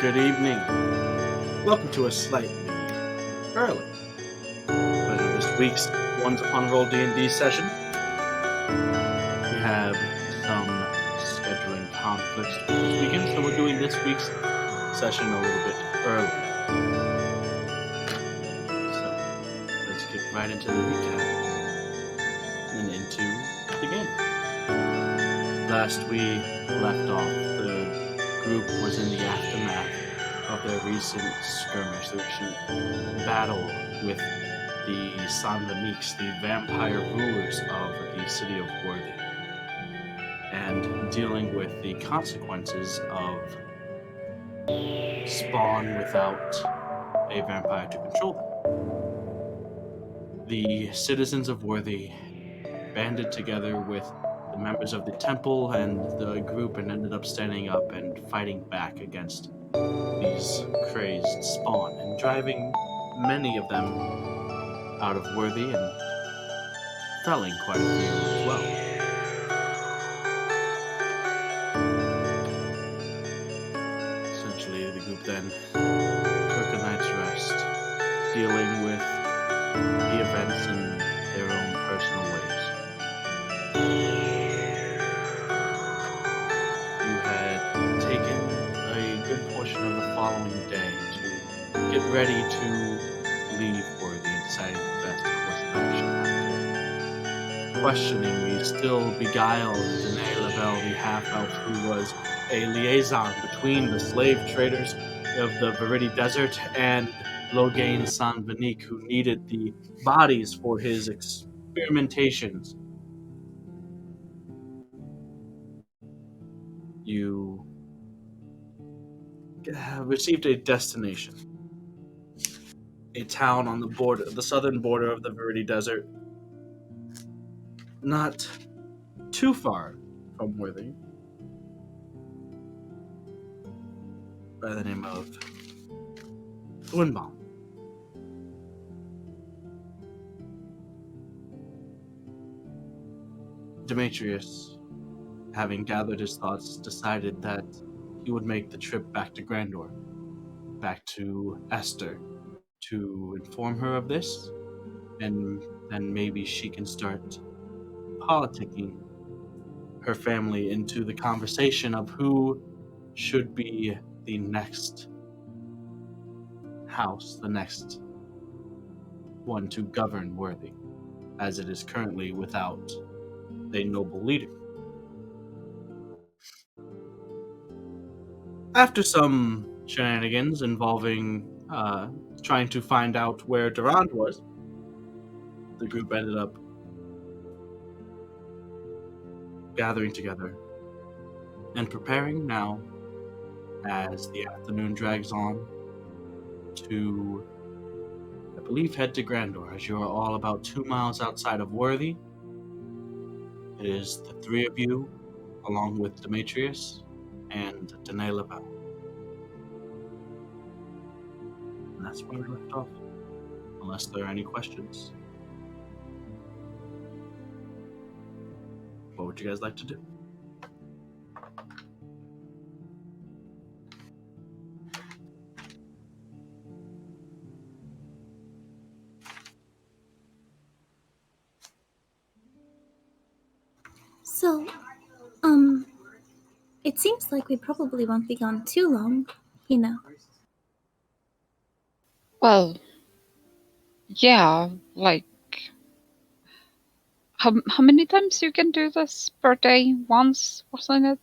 Good evening. Welcome to a slightly early, but this week's Once Upon a Roll D&D session. We have some scheduling conflicts this weekend, so we're doing this week's session a little bit early. So let's get right into the recap and into the game. Last we left off, the group was in the aftermath of their recent skirmish, their recent battle with the Sanvaniques, the vampire rulers of the city of Worthy, and dealing with the consequences of spawn without a vampire to control them. The citizens of Worthy banded together with the members of the temple and the group and ended up standing up and fighting back against these crazed spawn and driving many of them out of Worthy and felling quite a few as well. Essentially, the group then took a night's rest, dealing with the events in their own personal ways. You had taken a good portion of the following day to get ready to leave Worthy and deciding the best course of action after questioning the still beguiled Dene Lavelle, the half-elf who was a liaison between the slave traders of the Varieties Desert and Logain Sanvanique, who needed the bodies for his experimentations. You received a destination, a town on the southern border of the Varieties Desert, not too far from Worthy, by the name of Duen. Demetrius, having gathered his thoughts, decided that he would make the trip back to Grandor, back to Esther, to inform her of this, and then maybe she can start politicking her family into the conversation of who should be the next house, the next one to govern Worthy, as it is currently without a noble leader. After some shenanigans involving trying to find out where Durand was, the group ended up gathering together and preparing now, as the afternoon drags on, to, I believe, head to Grandor, as you are all about 2 miles outside of Worthy. It is the three of you, along with Demetrius and Dene Lavelle. And that's where we left off, unless there are any questions. What would you guys like to do? So, it seems like we probably won't be gone too long, you know. Well, yeah, like, how many times you can do this per day? Once, wasn't it?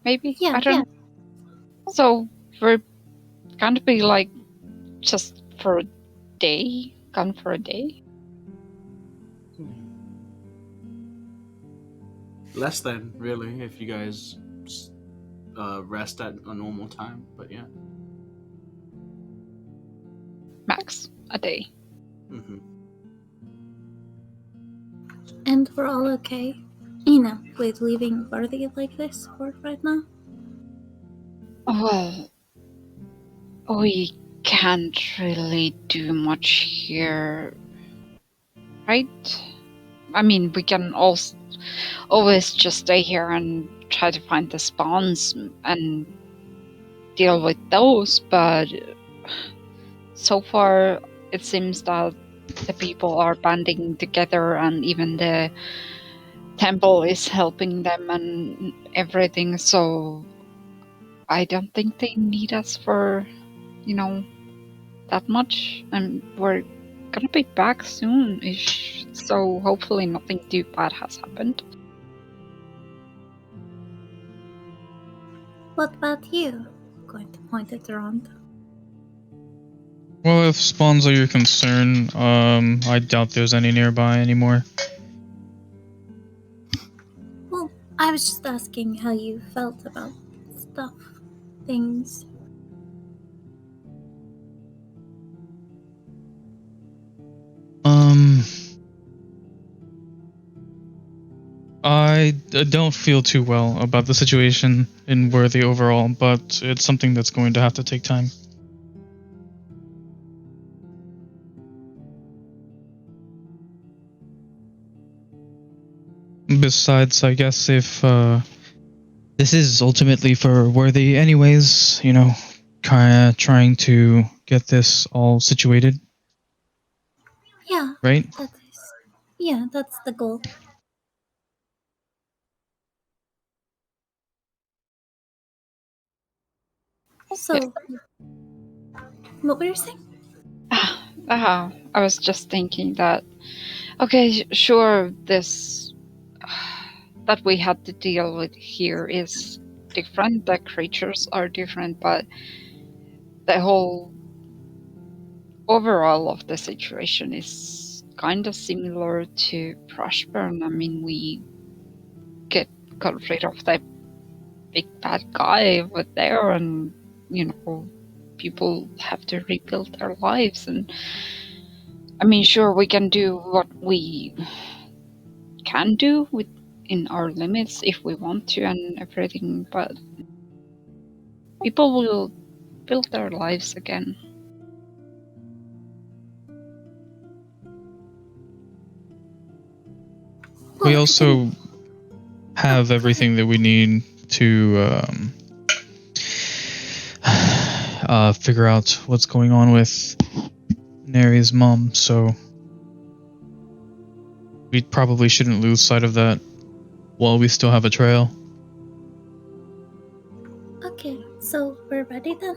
Maybe? Yeah, I don't know. So, we're gonna be, like, just for a day? Gone for a day? Less than, really, if you guys rest at a normal time, but yeah. Max, a day. Mm-hmm. And we're all okay, you know, with leaving Worthy like this for right now? Well, we can't really do much here, right? I mean, we can always just stay here and try to find the spawns and deal with those, but so far it seems that the people are banding together, and even the temple is helping them and everything. So I don't think they need us for, that much. And we're gonna be back soon-ish. So hopefully nothing too bad has happened. What about you? Going to point it around. Well, if spawns are your concern, I doubt there's any nearby anymore. Well, I was just asking how you felt about stuff, things. I don't feel too well about the situation in Worthy overall, but it's something that's going to have to take time. Besides, I guess if this is ultimately for Worthy anyways, kind of trying to get this all situated, Yeah, right? that's the goal. So, what were you saying? I was just thinking that, okay, sure, this that we had to deal with here is different, the creatures are different, but the whole overall of the situation is kind of similar to Brushburn. I mean, we got rid of that big bad guy over there, and people have to rebuild their lives. And I mean, sure, we can do what we can do in our limits if we want to and everything, but people will build their lives again. We Well, also have everything that we need to figure out what's going on with Neri's mom, so we probably shouldn't lose sight of that while we still have a trail. Okay, so we're ready then?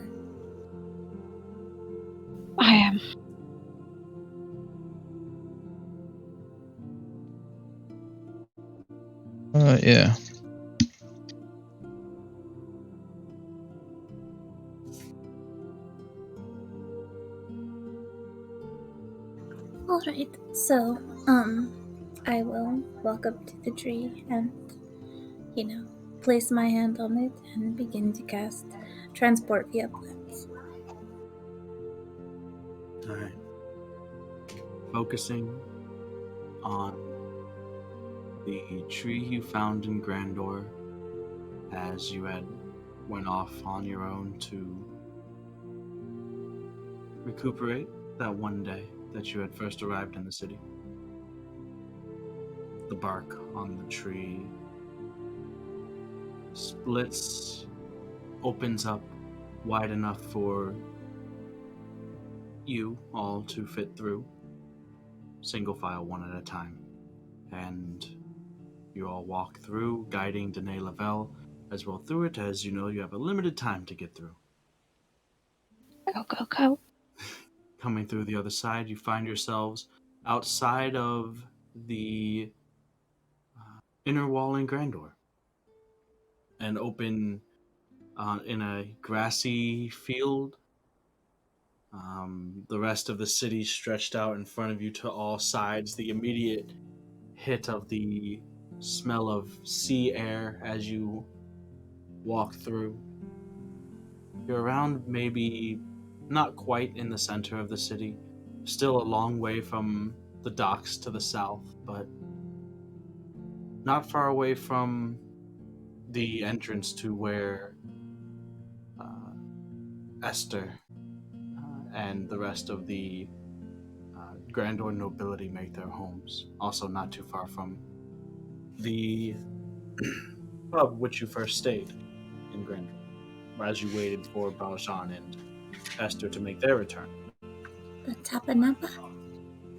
I am. Yeah. Alright, so, I will walk up to the tree and, place my hand on it and begin to cast Transport via Plants. Alright. Focusing on the tree you found in Grandor as you had went off on your own to recuperate that one day that you had first arrived in the city. The bark on the tree splits, opens up wide enough for you all to fit through, single file, one at a time. And you all walk through, guiding Danae Lavelle as well through it, as you know you have a limited time to get through. Go, go, go. Coming through the other side, you find yourselves outside of the inner wall in Grandor. An open, in a grassy field. The rest of the city stretched out in front of you to all sides. The immediate hit of the smell of sea air as you walk through. You're around maybe not quite in the center of the city, still a long way from the docks to the south, but not far away from the entrance to where Esther and the rest of the Grandor nobility make their homes. Also not too far from the pub which you first stayed in Grandor. as you waited for Valjean and Esther to make their return. The Tapanapa?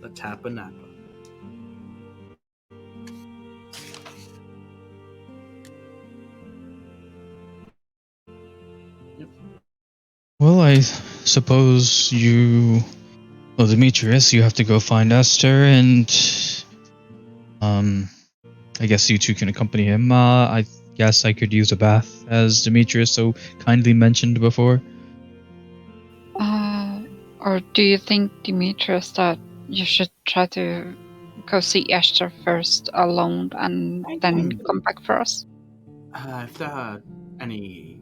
The Tapanapa. Well, I suppose you... Well, Demetrius, you have to go find Esther, and... I guess you two can accompany him. I guess I could use a bath, as Demetrius so kindly mentioned before. Or do you think, Demetrius, that you should try to go see Esther first alone and then come back for us? If there are any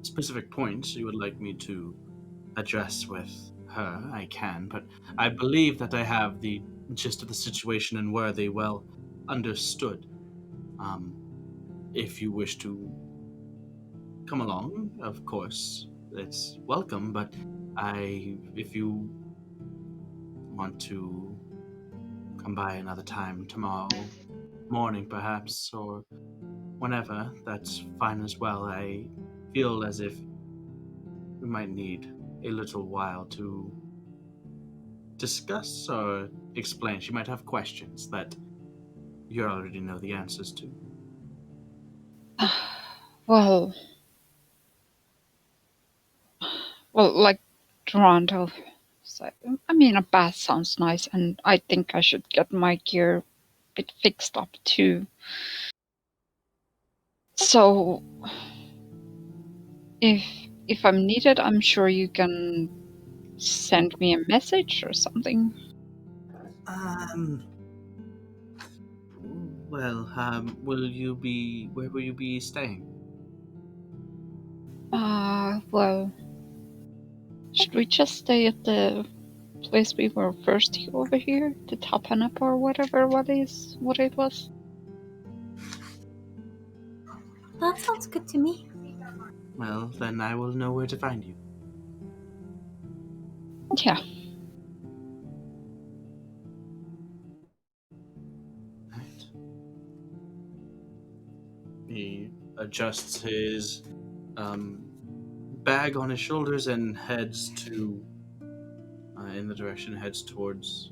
specific points you would like me to address with her, I can, but I believe that I have the gist of the situation and Worthy well understood. If you wish to come along, of course, it's welcome, but if you want to come by another time, tomorrow morning perhaps, or whenever, that's fine as well. I feel as if we might need a little while to discuss or explain. She might have questions that you already know the answers to. Well, like Toronto said, I mean, a bath sounds nice, and I think I should get my gear a bit fixed up too. So, if I'm needed, I'm sure you can send me a message or something. Well, where will you be staying? Well, should we just stay at the place we were first over here? The Tapanapa or whatever, what it was? That sounds good to me. Well, then I will know where to find you. Yeah. Right. He adjusts his bag on his shoulders and heads heads towards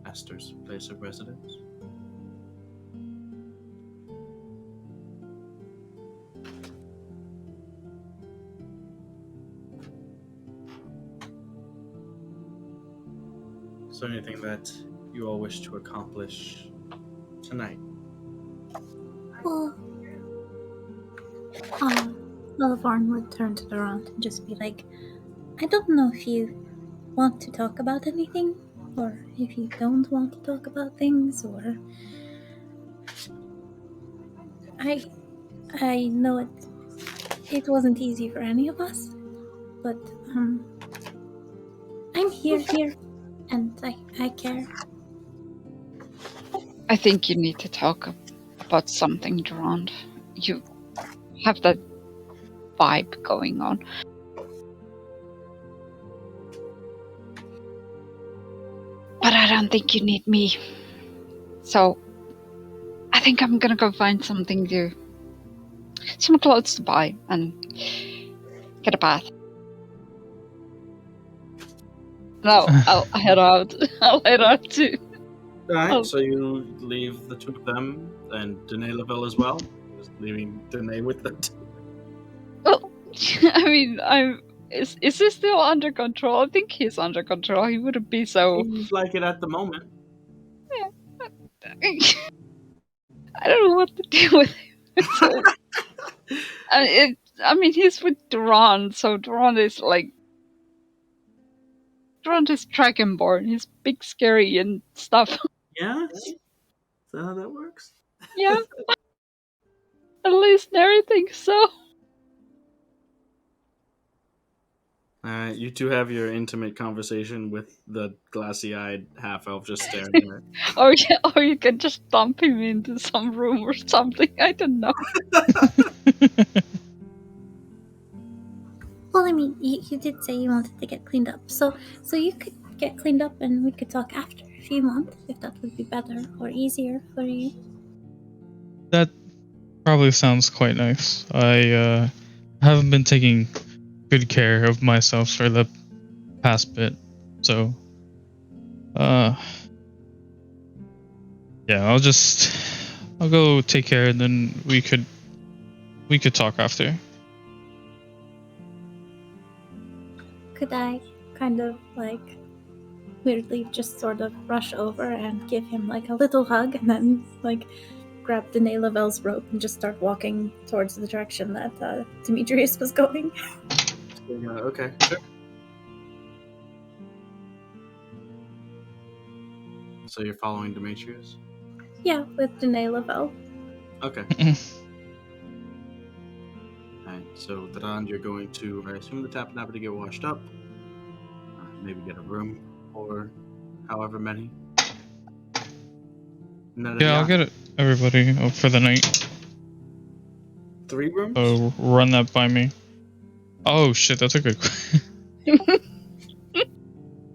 Esther's place of residence. Is there anything that you all wish to accomplish tonight? Well, Olivarn would turn to Durant and just be like, I don't know if you want to talk about anything, or if you don't want to talk about things, or... I know it wasn't easy for any of us, but I'm here, and I care. I think you need to talk about something, Durand. You have that vibe going on. But I don't think you need me. So, I think I'm gonna go find some clothes to buy and get a bath. No, I'll head out. I'll head out too. Alright, so you leave the two of them and Dene Lavelle as well? Just leaving Dene with them. Well, I mean, is he still under control? I think he's under control. He wouldn't be so... Seems like it at the moment. I don't know what to do with him. So, I mean, he's with Durand, so Durand is Dragonborn. He's big, scary, and stuff. Yeah? Is that how that works? Yeah. At least Neri thinks so. Alright, you two have your intimate conversation with the glassy-eyed half-elf just staring at it. Or you can just dump him into some room or something. I don't know. Well, I mean, you did say you wanted to get cleaned up, so you could get cleaned up and we could talk after if you want, if that would be better or easier for you. That probably sounds quite nice. I haven't been taking good care of myself for the past bit, so yeah, I'll go take care, and then we could talk after. Could I kind of like weirdly just sort of rush over and give him like a little hug and then like grab Danae Lavelle's rope and just start walking towards the direction that Demetrius was going? Okay, sure. So you're following Demetrius? Yeah, with Danae Lavelle. Okay. Alright, so Dadan, you're going to, I assume, the Tap Napper to get washed up. Maybe get a room or however many. Yeah, I'll get everybody up for the night. 3 rooms? So run that by me. Oh shit, that's a good question.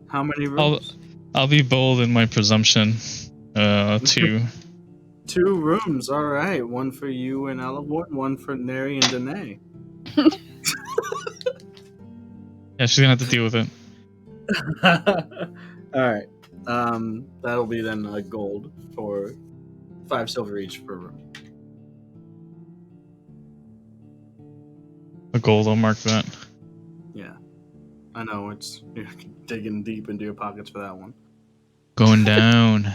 How many rooms? I'll be bold in my presumption. 2. 2 rooms, alright. 1 for you and Elavort, 1 for Neri and Danae. Yeah, she's gonna have to deal with it. Alright. That'll be then a gold for 5 silver each per room. A gold, I'll mark that. Yeah. I know, you're digging deep into your pockets for that one. Going down.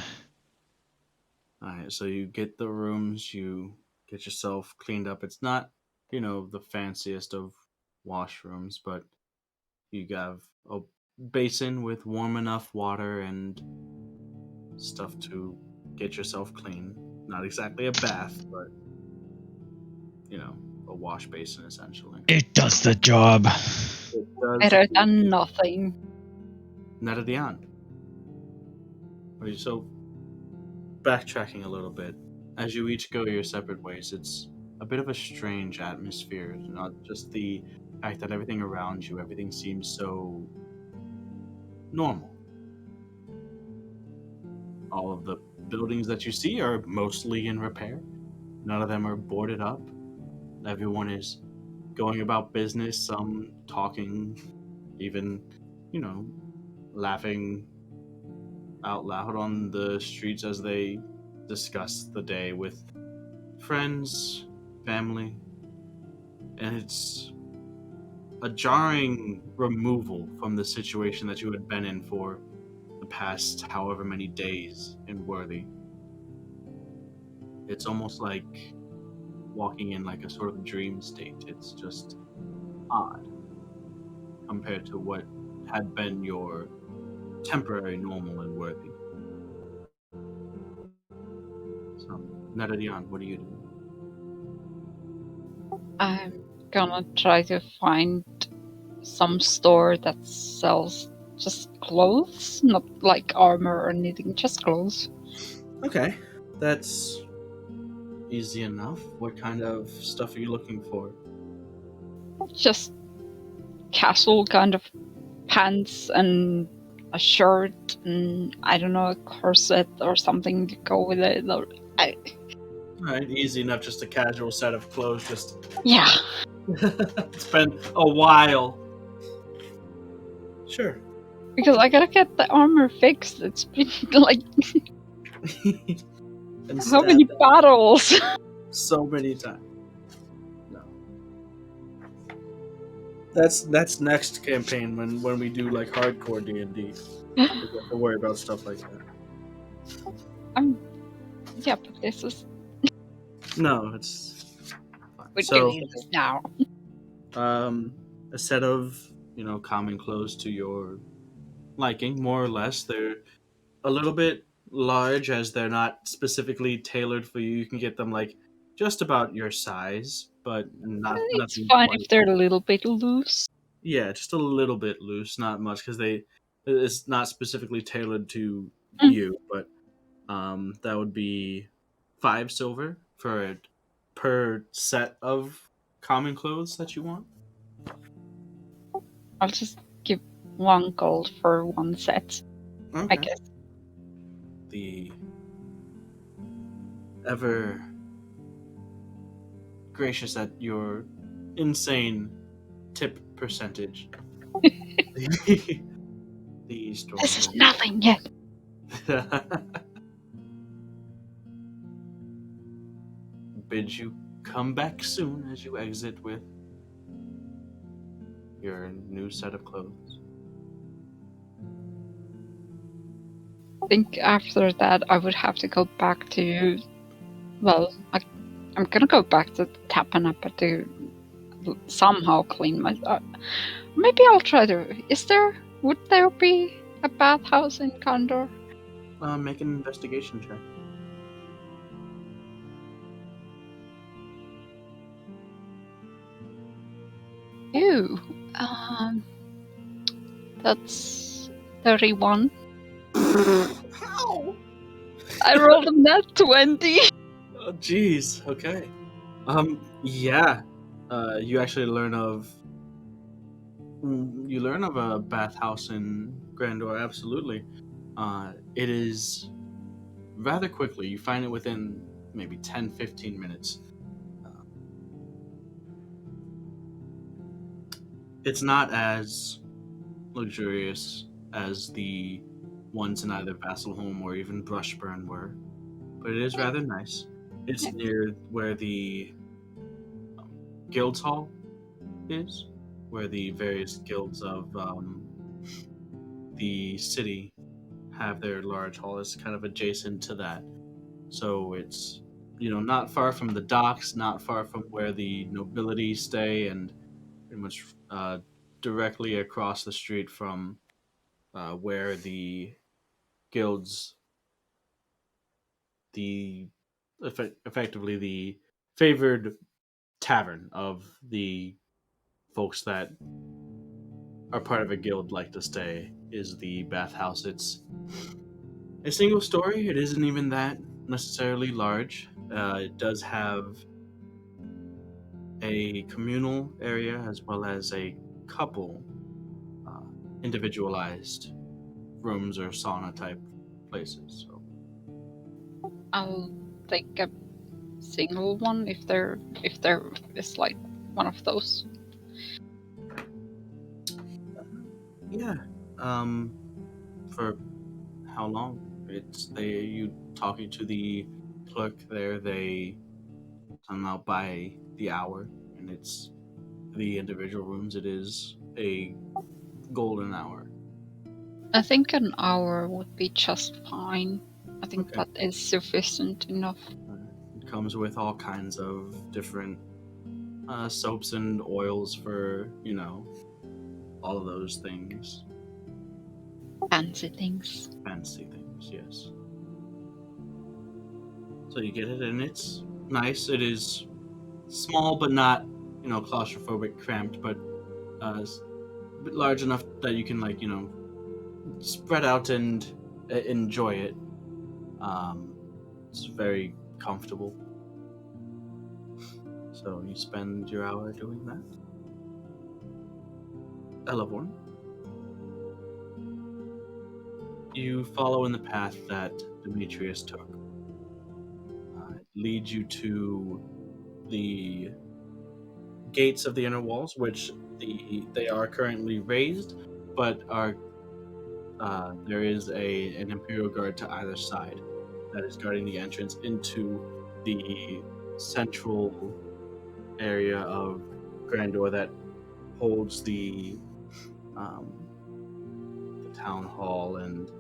Alright, so you get the rooms, you get yourself cleaned up. It's not, the fanciest of washrooms, but you have a basin with warm enough water and stuff to get yourself clean. Not exactly a bath, but, a wash basin essentially. It does the job. It does Better than nothing. Netta Dion. So, backtracking a little bit, as you each go your separate ways, it's a bit of a strange atmosphere. Not just the fact that everything around you, everything seems so normal. All of the buildings that you see are mostly in repair. None of them are boarded up. Everyone is going about business, some talking, even, laughing out loud on the streets as they discuss the day with friends, family. And it's a jarring removal from the situation that you had been in for the past however many days in Worthy. It's almost like walking in like a sort of dream state. It's just odd compared to what had been your temporary normal in Worthy. So, Nedadian, what do you do? I'm gonna try to find some store that sells just clothes, not like armor or anything, just clothes. Okay, that's easy enough. What kind of stuff are you looking for? Just casual kind of pants and a shirt and I don't know, a corset or something to go with it. Alright, easy enough, just a casual set of clothes, just... Yeah. It's been a while. Sure. Because I gotta get the armor fixed. It's been like how many battles? So many times. No. That's next campaign when we do like hardcore D&D. We have to worry about stuff like that. Yeah, but this is No, it's fine. we're doing this now. A set of, common clothes to your liking, more or less. They're a little bit large as they're not specifically tailored for you. You can get them like just about your size, but not It's nothing fine quite. if they're a little bit loose. Yeah, just a little bit loose, not much, because it's not specifically tailored to Mm. you. But that would be 5 silver per set of common clothes that you want. I'll just give 1 gold for 1 set. Okay. I guess. The ever gracious at your insane tip percentage. The store This is nothing yet. bids you come back soon as you exit with your new set of clothes. I think after that I would have to go back to. Well, I'm gonna go back to Tapanapa to somehow clean my. Maybe I'll try to. Would there be a bathhouse in Condor? Make an investigation check. Ew. That's 31. Ow! I rolled a net 20. Oh, jeez. Okay. Yeah. You actually learn of. You learn of a bathhouse in Grandor. Absolutely. It is rather quickly. You find it within maybe 10, 15 minutes. It's not as luxurious as the ones in either Vasselholm or even Brushburn were, but it is rather nice. It's near where the Guilds Hall is, where the various guilds of the city have their large hall. It's kind of adjacent to that. So it's, not far from the docks, not far from where the nobility stay, and pretty much directly across the street from where the guilds, the effectively the favored tavern of the folks that are part of a guild like to stay, is the bathhouse. It's a single story. It isn't even that necessarily large. It does have a communal area as well as a couple uh, individualized rooms or sauna type places. So I'll take a single one if there is like one of those. yeah, for how long? It's you talking to the clerk there. They come out by the hour, and it's the individual rooms. It is a golden hour. I think an hour would be just fine. I think Okay. that is sufficient enough. It comes with all kinds of different soaps and oils for all of those things, Fancy things. fancy things. Yes. So you get it, and it's nice. It is small, but not claustrophobic, cramped, but large enough that you can spread out and enjoy it. It's very comfortable. So you spend your hour doing that. Elevorn, you follow in the path that Demetrius took. It leads you to the gates of the inner walls, which they are currently raised, but there is an Imperial Guard to either side that is guarding the entrance into the central area of Grandor that holds the town hall and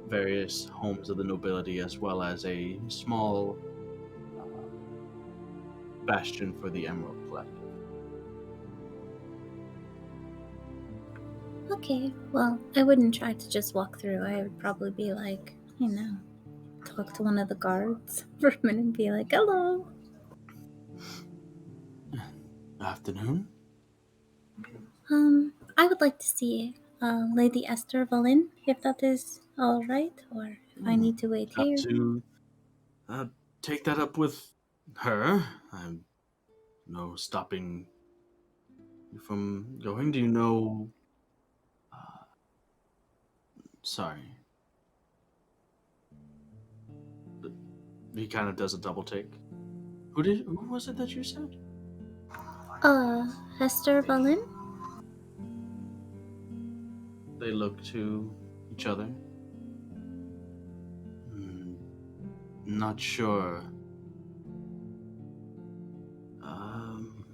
various homes of the nobility, as well as a small bastion for the Emerald Collective. Okay, well, I wouldn't try to just walk through. I would probably be like, talk to one of the guards for a minute and be like, hello. Afternoon. I would like to see Lady Esther Valin, if that is all right, or if I need to wait Have here. to take that up with her. I'm stopping you from going. Do you know? Sorry. He kind of does a double take. Who was it that you said? Hester Valin? They look to each other. Not sure. Um,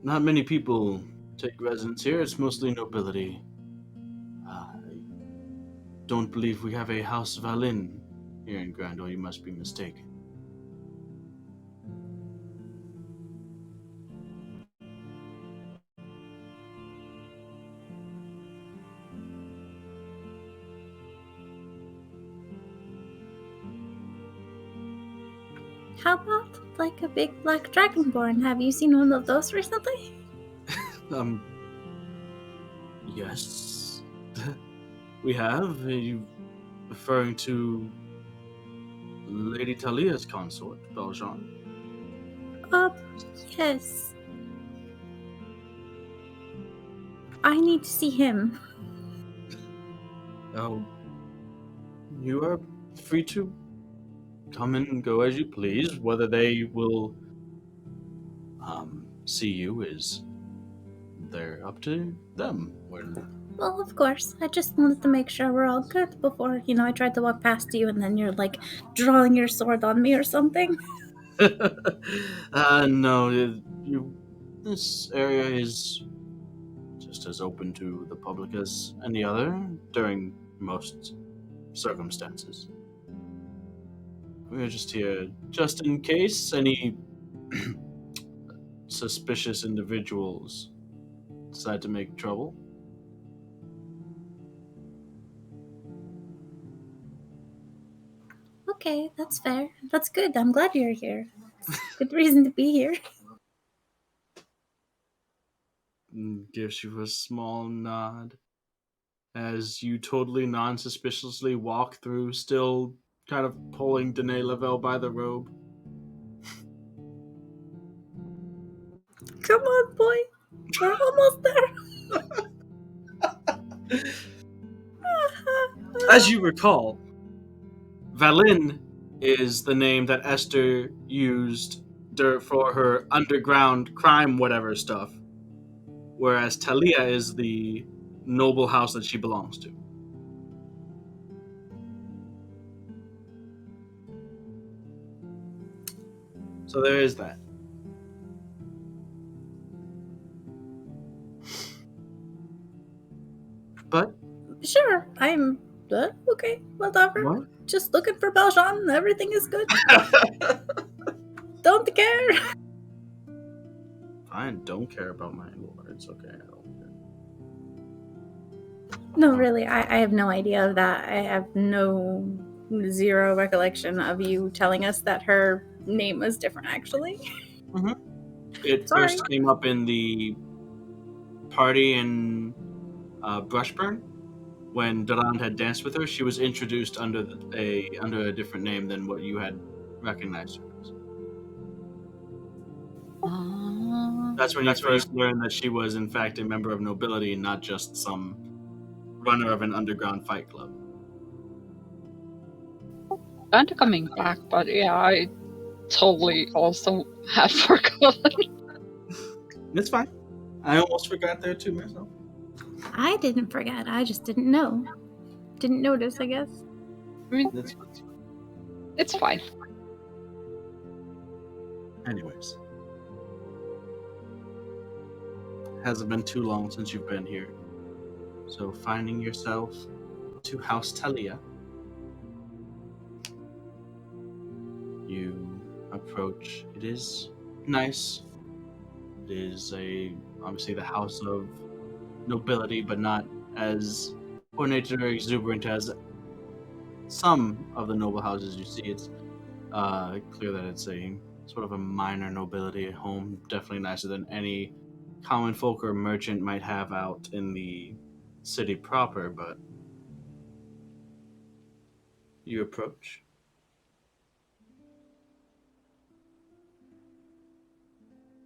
Not many people take residence here. It's mostly nobility. I don't believe we have a House Valin here in Grandor. You must be mistaken. How about like a big black dragonborn? Have you seen one of those recently? Um, yes. We have. Are you referring to Lady Talia's consort, Valjean? Uh, yes. I need to see him. Oh, you are free to come and go as you please. Whether they will see you is they're up to them. Well, of course. I just wanted to make sure we're all good before, I tried to walk past you and then you're like drawing your sword on me or something. No, this area is just as open to the public as any other during most circumstances. We're just here just in case any suspicious individuals decide to make trouble. Okay, that's fair. That's good. I'm glad you're here. It's a good reason to be here. Gives you a small nod as you totally non-suspiciously walk through, still kind of pulling Danae Lavelle by the robe. Come on, boy. We're almost there. As you recall, Valin is the name that Esther used for her underground crime whatever stuff, whereas Talia is the noble house that she belongs to. So there is that. But Sure, I'm okay, whatever. what? Just looking for Valjean. Everything is good. Don't care. Fine, don't care about my lore. It's okay. I don't care. No, really, I have no idea of that. I have zero recollection of you telling us that her name was different, actually. It Sorry. first came up in the party in Brushburn when Durand had danced with her. She was introduced under a different name than what you had recognized her as. That's when you first learned that she was in fact a member of nobility, not just some runner of an underground fight club. Kind of coming back, but yeah, I totally also had forgotten. It's fine. I almost forgot there too myself. I didn't forget. I just didn't know. Didn't notice, I guess. I mean, That's fine. it's fine. Anyways. Hasn't been too long since you've been here. So finding yourself to House Talia, you approach. It is nice. It is obviously the house of nobility, but not as ornate or exuberant as some of the noble houses you see. It's clear that it's a sort of a minor nobility home, definitely nicer than any common folk or merchant might have out in the city proper, but you approach.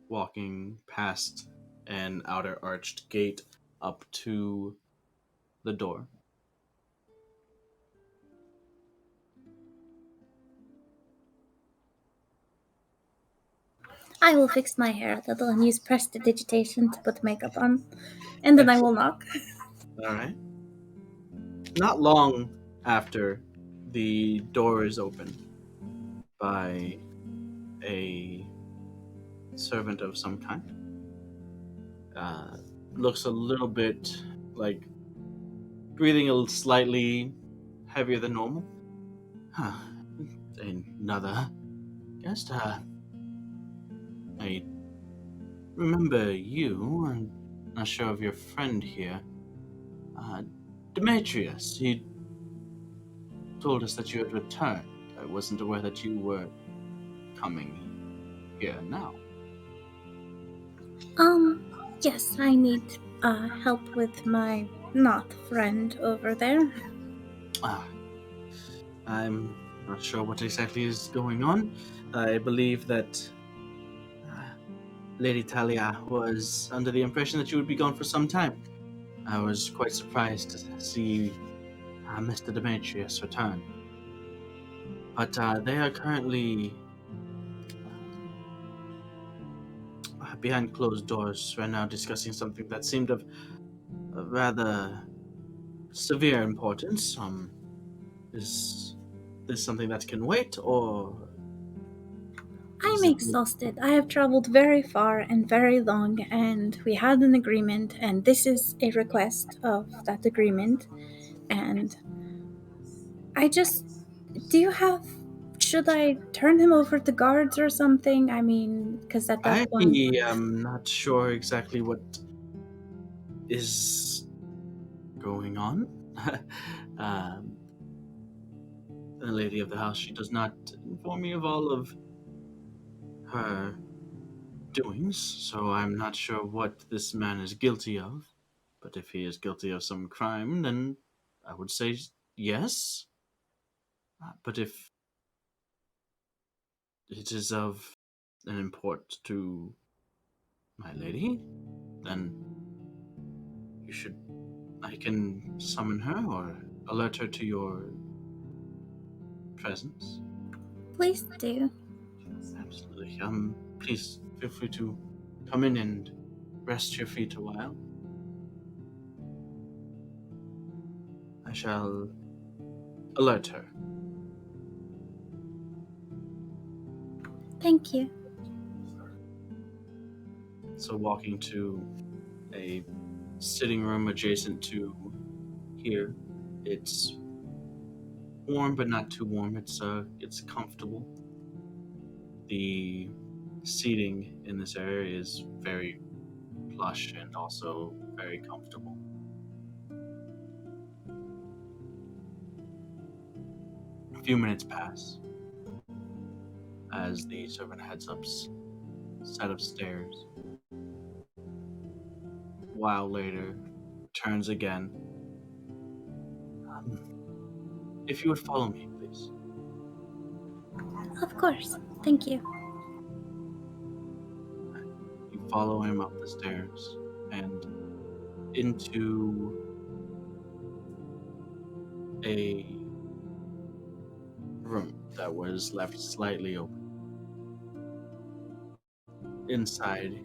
Walking past an outer arched gate up to the door. I will fix my hair a little and use prestidigitation to put makeup on, and then I will knock. All right. Not long after, the door is opened by a servant of some kind. Uh, Looks a little bit like breathing slightly heavier than normal. Huh. Another guest. I remember you. I'm not sure of your friend here. Uh, Demetrius. He told us that you had returned. I wasn't aware that you were coming here now. Yes, I need help with my not friend over there. Ah, I'm not sure what exactly is going on. I believe that Lady Talia was under the impression that you would be gone for some time. I was quite surprised to see Mr. Demetrius return. But they are currently behind closed doors right now discussing something that seemed of rather severe importance. Is this something that can wait, or I'm is it? exhausted. I have traveled very far and very long, and we had an agreement, and this is a request of that agreement. And I just. Do you have. Should I turn him over to guards or something? I mean, because at I that point. am not sure exactly what is going on. um, the lady of the house, she does not inform me of all of her doings, so I'm not sure what this man is guilty of. But if he is guilty of some crime, then I would say yes. But if it is of an import to my lady, then you should. I can summon her or alert her to your presence. Please do. Absolutely. Please feel free to come in and rest your feet a while. I shall alert her. Thank you. So, walking to a sitting room adjacent to here, it's warm but not too warm. It's comfortable. The seating in this area is very plush and also very comfortable. A few minutes pass as the servant heads up set of stairs. A while later, returns again. Um, if you would follow me, please. Of course. Thank you. You follow him up the stairs and into a room that was left slightly open. Inside,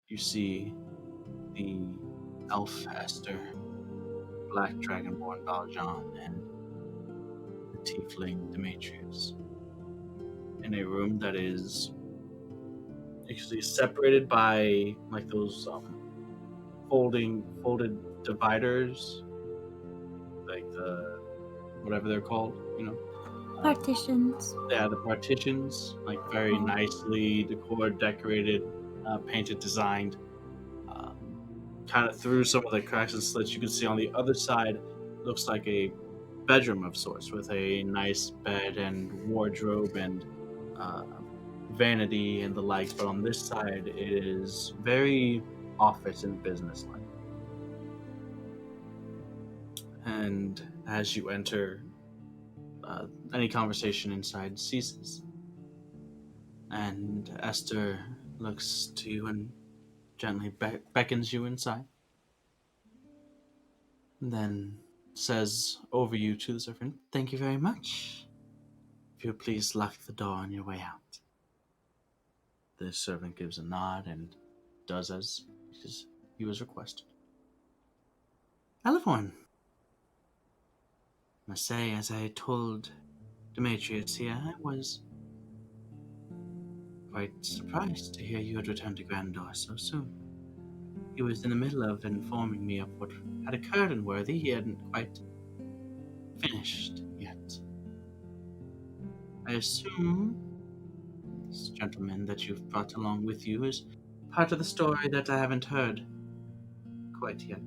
you see the elf Esther, black dragonborn Valjean, and the tiefling Demetrius in a room that is actually separated by like those folded dividers, like the whatever they're called, you know. Partitions. Yeah, the partitions, like very nicely decorated, painted, designed. Um, kind of through some of the cracks and slits, you can see on the other side looks like a bedroom of sorts with a nice bed and wardrobe and uh, vanity and the like. But on this side, it is very office and business like. And as you enter, any conversation inside ceases. And Esther looks to you and gently beckons you inside. And then says over you to the servant, "Thank you very much. If you would please lock the door on your way out." The servant gives a nod and does as he was requested. Elephorn, I must say, as I told Demetrius here, I was quite surprised to hear you had returned to Grandor so soon. He was in the middle of informing me of what had occurred in Worthy. He hadn't quite finished yet. I assume this gentleman that you've brought along with you is part of the story that I haven't heard quite yet.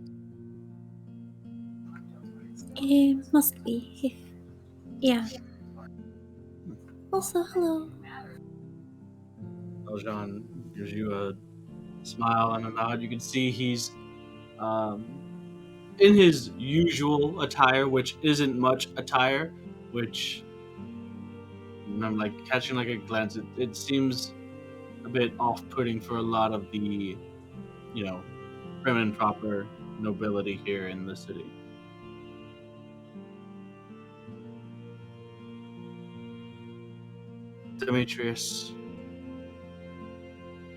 It must be. Yeah. Also, hello. Valjean gives you a smile and a nod. You can see he's in his usual attire, which isn't much attire, which I'm like catching like a glance. It seems a bit off-putting for a lot of the, prim and proper nobility here in the city. Demetrius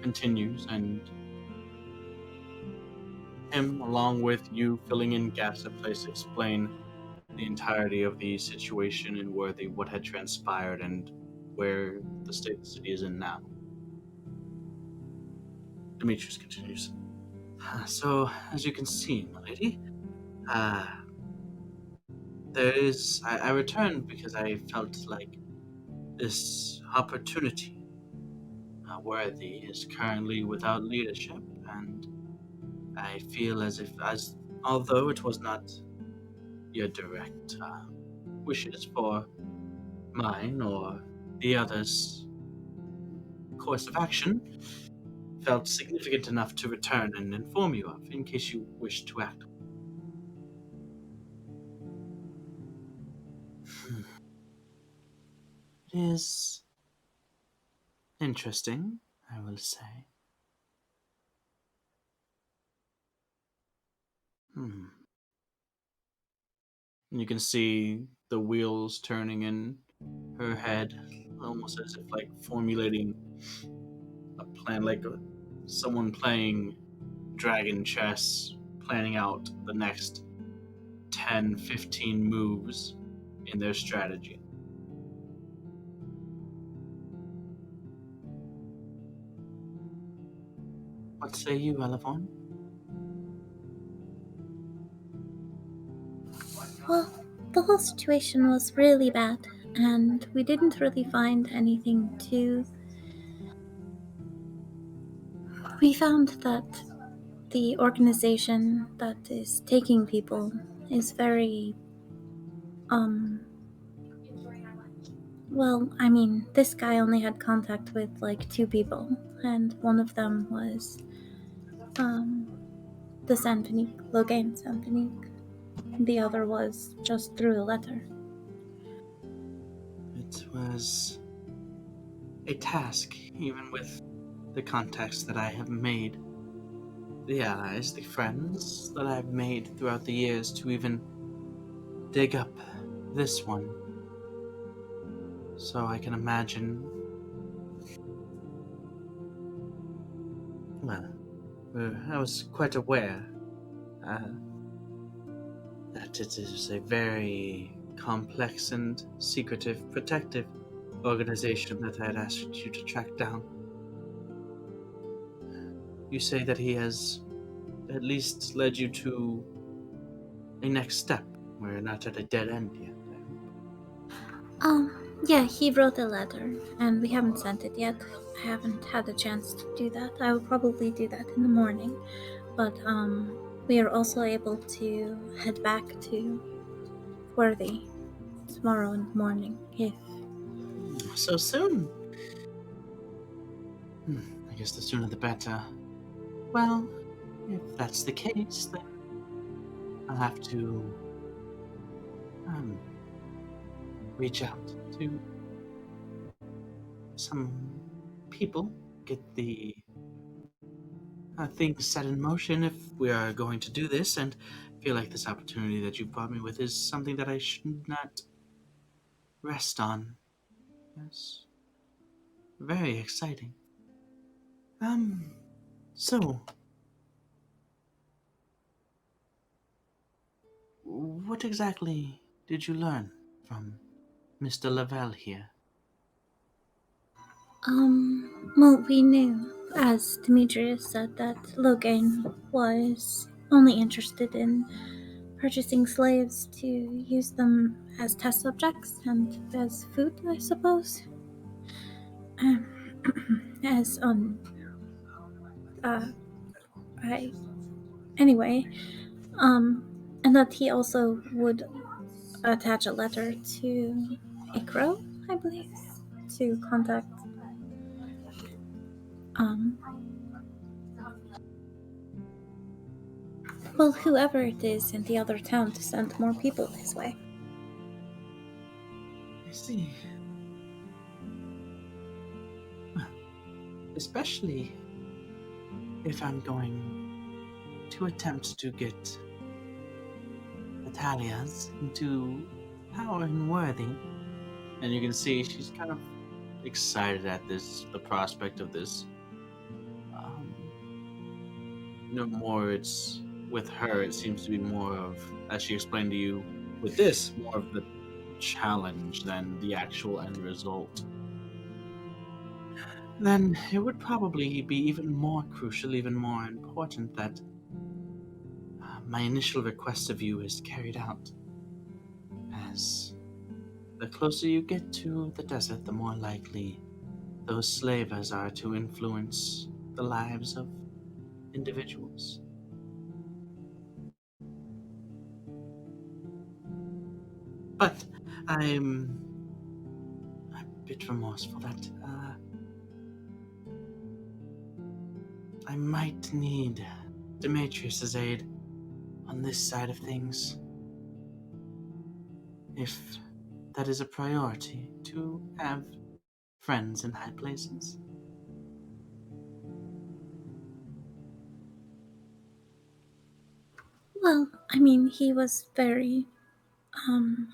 continues, and him, along with you filling in gaps at place, explain the entirety of the situation in Worthy, what had transpired, and where the state of the city is in now. Demetrius continues. So, as you can see, my lady, I returned because I felt like this opportunity, Worthy, is currently without leadership, and I feel although it was not your direct wishes for mine or the others' course of action, felt significant enough to return and inform you of, in case you wish to act. It is interesting, I will say. And you can see the wheels turning in her head, almost as if like formulating a plan, like someone playing dragon chess, planning out the next 10, 15 moves in their strategy. What say you, Elevon? Well, the whole situation was really bad, and we didn't really find anything to. We found that the organization that is taking people is very, well, I mean, this guy only had contact with like 2 people, and one of them was, the Santonique, Logain Santonique. The other was just through a letter. It was a task, even with the contacts that I have made, the allies, the friends that I've made throughout the years, to even dig up this one. So I can imagine, well, I was quite aware that it is a very complex and secretive, protective organization that I had asked you to track down. You say that he has at least led you to a next step. We're not at a dead end yet. Yeah, he wrote a letter, and we haven't sent it yet. I haven't had a chance to do that. I will probably do that in the morning. But, we are also able to head back to Worthy tomorrow morning, if... So soon? I guess the sooner the better. Well, if that's the case, then I'll have to reach out to some people, get the things set in motion if we are going to do this, and feel like this opportunity that you brought me with is something that I should not rest on. Yes. Very exciting. So, what exactly did you learn from Mr. Lavelle here? Well, we knew, as Demetrius said, that Logain was only interested in purchasing slaves to use them as test subjects and as food, I suppose. Um, as, I. Anyway, and that he also would attach a letter to Ikro, I believe, to contact, well, whoever it is in the other town to send more people his way. I see. Well, especially if I'm going to attempt to get Natalia's into power and worthy. And you can see she's kind of excited at the prospect of this. More it's with her, it seems to be more of, as she explained to you, with this, more of the challenge than the actual end result. Then it would probably be even more crucial, even more important that my initial request of you is carried out. As the closer you get to the desert, the more likely those slavers are to influence the lives of individuals. But I'm a bit remorseful that I might need Demetrius's aid on this side of things. If that is a priority, to have friends in high places. Well, I mean, he was very,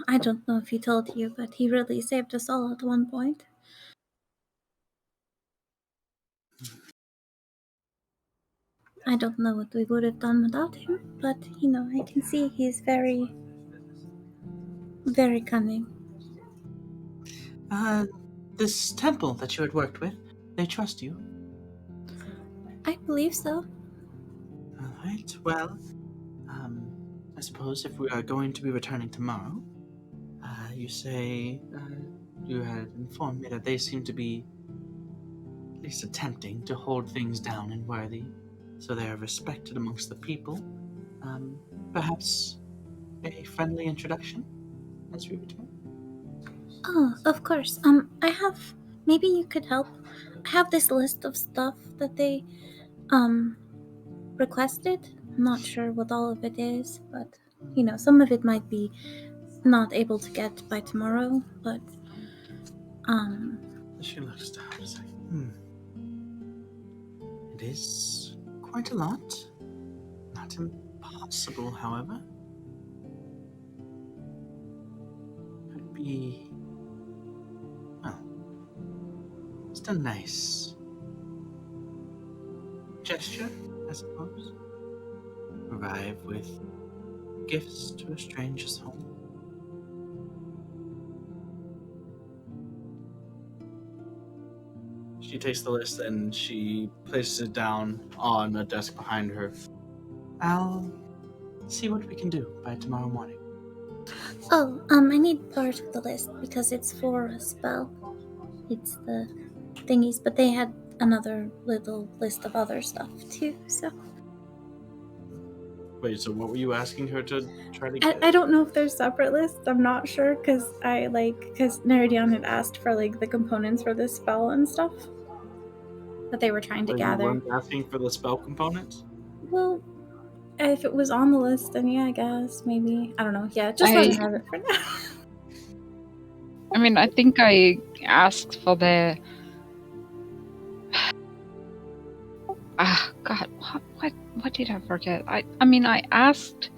I don't know if he told you, but he really saved us all at one point. I don't know what we would have done without him, but, I can see he's very, very cunning. This temple that you had worked with, they trust you? I believe so. Alright, well, I suppose if we are going to be returning tomorrow, you say you had informed me that they seem to be at least attempting to hold things down in Worthy, so they are respected amongst the people. Perhaps a friendly introduction as we return? Oh, of course. I have, maybe you could help. I have this list of stuff that they, requested. I'm not sure what all of it is, but, some of it might be not able to get by tomorrow, but, She looks down. It's like, It is quite a lot. Not impossible, however. Could be, well, just a nice gesture, I suppose. Arrive with gifts to a stranger's home. She takes the list and she places it down on a desk behind her. I'll see what we can do by tomorrow morning. oh, I need part of the list because it's for a spell. It's the thingies, but they had another little list of other stuff too, so. Wait, so what were you asking her to try to get? I don't know if there's separate lists. I'm not sure because because Neridion had asked for the components for this spell and stuff that they were trying to You gather. weren't asking for the spell components? Well, if it was on the list, then yeah, I guess maybe I don't know. Yeah, just let her have it for now. I mean, I think I asked for the. God, what did I forget? I mean, I asked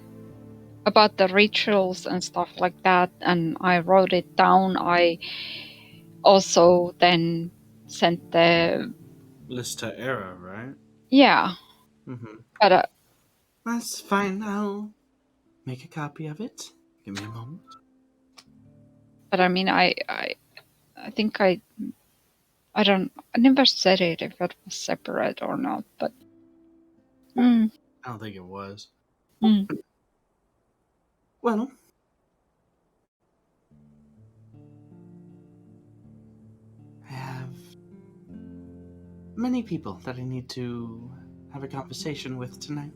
about the rituals and stuff like that, and I wrote it down. I also then sent the Lista Era, right? Yeah, Mm-hmm. but That's fine. I'll make a copy of it. Give me a moment. I mean, I think I never said it if it was separate or not, but. Mm, I don't think it was. mm. Well, I have many people that I need to have a conversation with tonight.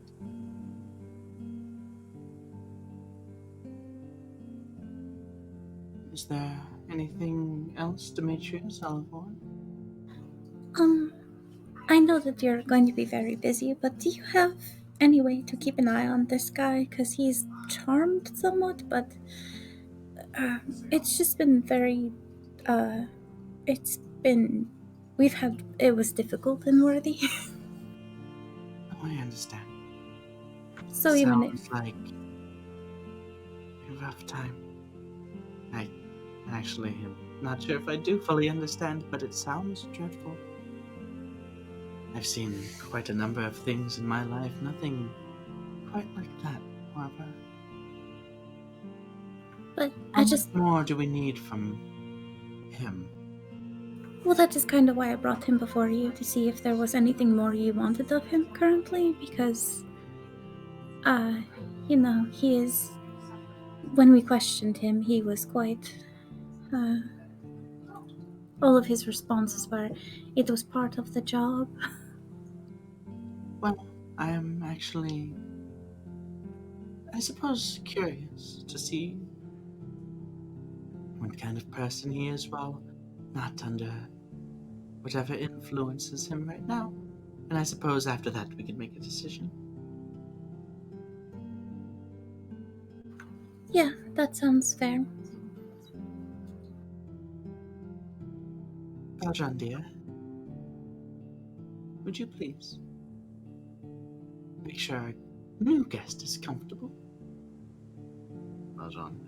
Is there anything else, Demetrius, Alvor? I know that you're going to be very busy, but do you have any way to keep an eye on this guy? Because he's charmed somewhat, but it's just been very. It's been. It was difficult and worthy. Oh, I understand. So even if. Sounds like a rough time. I actually am not sure if I do fully understand, but it sounds dreadful. I've seen quite a number of things in my life, nothing quite like that, however. But How much more do we need from him? Well, that is kind of why I brought him before you, to see if there was anything more you wanted of him currently, because, he is. When we questioned him, he was quite. All of his responses were, it was part of the job. Well, I am actually, I suppose, curious to see what kind of person he is while not under whatever influences him right now. And I suppose after that we can make a decision. Yeah, that sounds fair. Valjean, dear, would you please make sure our new guest is comfortable? Valjean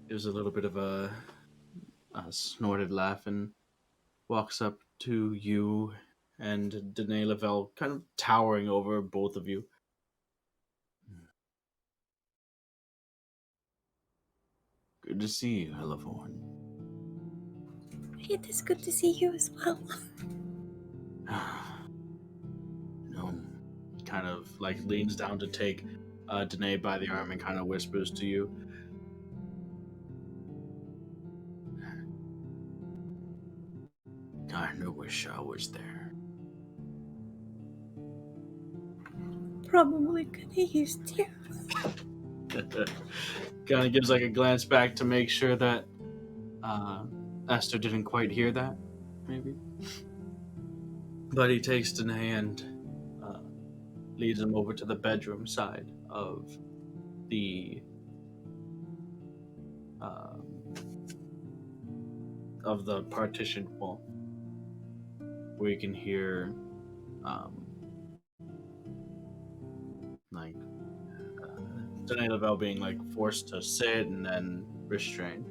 gives a little bit of a snorted laugh and walks up to you and Danae Lavelle, kind of towering over both of you. Good to see you, Helivorn. It is good to see you as well. No. He kind of leans down to take Danae by the arm and kind of whispers to you. I wish I was there. Probably could have used you. Kind of gives a glance back to make sure that Esther didn't quite hear that, maybe. But he takes Danae and leads him over to the bedroom side of the partitioned wall, where you can hear Danae Lavelle being forced to sit and then restrained.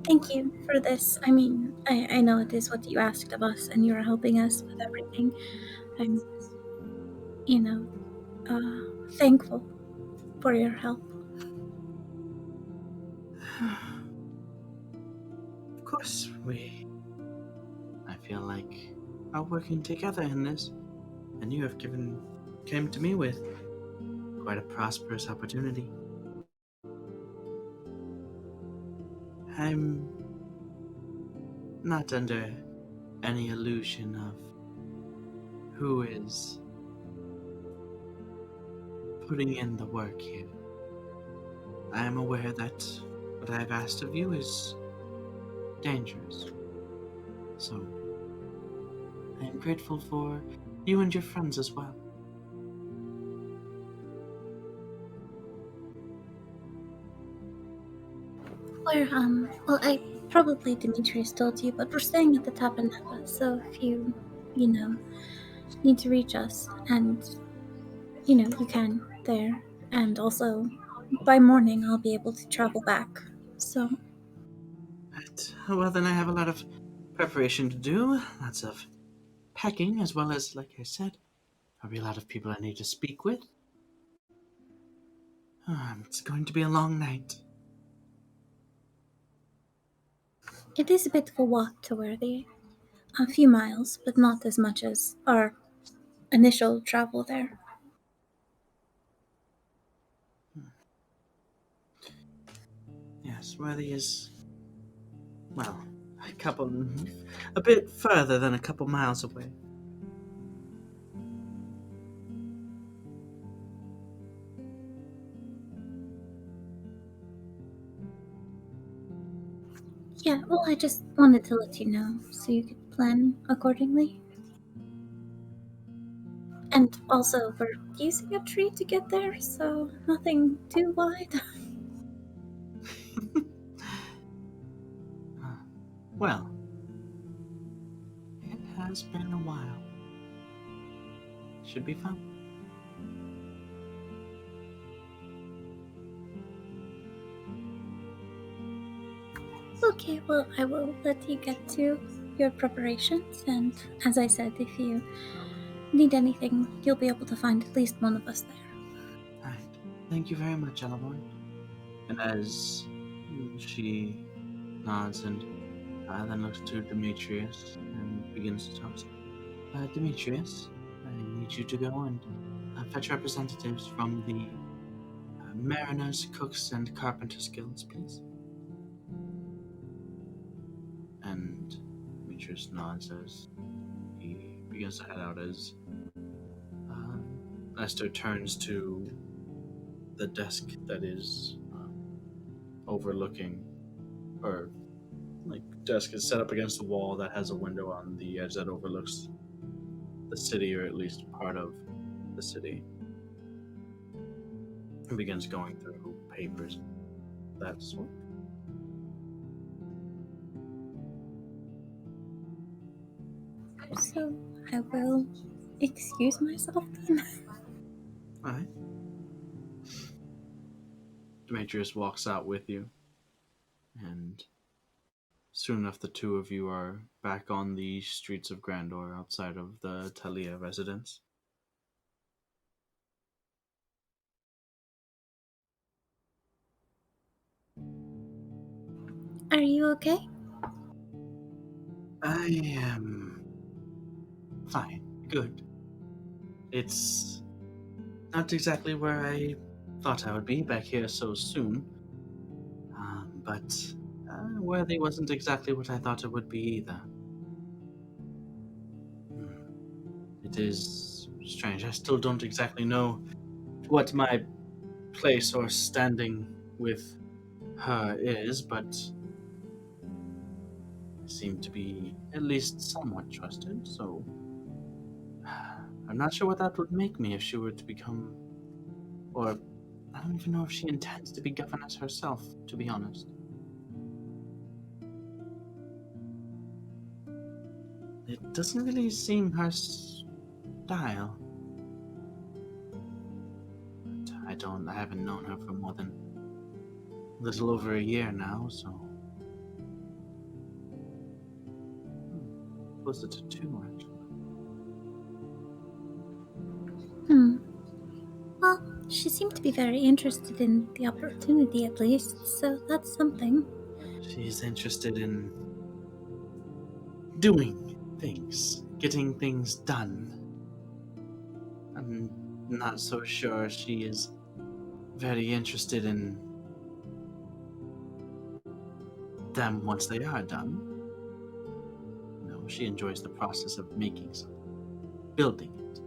Thank you for this. I mean, I know it is what you asked of us, and you're helping us with everything. I'm, thankful for your help. Of course, I feel like are working together in this, and you have came to me with quite a prosperous opportunity. I'm not under any illusion of who is putting in the work here. I am aware that what I have asked of you is dangerous. So, I am grateful for you and your friends as well. I probably Demetrius told you, but we're staying at the Tapanapa, so if you need to reach us, and, you can there. And also, by morning, I'll be able to travel back. So, Right. Well, then I have a lot of preparation to do. Lots of packing, as well as, like I said, probably a lot of people I need to speak with. It's going to be a long night. it is a bit of a walk to Worthy. A few miles, but not as much as our initial travel there. Yes, Worthy is, well, a bit further than a couple miles away. Yeah, well, I just wanted to let you know so you could plan accordingly. And also, we're using a tree to get there, so nothing too wide. Well, it has been a while. Should be fun. Okay, well, I will let you get to your preparations, and as I said, if you need anything, you'll be able to find at least one of us there. Alright. Thank you very much, Elavon. And as she nods and then looks to Demetrius and begins to talk. Demetrius, I need you to go and fetch representatives from the mariners, cooks, and carpenters guilds, please. And Demetrius nods as he begins to head out as Esther turns to the desk that is overlooking, or like desk is set up against the wall that has a window on the edge that overlooks the city, or at least part of the city. And begins going through papers, that sort. So, I will excuse myself then. Alright. Demetrius walks out with you, and soon enough the two of you are back on the streets of Grandor outside of the Talia residence. Are you okay? I am fine. Good. It's not exactly where I thought I would be back here so soon, but Worthy wasn't exactly what I thought it would be either. It is strange. I still don't exactly know what my place or standing with her is, but I seem to be at least somewhat trusted, so I'm not sure what that would make me if she were to become, or I don't even know if she intends to be governess herself, to be honest. It doesn't really seem her style. But I haven't known her for more than a little over a year now, so. Closer to 2, actually. Well, she seemed to be very interested in the opportunity at least, so that's something. She's interested in doing things, getting things done. I'm not so sure she is very interested in them once they are done. No, she enjoys the process of making something, building it.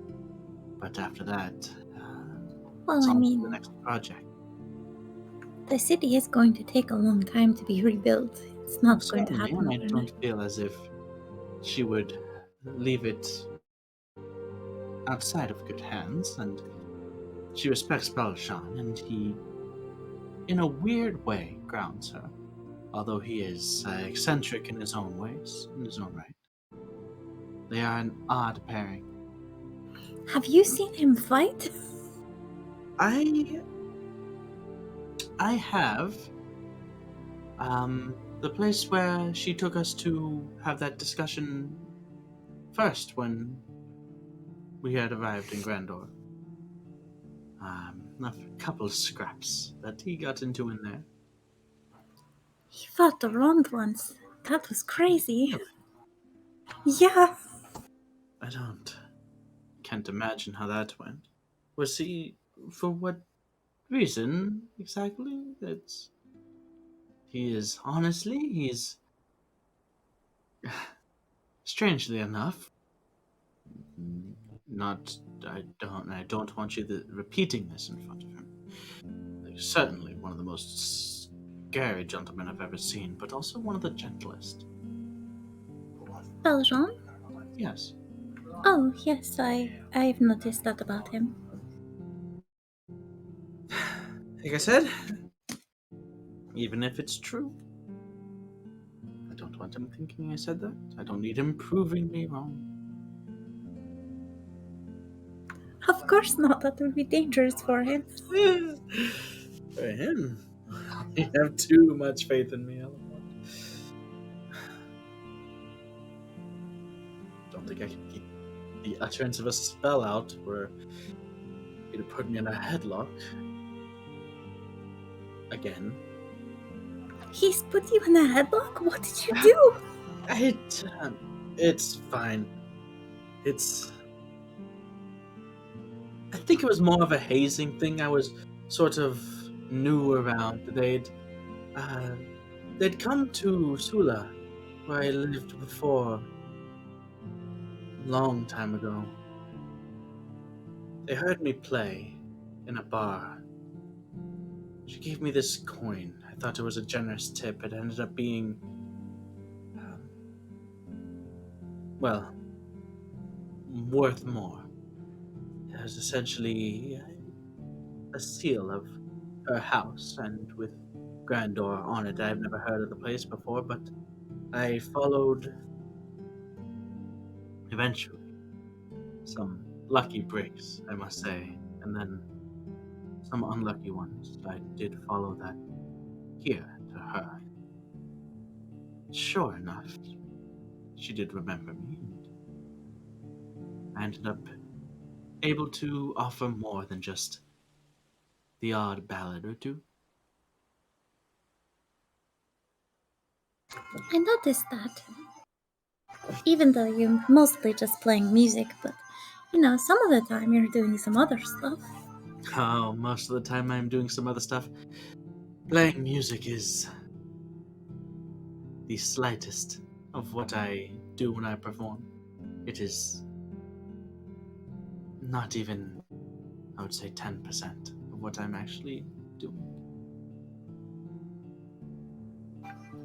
But after that, Well, it's I on to mean, the next project. the city is going to take a long time to be rebuilt. It's not going to Certainly, happen and I don't overnight. feel as if she would leave it outside of good hands, and she respects Balshan, and he, in a weird way, grounds her, although he is eccentric in his own ways, in his own right. They are an odd pairing. Have you seen him fight? I I have the place where she took us to have that discussion first when we had arrived in Grandor. A couple of scraps that he got into in there. He fought around once. That was crazy. Yeah. I can't imagine how that went. Was he, for what reason exactly? He's strangely enough, not, I don't want you repeating this in front of him. Like, certainly one of the most scary gentlemen I've ever seen, but also one of the gentlest. Valjean? Yes. Oh, yes, I've noticed that about him. Like I said, even if it's true, I don't want him thinking I said that. I don't need him proving me wrong. Of course not, that would be dangerous for him. For him, you have too much faith in me, Elamont. Don't think I can keep the utterance of a spell out where you'd put me in a headlock. Again. He's put you in a headlock? What did you do? It's fine. I think it was more of a hazing thing. I was sort of new around. They'd come to Cele, where I lived before, a long time ago. They heard me play in a bar. She gave me this coin. I thought it was a generous tip. It ended up being, well, worth more. It was essentially a seal of her house, and with Grandor on it. I've never heard of the place before, but I followed eventually. Some lucky breaks, I must say, and then some unlucky ones. I did follow that here to her. Sure enough, she did remember me, and I ended up able to offer more than just the odd ballad or two. I noticed that. Even though you're mostly just playing music, but some of the time you're doing some other stuff. Oh, most of the time I'm doing some other stuff. Playing music is the slightest of what I do when I perform. It is not even, I would say, 10% of what I'm actually doing.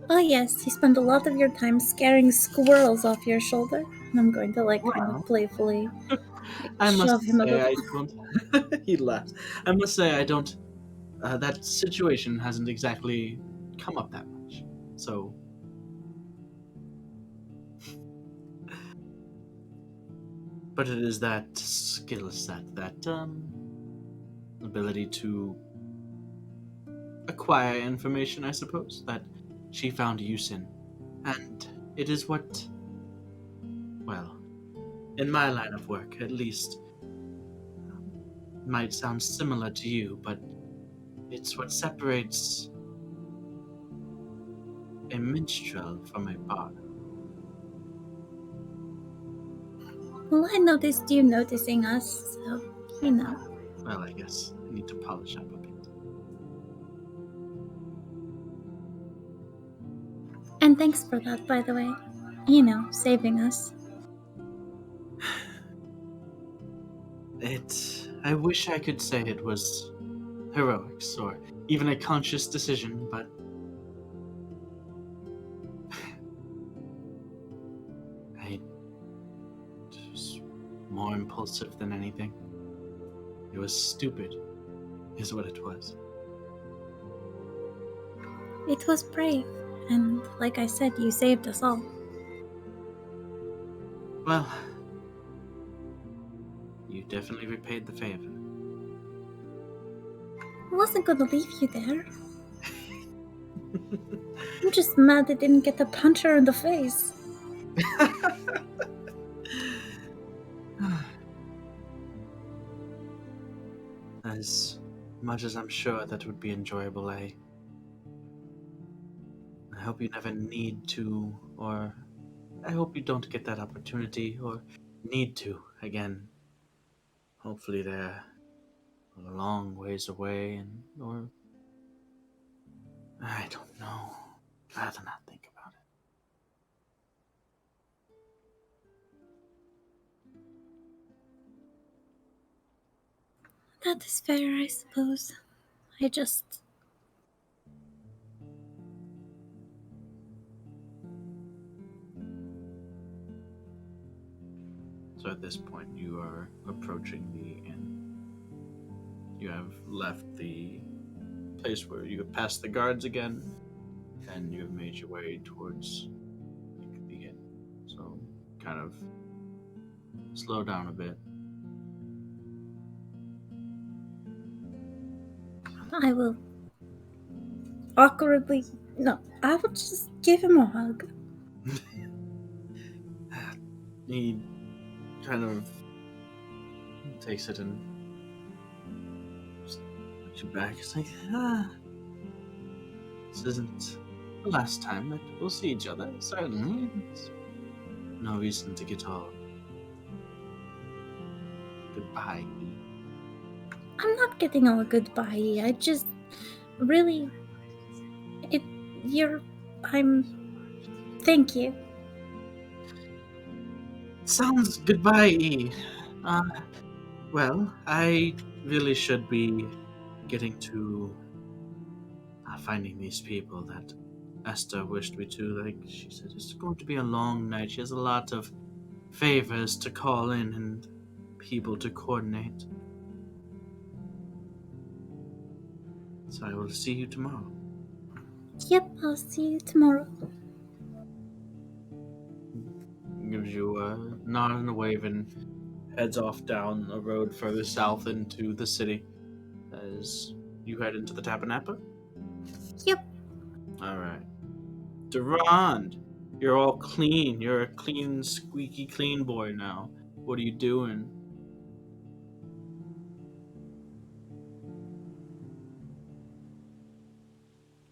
Oh yes, you spend a lot of your time scaring squirrels off your shoulder. And I'm going to kind of playfully I must shove him a say little. I don't. He laughs. I must say I don't. That situation hasn't exactly come up that much. So. But it is that skill set, that ability to acquire information, I suppose, that she found use in. And it is what, well, in my line of work, at least, might sound similar to you, but it's what separates a minstrel from a bard. Well, I noticed you noticing us, so Well, I guess I need to polish up a bit. And thanks for that, by the way. Saving us. I wish I could say it was heroics or even a conscious decision, but I was more impulsive than anything. It was stupid, is what it was. It was brave, and like I said, you saved us all. Well, you definitely repaid the favor. I wasn't gonna leave you there. I'm just mad I didn't get to punch her in the face. As much as I'm sure that would be enjoyable, I hope you never need to, or I hope you don't get that opportunity or need to again. Hopefully they're a long ways away, or I don't know. I'd rather not think about it. That is fair, I suppose. I just... So at this point, you are approaching the inn. You have left the place where you have passed the guards again, and you have made your way towards the inn. So kind of slow down a bit. I will awkwardly... No, I will just give him a hug. He kind of takes it and just puts you back. It's like, this isn't the last time that we'll see each other, certainly. It's no reason to get all goodbye. I'm not getting all a goodbye. I just... Really... Thank you. Sounds goodbye. Well, I really should be getting to finding these people that Esther wished me to. Like she said, it's going to be a long night. She has a lot of favors to call in and people to coordinate. So I will see you tomorrow. Yep, I'll see you tomorrow. Gives you a nod and a wave and heads off down a road further south into the city as you head into the Tabernacle. Yep. Alright. Durand, you're all clean. You're a clean, squeaky clean boy now. What are you doing?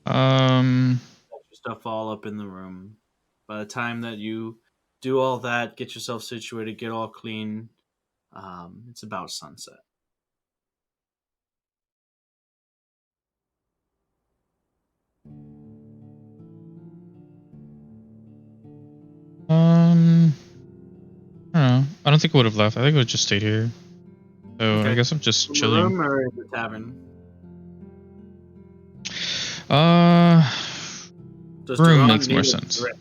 Got your stuff all up in the room. By the time that you do all that, get yourself situated, get all clean, it's about sunset. I don't know. I don't think I would have left. I think I would have just stayed here. So Okay. I guess I'm just In the chilling. room or in the tavern? Does Room Durand makes more need a sense. drink?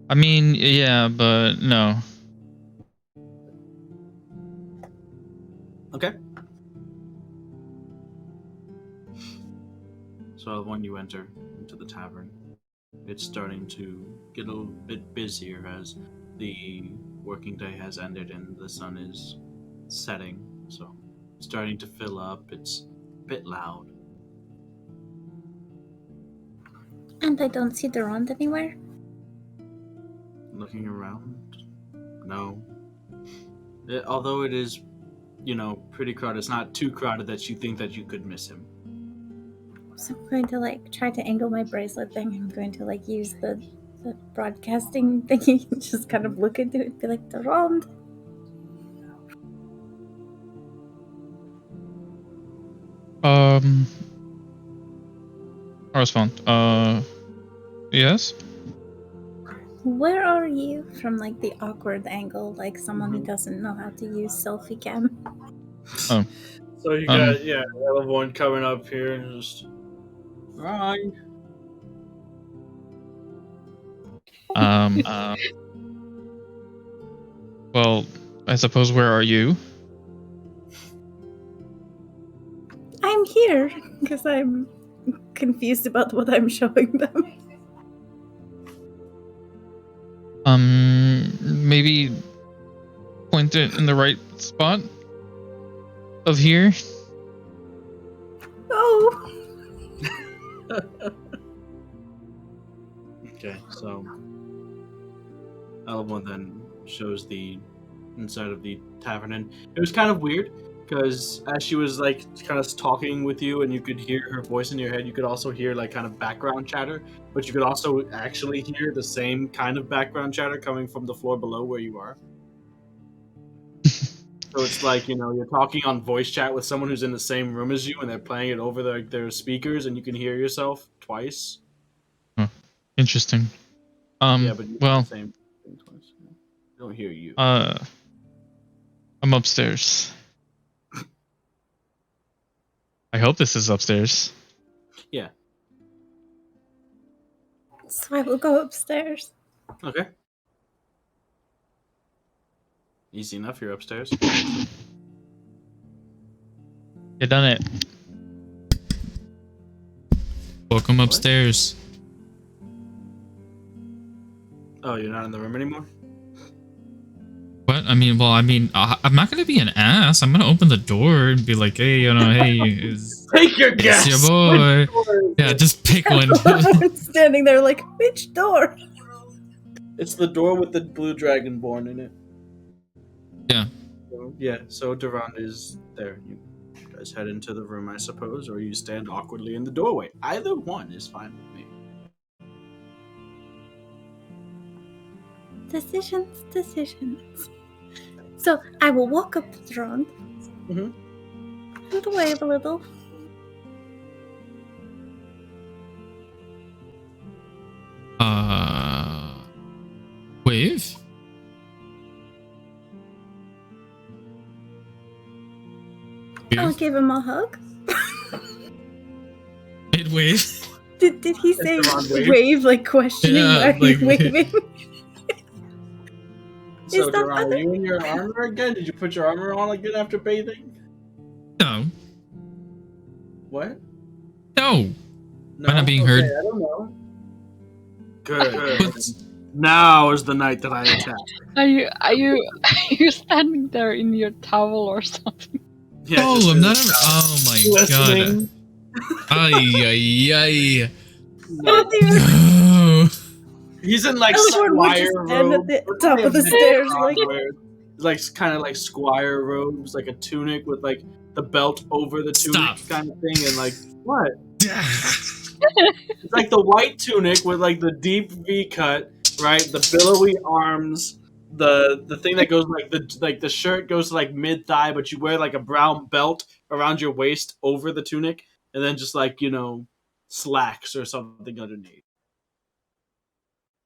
I mean, yeah, but no. Okay. So when you enter into the tavern, it's starting to get a little bit busier as the working day has ended and the sun is setting. So it's starting to fill up. It's a bit loud. And I don't see Durand anywhere? Looking around, no. Although it is, pretty crowded, it's not too crowded that you think that you could miss him. So I'm going to try to angle my bracelet thing. I'm going to use the broadcasting thingy and just kind of look into it and be like, Durand. I'll respond. Yes? Where are you? From the awkward angle, like someone who Mhm. doesn't know how to use selfie cam. Oh. So you got everyone coming up here and just Ron. Well, I suppose where are you? I'm here because I'm confused about what I'm showing them. Maybe point it in the right spot of here. Okay, so Elmore then shows the inside of the tavern, and it was kind of weird because as she was like kind of talking with you, and you could hear her voice in your head, you could also hear like kind of background chatter, but you could also actually hear the same kind of background chatter coming from the floor below where you are. So it's like, you're talking on voice chat with someone who's in the same room as you, and they're playing it over their speakers, and you can hear yourself twice. Huh. Interesting. Yeah, but you hear Well, the same thing twice. I don't hear you. I'm upstairs. I hope this is upstairs. Yeah. So I will go upstairs. Okay. Easy enough. You're upstairs. You done it. Welcome upstairs. Oh, you're not in the room anymore? What? I mean, I'm not gonna be an ass. I'm gonna open the door and be like, hey, hey, Take your guess. it's your boy. Yeah, just pick one. I'm standing there like, which door? It's the door with the blue dragonborn in it. Yeah. So Durand is there. You guys head into the room, I suppose, or you stand awkwardly in the doorway. Either one is fine with me. Decisions. So I will walk up to Durand Mhm. and wave a little. Wave? I'll give him a hug. Wave? Did he say Durand wave like questioning? Yeah, Are you like- waving? So, Is that Durand, other- are you in your armor again? Did you put your armor on again after bathing? No. What? No. No? Am I not being Okay, heard? I don't know. Good. Now is the night that I attack. Are you standing there in your towel or something? Yeah, Oh, just I'm in not. the Oh my god. listening. Ay, ay, ay. Oh dear. No. He's in like Elmore would just squire stand at robes. the top of the stairs like kind of like squire robes, like a tunic with like the belt over the tunic Stop. kind of thing, and like what? It's like the white tunic with like the deep V cut, right? The billowy arms, the thing that goes like the shirt goes to like mid thigh, but you wear like a brown belt around your waist over the tunic, and then just like slacks or something underneath.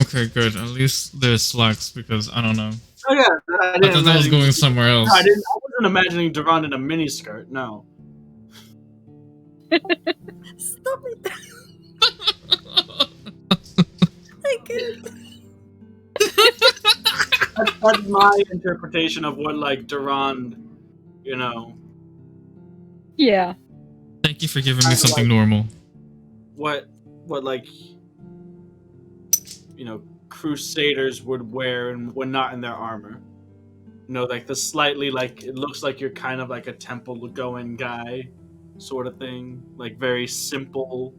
Okay, good. At least there's slacks because I don't know. Oh yeah, I I thought that was going somewhere else. I wasn't imagining Durand in a miniskirt. No. Stop it. I can't. That's my interpretation of what like Durand, Yeah. Thank you for giving me Kinda something like- normal. what like crusaders would wear and when not in their armor. Like the slightly like it looks like you're kind of like a temple going guy sort of thing, like very simple.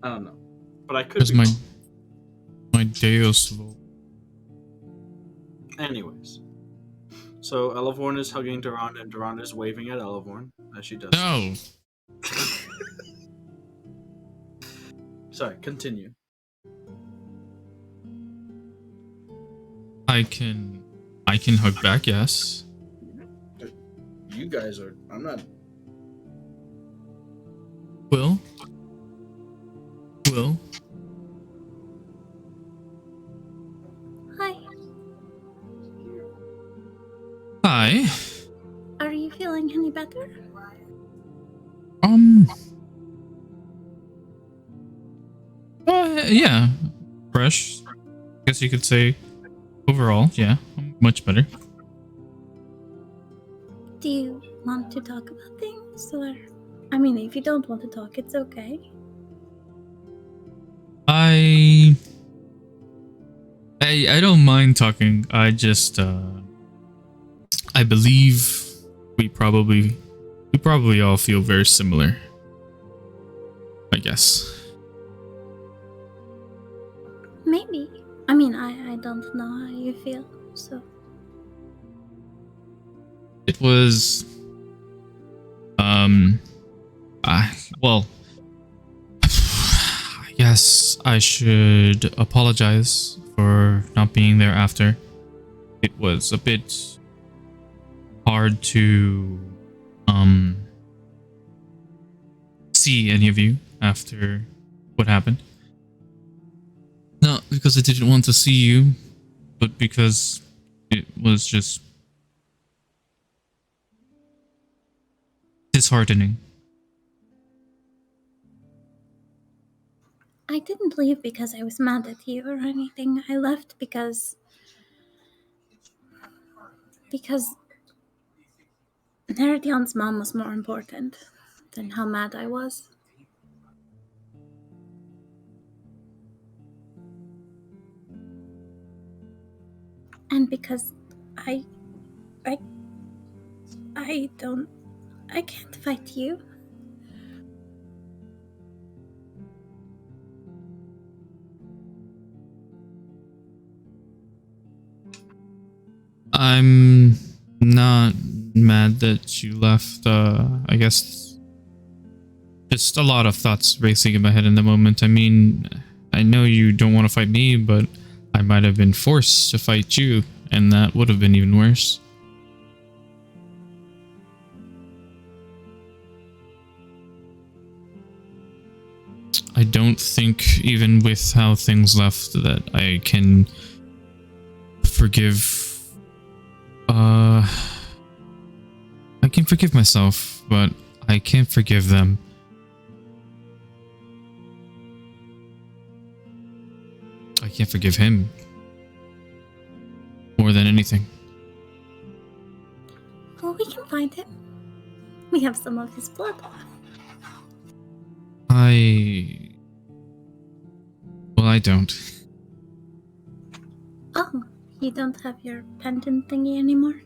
I don't know, but I could Because be my wrong. Deus Vult. Anyways, so Elevorn is hugging Durand, and Durand is waving at Elevorn as she does. No. Sorry, continue. I can hug back, yes. You guys are. I'm not. Will? Hi. Hi. Are you feeling any better? Yeah. Fresh. Guess you could say overall, yeah. I'm much better. Do you want to talk about things, or I mean, if you don't want to talk, it's okay. I don't mind talking. I just I believe we probably we probably all feel very similar, I guess. Maybe. I mean, I don't know how you feel, so. It was, well, I guess I should apologize for not being there after. It was a bit hard to, see any of you after what happened. Not because I didn't want to see you, but because it was just disheartening. I didn't leave because I was mad at you or anything. I left because Neridion's mom was more important than how mad I was. And because I can't fight you. I'm not mad that you left. I guess just a lot of thoughts racing in my head in the moment. I mean, I know you don't want to fight me, but I might have been forced to fight you, and that would have been even worse. I don't think, even with how things left, that I can forgive. I can forgive myself, but I can't forgive them. I can't forgive him more than anything. Well, we can find him. We have some of his blood. Well, I don't. Oh, you don't have your pendant thingy anymore?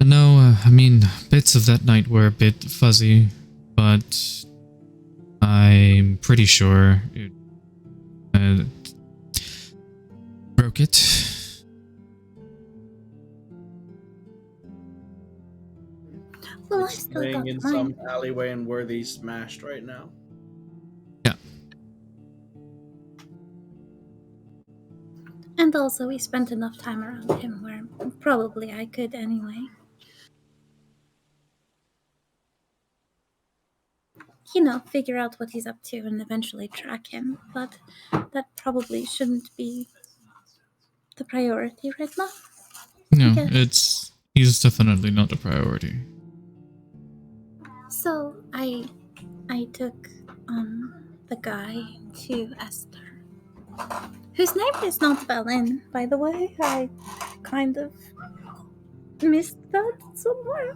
No, I mean, bits of that night were a bit fuzzy, but I'm pretty sure it broke it. Well, I It's still laying got in mine. some alleyway in Worthy smashed right now. Yeah. And also, we spent enough time around him where probably I could anyway. You know, figure out what he's up to and eventually track him, but that probably shouldn't be the priority right now. No, guess. he's definitely not a priority. So I took the guy to Esther, whose name is not Belen, by the way. I kind of missed that somewhere.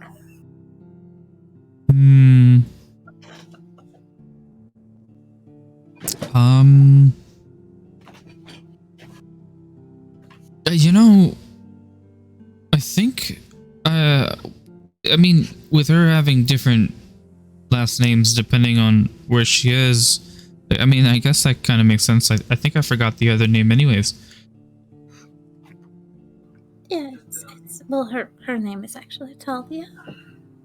You know, I think, I mean, with her having different last names depending on where she is, I mean, I guess that kind of makes sense. I think I forgot the other name anyways. Yeah, it's well, her name is actually Talia,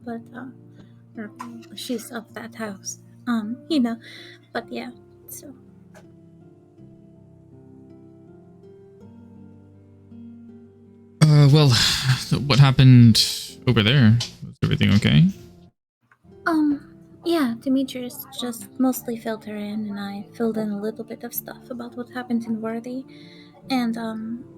but she's of that house. You know, but yeah, so. Well, what happened over there? Was everything okay? Yeah, Demetrius just mostly filled her in, and I filled in a little bit of stuff about what happened in Worthy. And,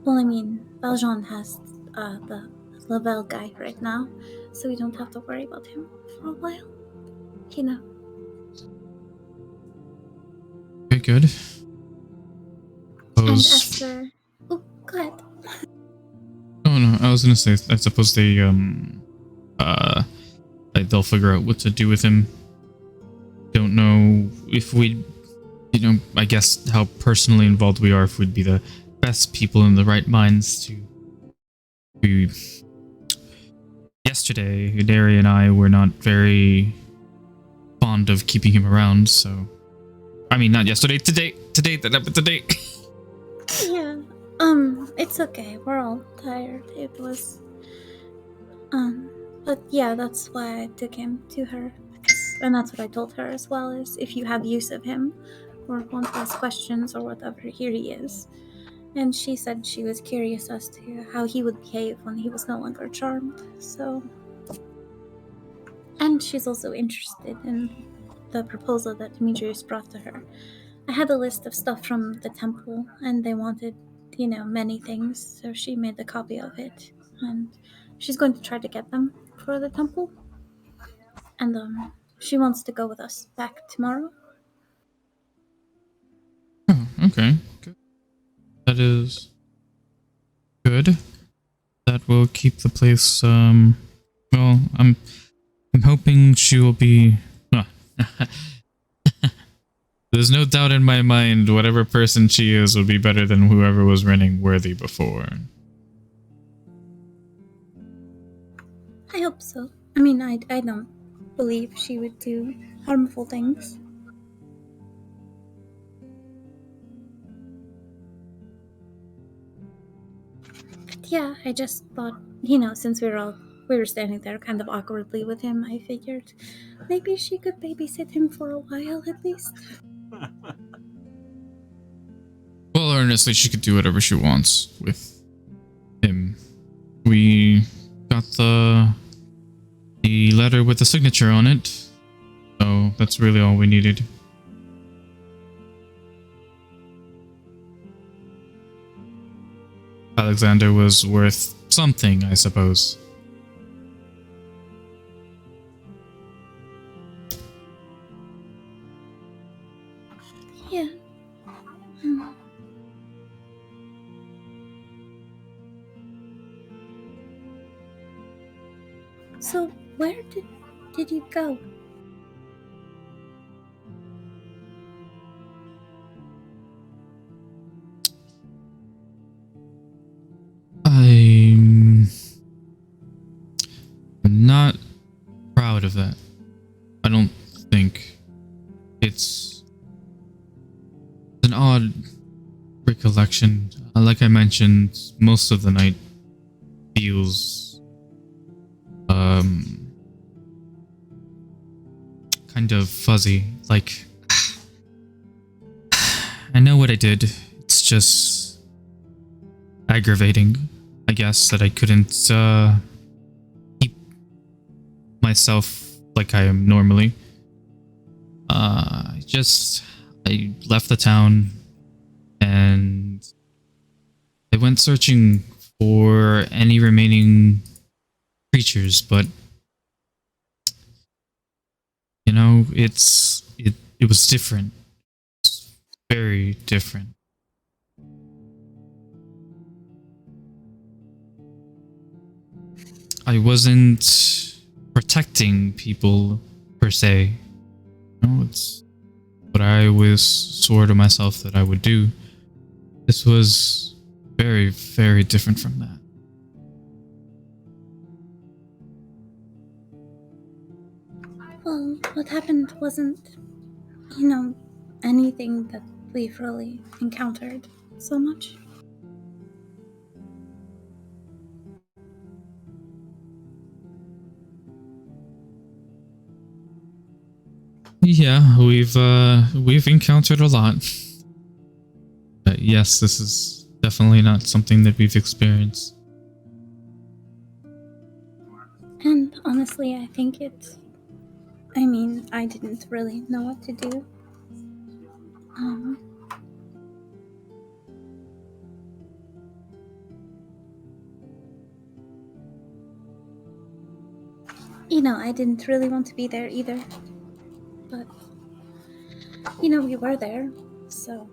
well, I mean, Valjean has, the Lavelle guy right now, so we don't have to worry about him for a while. You know. Okay, good. And Esther... Oh, go ahead. Oh, no, I was gonna say, I suppose they'll figure out what to do with him. Don't know if we, you know, I guess how personally involved we are, if we'd be the best people in the right minds to we yesterday, Dari and I were not very fond of keeping him around, so I mean not yesterday, today that happened today. Yeah. It's okay. We're all tired. It was but yeah, that's why I took him to her. And that's what I told her as well, is if you have use of him or want to ask questions or whatever, here he is. And she said she was curious as to how he would behave when he was no longer charmed. So, and she's also interested in the proposal that Demetrius brought to her. I had a list of stuff from the temple, and they wanted, many things, so she made a copy of it, and she's going to try to get them for the temple. And she wants to go with us back tomorrow. Oh, okay. Good. That is good. That will keep the place well, I'm hoping she will be there's no doubt in my mind whatever person she is will be better than whoever was running Worthy before. I hope so. I mean, I don't believe she would do harmful things. But yeah, I just thought, since we were standing there kind of awkwardly with him, I figured maybe she could babysit him for a while at least. Well, honestly, she could do whatever she wants with him. We got the letter with the signature on it, so that's really all we needed. Alexander was worth something, I suppose. Yeah. So, where did you go? I'm not proud of that. I don't think it's an odd recollection. Like I mentioned, most of the night feels kind of fuzzy. Like I know what I did. It's just aggravating, I guess, that I couldn't keep myself like I am normally. I left the town and I went searching for any remaining creatures, but it was different. It's very different. I wasn't protecting people per se. It's what I always swore to myself that I would do. This was very, very different from that. Well, what happened wasn't, anything that we've really encountered so much. Yeah, we've encountered a lot. But yes, this is definitely not something that we've experienced. And honestly, I think I didn't really know what to do. I didn't really want to be there either. But, we were there, so.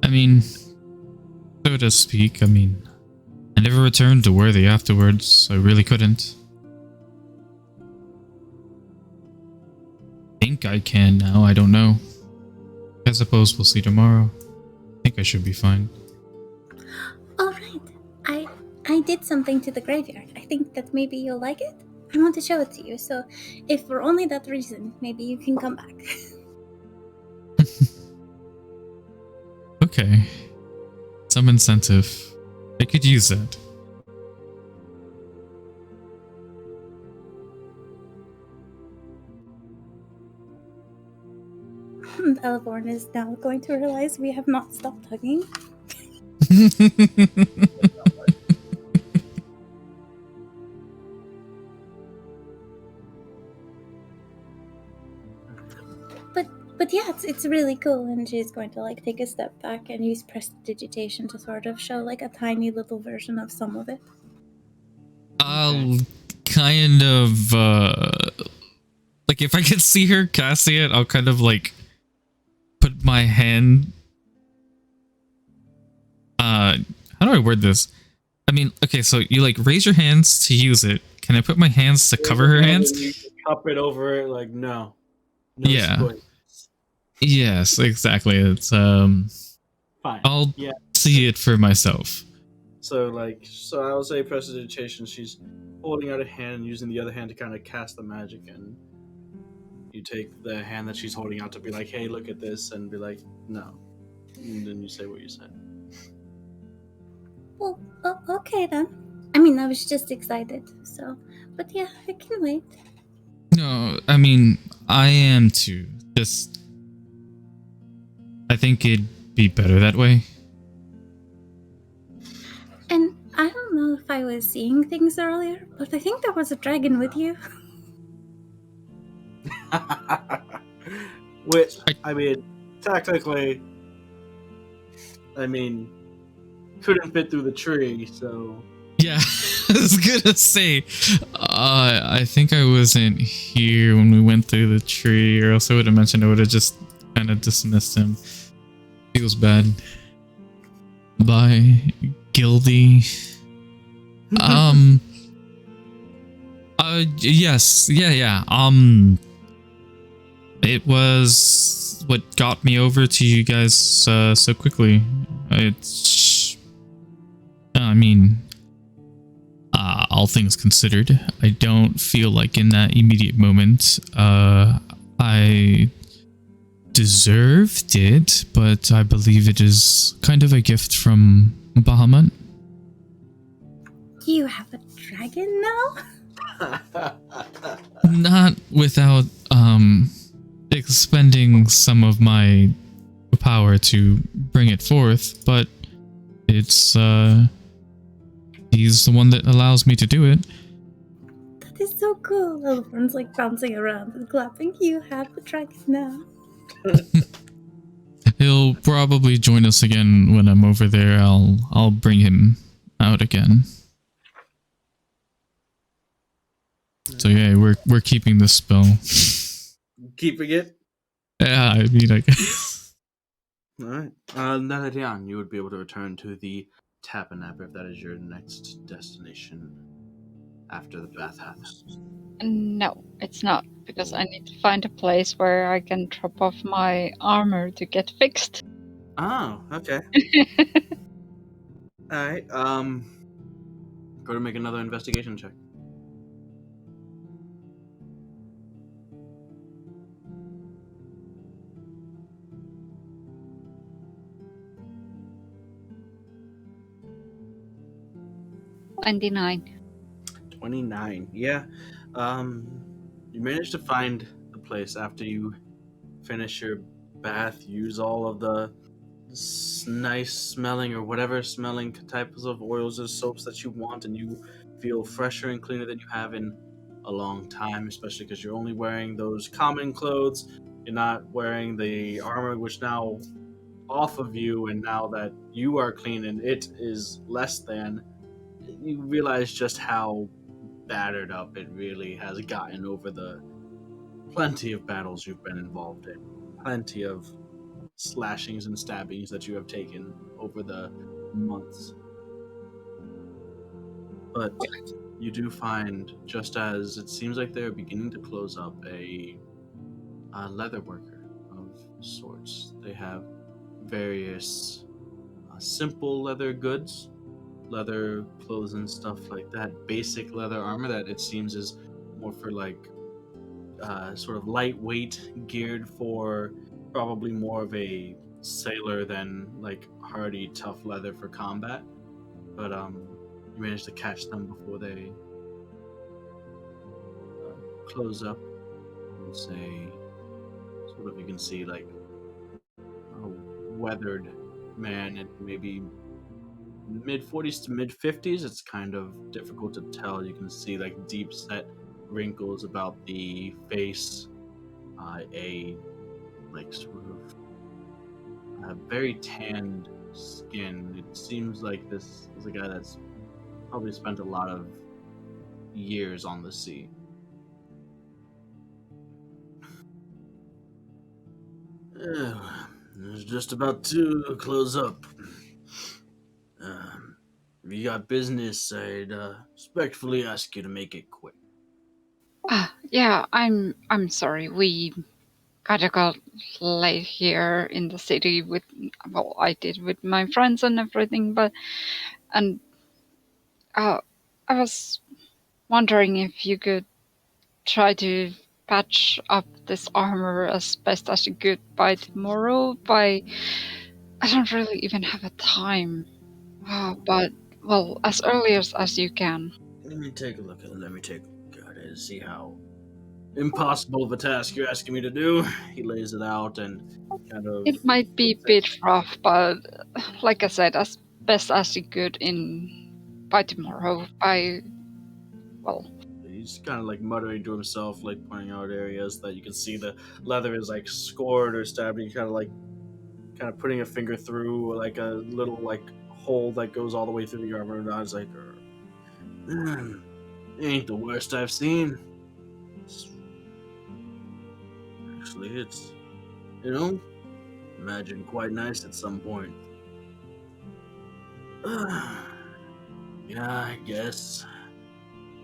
I mean, so to speak, I never returned to Worthy afterwards. I really couldn't. Think I can now, I don't know. I suppose we'll see tomorrow. think I should be fine. All right. I did something to the graveyard. I think that maybe you'll like it. I want to show it to you. So, if for only that reason, maybe you can come back. Okay. Some incentive. I could use that. Eleborn is now going to realize we have not stopped hugging. But yeah, it's really cool, and she's going to like take a step back and use prestidigitation to sort of show like a tiny little version of some of it. I'll kind of like if I could see her casting it, I'll kind of like put my hand how do I word this? I mean, okay, so you like raise your hands to use it. Can I put my hands to cover her hands? You cup it over it, like no. Yeah. Squid. Yes, exactly. It's Fine. I'll see it for myself. So I will say prestidigitation. She's holding out a hand and using the other hand to kind of cast the magic, and you take the hand that she's holding out to be like, "Hey, look at this," and be like, "No," and then you say what you said. Well, okay then. I mean, I was just excited. So, but yeah, I can wait. No, I mean I am too. Just I think it'd be better that way. And I don't know if I was seeing things earlier, but I think there was a dragon with you. Which, I mean, technically, couldn't fit through the tree, so... Yeah, I was gonna say, I think I wasn't here when we went through the tree, or else I would have mentioned I would have just kind of dismissed him. Feels bad. Bye, Gildy. Yes, yeah. It was what got me over to you guys so quickly. All things considered, I don't feel like in that immediate moment, I deserved it, but I believe it is kind of a gift from Bahamut. You have a dragon now? Not without expending some of my power to bring it forth, but it's he's the one that allows me to do it. That is so cool. Elephant's like bouncing around and clapping. You have a dragon now. He'll probably join us again when I'm over there. I'll bring him out again. So yeah, we're keeping this spell. Keeping it? Yeah, I mean, I guess. Alright. Naledian, you would be able to return to the Tabernacle if that is your next destination after the bathhouse. No, it's not, because I need to find a place where I can drop off my armor to get fixed. Oh, okay. Alright, go to make another investigation check. $29. 29. Yeah. You managed to find the place after you finish your bath, use all of the nice smelling or whatever smelling types of oils or soaps that you want, and you feel fresher and cleaner than you have in a long time, especially because you're only wearing those common clothes. You're not wearing the armor, which now off of you, and now that you are clean and it is less than, you realize just how battered up it really has gotten over the plenty of battles you've been involved in, plenty of slashings and stabbings that you have taken over the months. But you do find, just as it seems like they're beginning to close up, a leather worker of sorts. They have various simple leather goods, leather clothes and stuff like that. Basic leather armor that it seems is more for like sort of lightweight, geared for probably more of a sailor than like hardy, tough leather for combat. But you managed to catch them before they close up. And say, sort of, you can see like a weathered man at maybe mid 40s to mid 50s. It's kind of difficult to tell. You can see like deep set wrinkles about the face, a like sort of very tanned skin. It seems like this is a guy that's probably spent a lot of years on the sea. It's just about to close up. If you got business, I'd respectfully ask you to make it quick. Yeah, I'm sorry. We kinda got late here in the city with, well, I did with my friends and everything, but and I was wondering if you could try to patch up this armor as best as you could by tomorrow. I don't really even have a time, but well, as early as you can. Let me take a look at it. Let me take a look at it and see how impossible of a task you're asking me to do. He lays it out and kind of It might be a bit rough, but like I said, as best as you could in by tomorrow. Well, he's kind of like muttering to himself, like pointing out areas that you can see the leather is like scored or stabbed. And kind of putting a finger through like a little like hole that goes all the way through the armor. And I was like, ain't the worst I've seen. Actually, it's, imagine quite nice at some point. Yeah, I guess.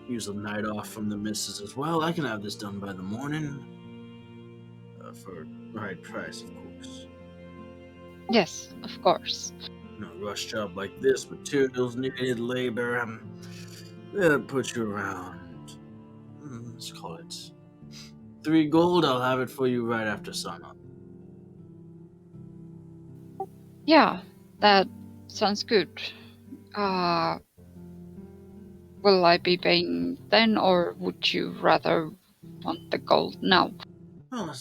Use a night off from the missus as well. I can have this done by the morning. For the right price, of course. yes, of course. No rush job like this, materials needed, labor. That'll put you around. Let's call it 3 gold. I'll have it for you right after sunup. Yeah, that sounds good. Will I be paying then, or would you rather want the gold now? Oh, I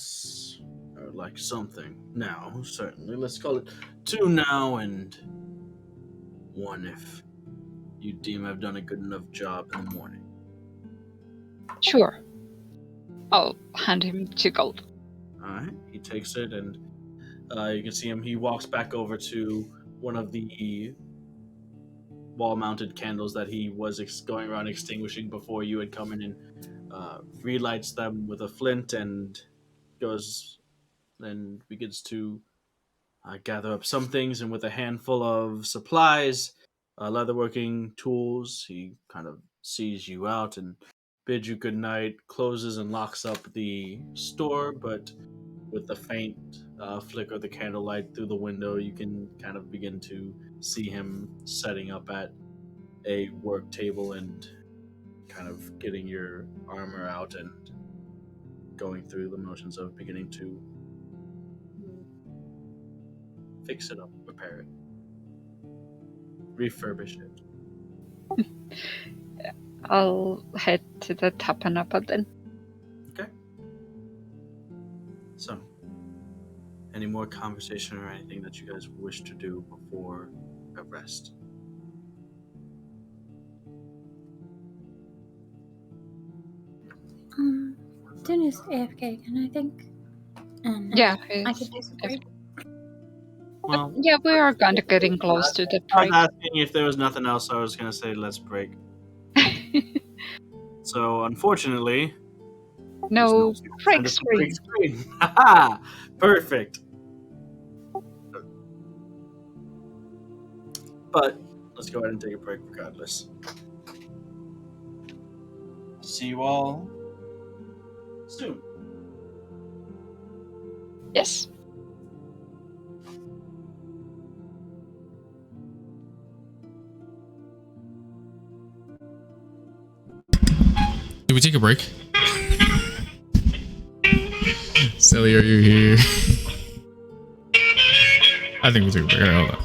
would like something now, certainly. Let's call it 2 now and 1 if you deem I've done a good enough job in the morning. Sure. I'll hand him 2 gold. Alright, he takes it and you can see him. He walks back over to one of the wall-mounted candles that he was going around extinguishing before you had come in, and relights them with a flint and goes and begins to gather up some things, and with a handful of supplies, leatherworking tools, he kind of sees you out and bids you good night, closes and locks up the store, but with the faint flicker of the candlelight through the window, you can kind of begin to see him setting up at a work table and kind of getting your armor out and going through the motions of beginning to fix it up, repair it, refurbish it. I'll head to the Tapanapa then. Okay. So, any more conversation or anything that you guys wish to do before a rest? Dune is AFK, can I think? And Yeah, I could do some break. Well, yeah, we are kind of getting close to the I was break. asking if there was nothing else. I was going to say let's break. So, unfortunately, No there's break send us a screen. break screen. Haha! Perfect. But let's go ahead and take a break regardless. See you all soon. Yes. Do we take a break? Cele, are you here? I think we'll take a break. Hold on.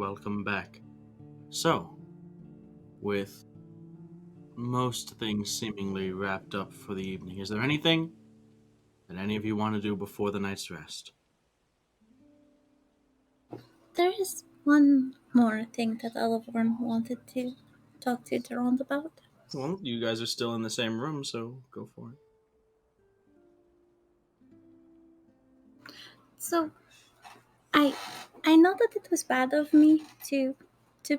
welcome back. So, with most things seemingly wrapped up for the evening, is there anything that any of you want to do before the night's rest? There is one more thing that Oliver wanted to talk to Durand about. Well, you guys are still in the same room, so go for it. So, I know that it was bad of me to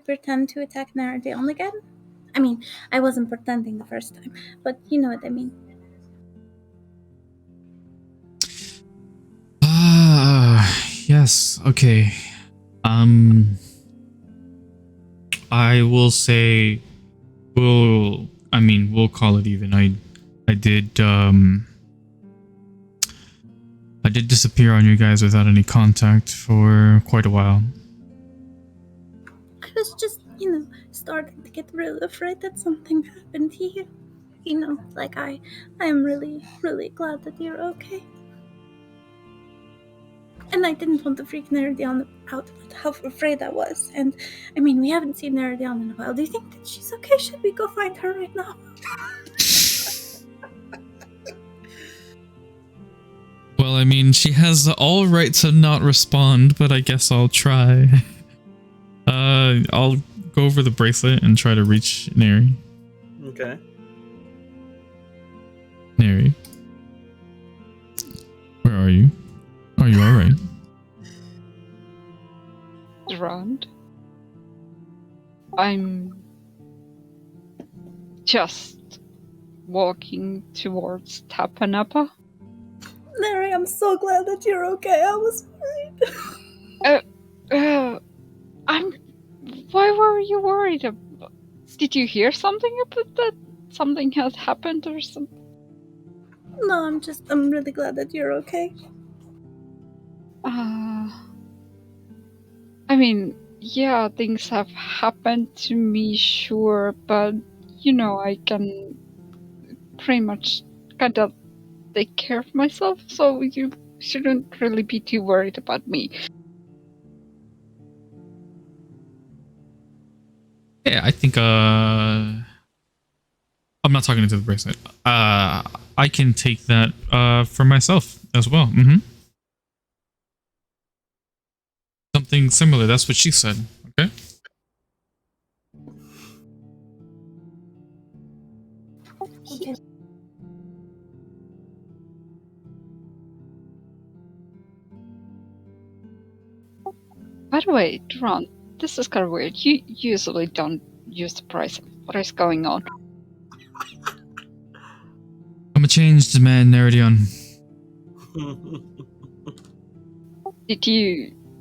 pretend to attack Naradion again. I mean, I wasn't pretending the first time, but you know what I mean. Yes, okay. I will say we'll call it even. I did disappear on you guys without any contact for quite a while. I was just, starting to get really afraid that something happened to you. Like I am really, really glad that you're okay. And I didn't want to freak Nerdion out about how afraid I was. And, I mean, we haven't seen Nerdion in a while. Do you think that she's okay? Should we go find her right now? Well, I mean, she has all right to not respond, but I guess I'll try. I'll go over the bracelet and try to reach Neri. Okay. Neri. Where are you? Are you alright? Durand. I'm just walking towards Tapanapa. Larry, I'm so glad that you're okay. I was worried. Why were you worried? Did you hear something about that? Something has happened or something? No, I'm really glad that you're okay. I mean, yeah, things have happened to me, sure, but, I can pretty much kind of take care of myself, so you shouldn't really be too worried about me. Yeah, I think, I'm not talking into the bracelet. I can take that, for myself as well. Mm-hmm. Something similar, that's what she said, okay? Okay. By the way, Durand, this is kind of weird. You usually don't use the price. What is going on? I'm a changed man, Neridion.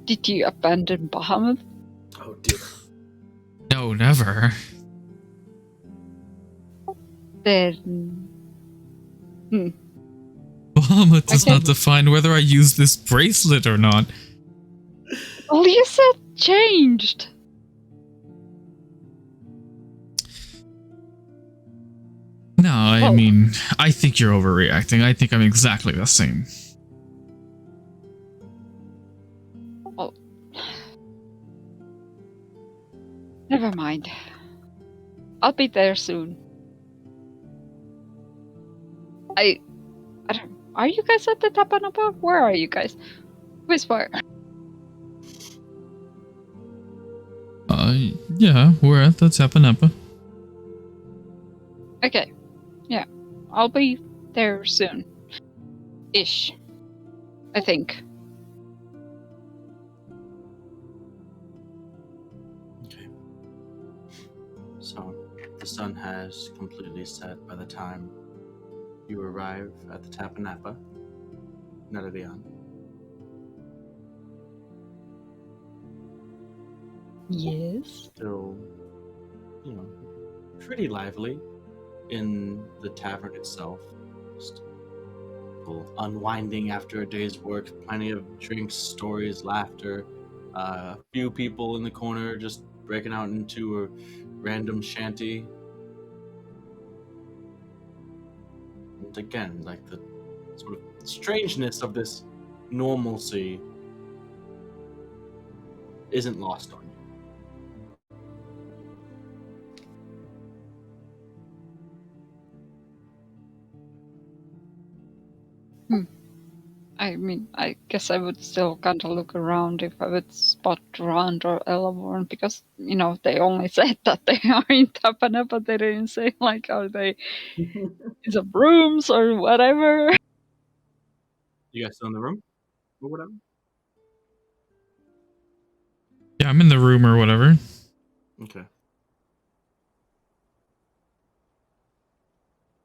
Did you abandon Bahamut? Oh dear. No, never. Then... Bahamut does Okay. not define whether I use this bracelet or not. Well, you said changed! No, I mean, I think you're overreacting. I think I'm exactly the same. Well... Never mind. I'll be there soon. I don't... Are you guys at the Tapanapa? Where are you guys? Who's where? Yeah, we're at the Tapanapa. Okay. Yeah. I'll be there soon. Ish. I think. Okay. So, the sun has completely set by the time you arrive at the Tapanapa, Neredion. Yes. Still, pretty lively in the tavern itself. Just people unwinding after a day's work, plenty of drinks, stories, laughter. A few people in the corner just breaking out into a random shanty. And again, like the sort of strangeness of this normalcy isn't lost on you. I mean, I guess I would still kind of look around if I would spot Rand or Elevorn, because, you know, they only said that they are in Tapana, but they didn't say, like, are they in some rooms or whatever. You guys still in the room? Or whatever? Yeah, I'm in the room or whatever. Okay.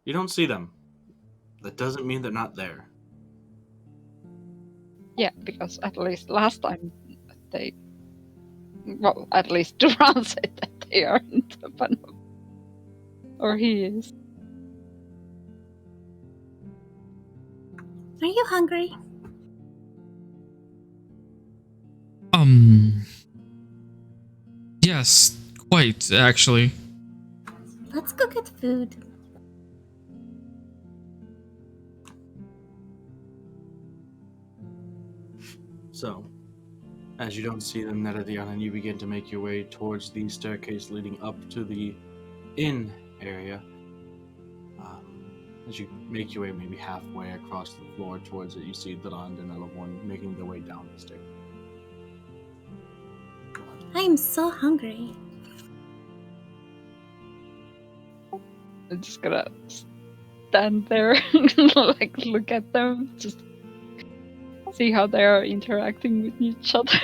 You don't see them. That doesn't mean they're not there. Yeah, because at least last time they... Well, at least Duran said that they are in Tapana. Or he is. Are you hungry? Yes, quite, actually. Let's go get food. So, as you don't see them, Netadion, and you begin to make your way towards the staircase leading up to the inn area. As you make your way maybe halfway across the floor towards it, you see Durand and Elevorn making their way down the stairs. I'm so hungry. I'm just gonna stand there, like, look at them, just see how they are interacting with each other.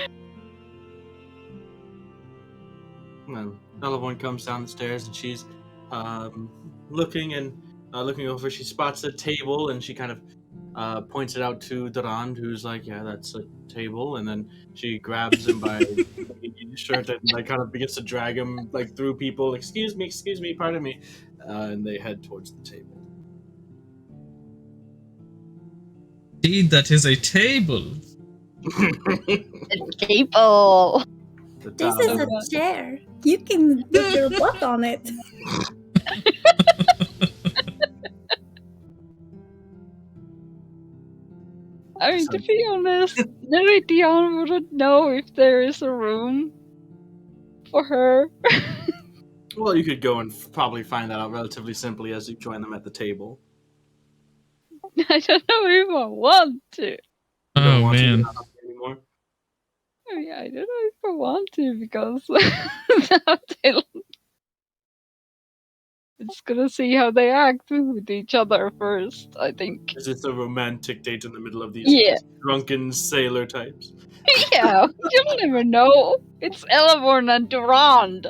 And Elevorn comes down the stairs, and she's looking over. She spots a table, and she kind of points it out to Durand, who's like, "Yeah, that's a table." And then she grabs him by his shirt and like kind of begins to drag him like through people. Excuse me, pardon me, and they head towards the table. Indeed, that is a table. People! This is a chair. You can put your butt on it. I mean, to be honest, Neridion wouldn't know if there is a room for her. Well, you could go and probably find that out relatively simply as you join them at the table. I don't know if I want to. You don't Oh want to, man. you're not hungry anymore? I mean, I don't know if I want to, because now they'll... It's gonna see how they act with each other first, I think. Is this a romantic date in the middle of these Yeah. drunken sailor types? Yeah, you'll never know. It's Elevorn and Durand.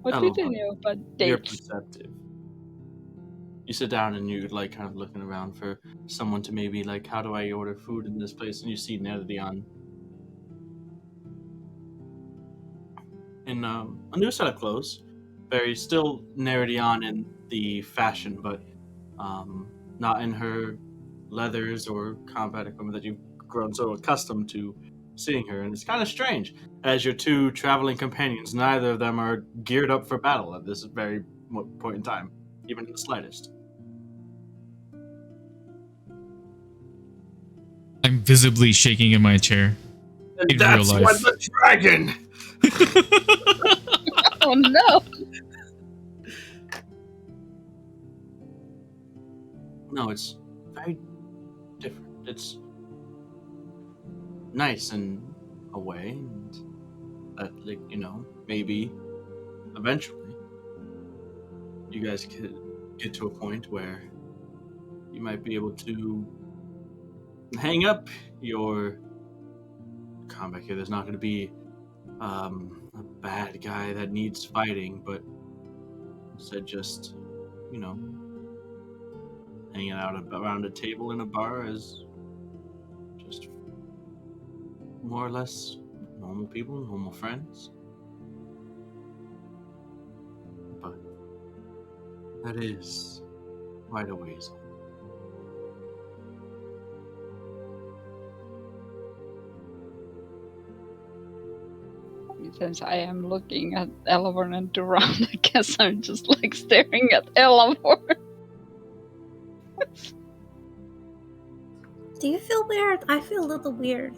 What do they Elevorn, know about You're dates? perceptive. You sit down and you're like kind of looking around for someone to maybe like, how do I order food in this place? And you see Nerdion in a new set of clothes. Very still Nerdion in the fashion, but not in her leathers or combat equipment that you've grown so accustomed to seeing her. And it's kind of strange, as your two traveling companions, neither of them are geared up for battle at this very point in time, even in the slightest. I'm visibly shaking in my chair. And In that's real life. what the dragon! Oh no! No, it's very different. It's nice in a way, and that, like, you know, maybe eventually you guys could get to a point where you might be able to hang up your combat here. There's not going to be a bad guy that needs fighting, but instead just, you know, hanging out around a table in a bar as just more or less normal people, normal friends. But that is quite a ways. Since I am looking at Elevorn and Durand, I guess I'm just like staring at Elevorn. Do you feel weird? I feel a little weird.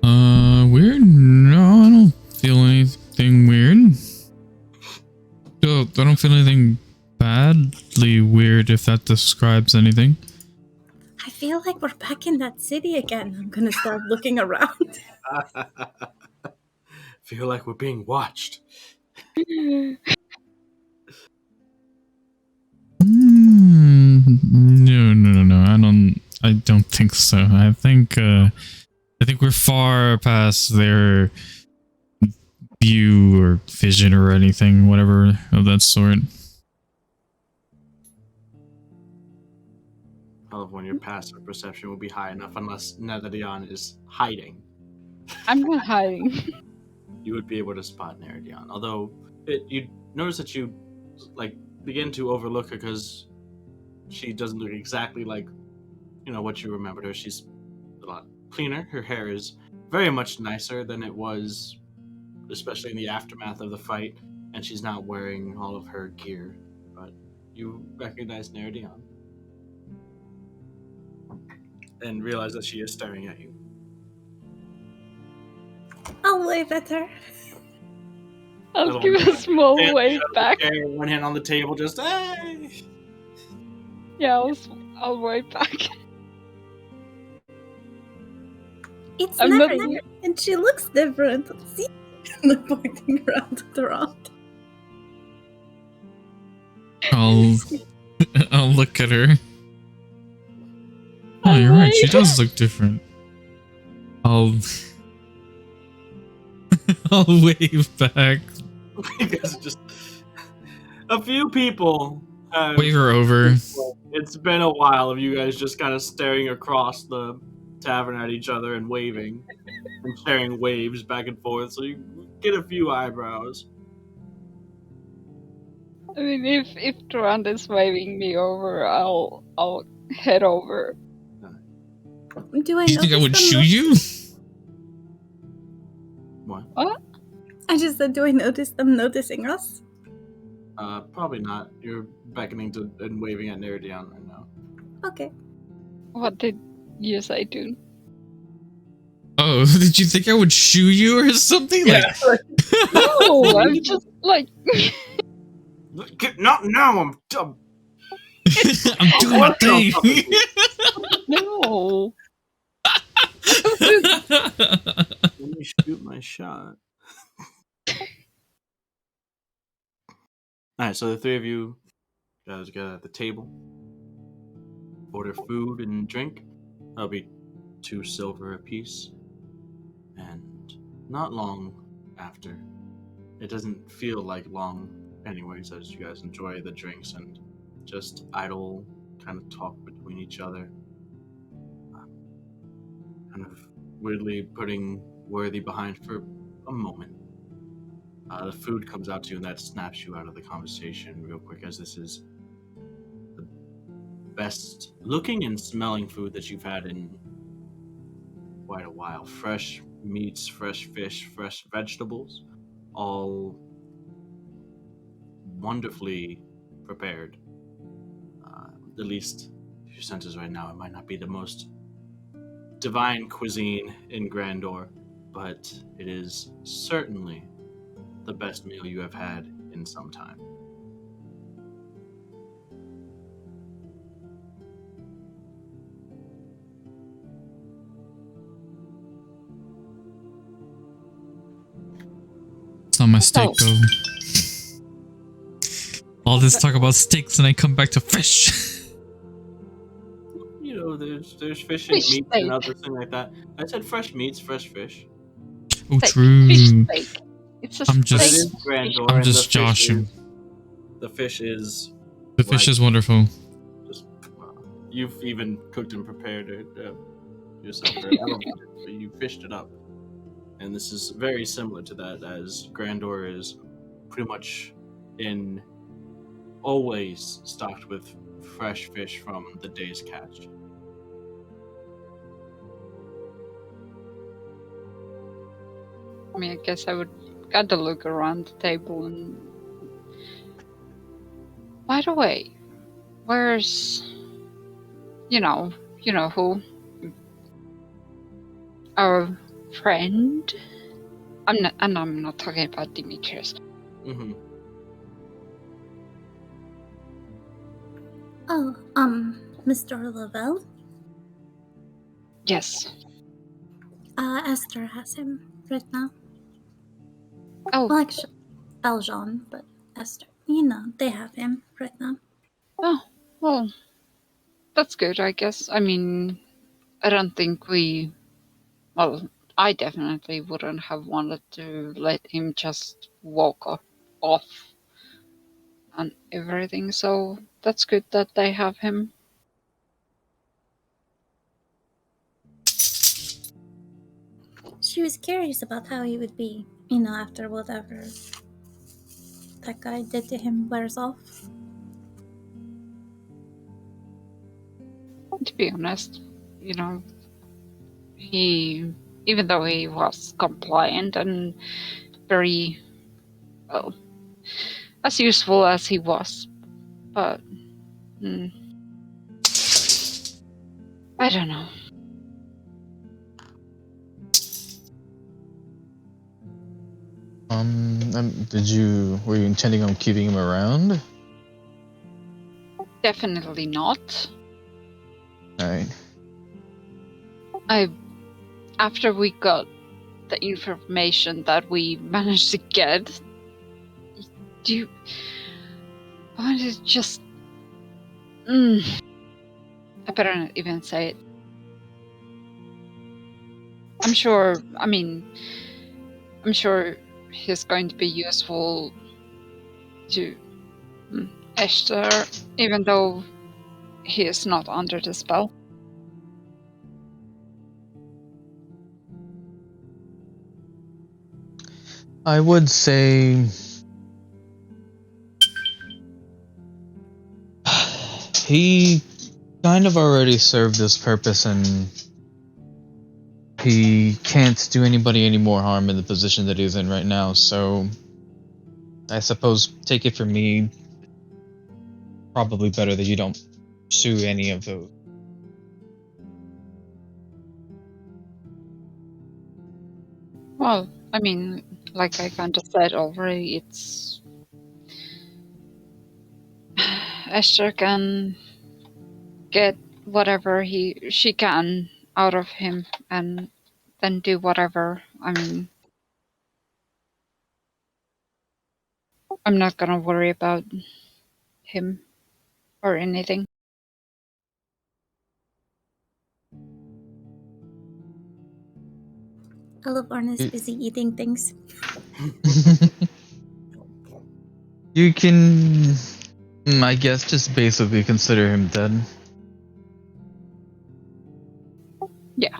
Weird? No, I don't feel anything weird. So, don't feel anything badly weird, if that describes anything. I feel like we're back in that city again. I'm gonna start looking around. Feel like we're being watched. No. I don't think so. I think we're far past their view or vision or anything, whatever of that sort. I love when your passive perception will be high enough, unless Netherdion is hiding. I'm not hiding. You would be able to spot Nerdion. Although you notice that you begin to overlook her because she doesn't look exactly like what you remembered her. She's a lot cleaner. Her hair is very much nicer than it was, especially in the aftermath of the fight, and she's not wearing all of her gear. But you recognize Nerdion and realize that she is staring at you. I'll wave at her. I'll give a small wave back. One hand on the table, just hey. Yeah, I'll wave back. It's I'm not- Nana, and she looks different. See? And I'm pointing around at the round. I'll look at her. Oh, you're right. She does look different. I'll wave back. Because just a few people Wave her over. It's been a while of you guys just kind of staring across the tavern at each other and waving and sharing waves back and forth, so you get a few eyebrows. I mean, if Durand is waving me over, I'll head over. Do I You think I would notice shoot them you? What? I just said, do I notice them noticing us? Probably not. You're beckoning to and waving at Nerdion right now. Okay. What did you say, Dune? Oh, did you think I would shoot you or something? Yeah. No, I'm just like... Not now, I'm I'm doing my thing. No. Let me shoot my shot. Alright, so the three of you guys together at the table. Order food and drink. That'll be 2 silver apiece. And not long after, it doesn't feel like long anyways, as you guys enjoy the drinks and just idle kind of talk between each other. Kind of weirdly putting Worthy behind for a moment. The food comes out to you and that snaps you out of the conversation real quick, as this is the best looking and smelling food that you've had in quite a while. Fresh meats, fresh fish, fresh vegetables, all wonderfully prepared. At least your senses right now, it might not be the most divine cuisine in Grandor, but it is certainly the best meal you have had in some time. It's not my steak, though. All this talk about steaks and I come back to fish. You know, there's fish and meat and other things like that. I said fresh meats, fresh fish. Oh, Steak. true. Fish steak. It's a I'm steak. just- Grandor, I'm and just joshing. The fish is. The fish is wonderful. Just, you've even cooked and prepared it yourself. Or but you fished it up, and this is very similar to that, as Grandor is pretty much always stocked with fresh fish from the day's catch. I mean, I guess I would got to look around the table and... By the way, where's... You know who? Our friend? I'm not talking about Demetrius. Mm-hmm. Oh, Mr. Lavelle? Yes. Esther has him right now. Oh, Well, actually, Valjean, but Esther. They have him right now. oh, well, that's good, I guess. I mean, I don't think well, I definitely wouldn't have wanted to let him just off and everything, so that's good that they have him. She was curious about how he would be, after whatever that guy did to him wears off. To be honest, he, even though he was compliant and very, well, as useful as he was, but I don't know. Were you intending on keeping him around? Definitely not. Alright. After we got the information that we managed to get, I wanted to just, I better not even say it. I'm sure he's going to be useful to Esther, even though he is not under the spell. I would say he kind of already served this purpose, and he can't do anybody any more harm in the position that he's in right now, so I suppose, take it from me, probably better that you don't pursue any of those. Well, I mean, like I kind of said already, it's Esther can get whatever she can out of him and then do whatever. I mean, I'm not gonna worry about him or anything. Elevorn is busy eating things. You can, I guess, just basically consider him dead. Yeah.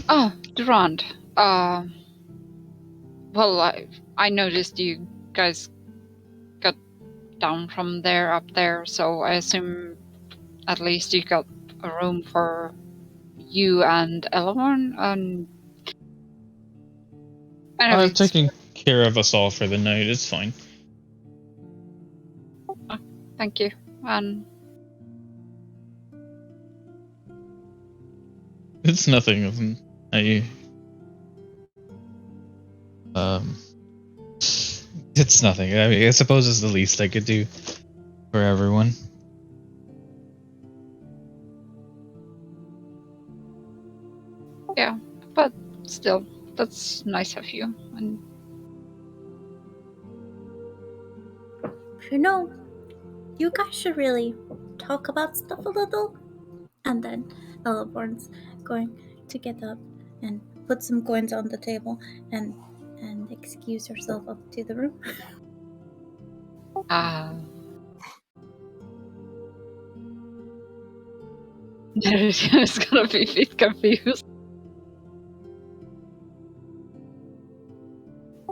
Oh, Durand. Well, I noticed you guys got down from there up there, so I assume at least you got a room for you and Eleanor. And I know I've it's taken care of us all for the night, it's fine. thank you. And It's nothing. It's nothing. I mean, I suppose it's the least I could do for everyone. yeah, but still, that's nice of you. And You guys should really talk about stuff a little. And then Elevorn's going to get up and put some coins on the table and excuse herself up to the room. It's gonna be a bit confused.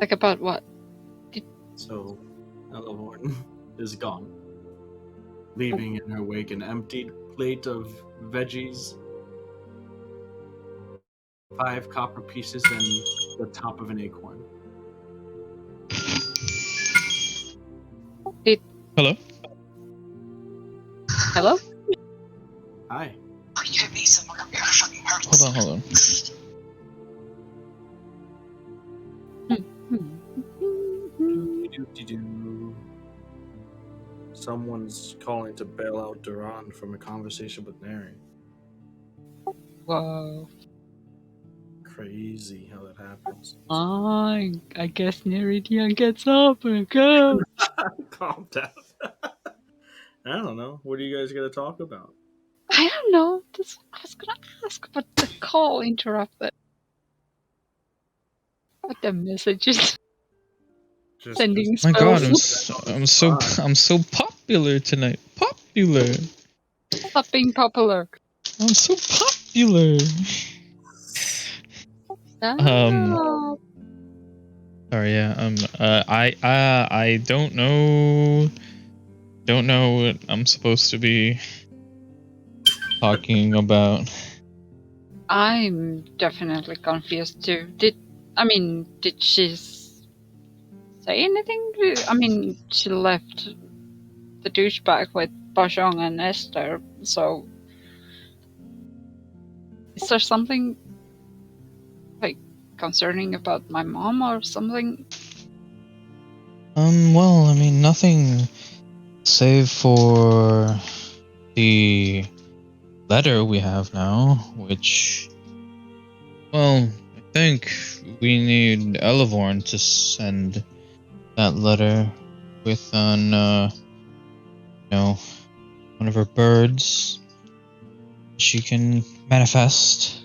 Like about what? So, Elevorn is gone, leaving in her wake an emptied plate of veggies, 5 copper pieces, and the top of an acorn. Hello? Hello? Hi. Hold on. Someone's calling to bail out Duran from a conversation with Neri. Whoa. Crazy how that happens. I guess Neridia gets up and go. Calm down. I don't know. What are you guys going to talk about? I don't know. That's what I was gonna ask, but the call interrupted. What the messages? Just Sending My God, spells. I'm so popular tonight. Popular. Stop being popular. I'm so popular. Stop. Sorry, yeah. I don't know. Don't know what I'm supposed to be talking about. I'm definitely confused too. Did she say anything? I mean, she left the douchebag with Bajong and Esther, so is there something like concerning about my mom or something? Well, I mean, nothing save for the letter we have now, which, well, I think we need Elevorn to send that letter with one of her birds. She can manifest.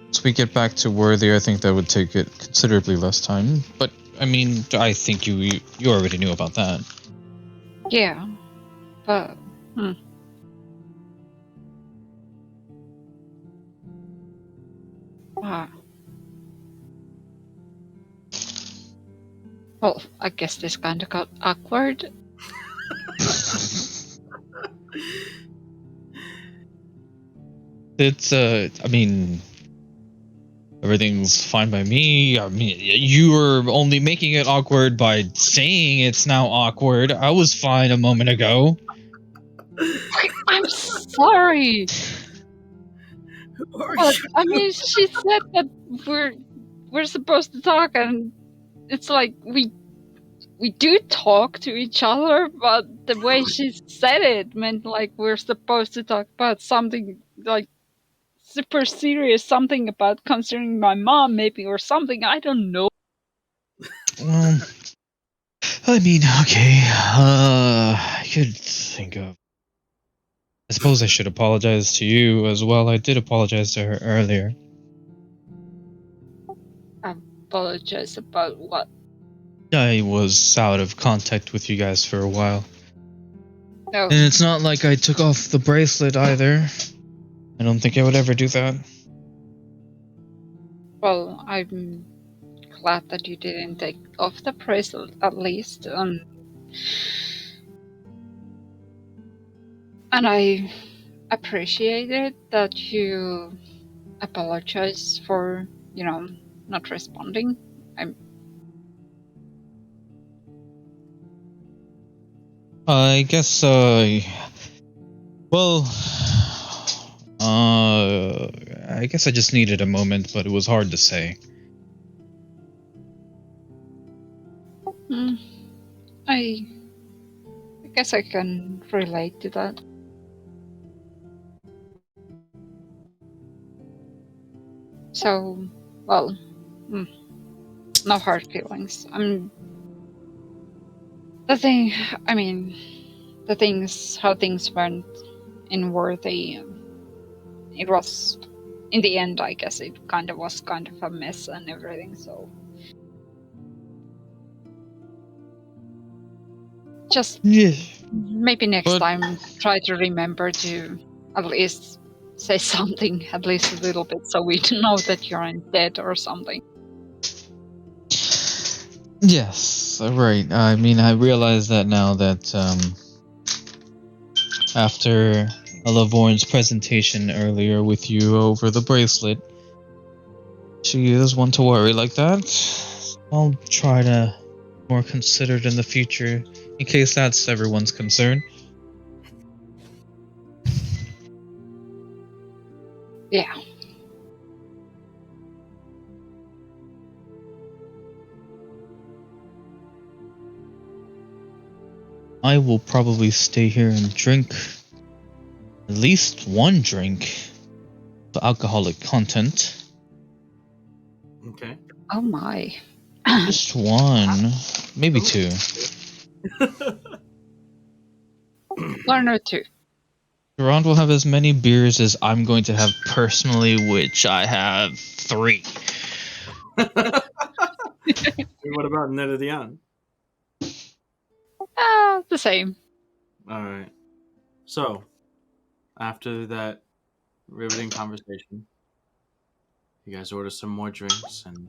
Once we get back to Worthy, I think that would take it considerably less time. But I mean, I think you already knew about that. Yeah, but ah. Well, I guess this kind of got awkward. It's I mean, everything's fine by me. I mean, you were only making it awkward by saying it's now awkward. I was fine a moment ago. I'm sorry. But I mean, she said that we're supposed to talk, and it's like we do talk to each other, but the way she said it meant like we're supposed to talk about something like super serious, something about concerning my mom, maybe, or something. I don't know. Well, I mean, okay. I could think of. I suppose I should apologize to you as well. I did apologize to her earlier. I apologize about what? I was out of contact with you guys for a while. No. And it's not like I took off the bracelet either. I don't think I would ever do that. Well, I'm glad that you didn't take off the bracelet at least. And I appreciated that you apologize for, not responding. I guess, well, I guess I just needed a moment, but it was hard to say. I guess I can relate to that. So, well, no hard feelings. How things went in Worthy, it was, in the end, I guess it was kind of a mess and everything, so. Just maybe next time try to remember to at least say something, at least a little bit, so we know that you aren't dead or something. Yes, right. I mean, I realize that now that, after Lavorne's presentation earlier with you over the bracelet, she is one to worry like that. I'll try to be more considered in the future, in case that's everyone's concern. Yeah. I I will probably stay here and drink at least one drink of alcoholic content. Okay. Oh my. Just one, maybe two. One or two. Durand will have as many beers as I'm going to have personally, which I have 3. What about Nedadian? The same. All right. So, after that riveting conversation, you guys order some more drinks, and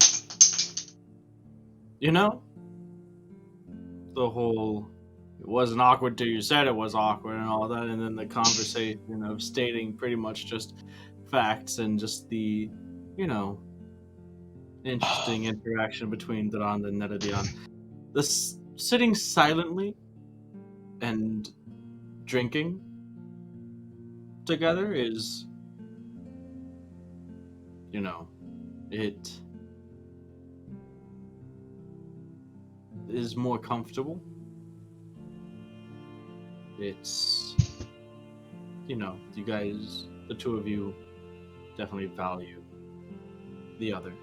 the whole it wasn't awkward till you said it was awkward and all that, and then the conversation of stating pretty much just facts and just the, interesting interaction between Durand and Nedadian. Sitting silently and drinking together is, it is more comfortable. It's, you guys, the two of you, definitely value the other,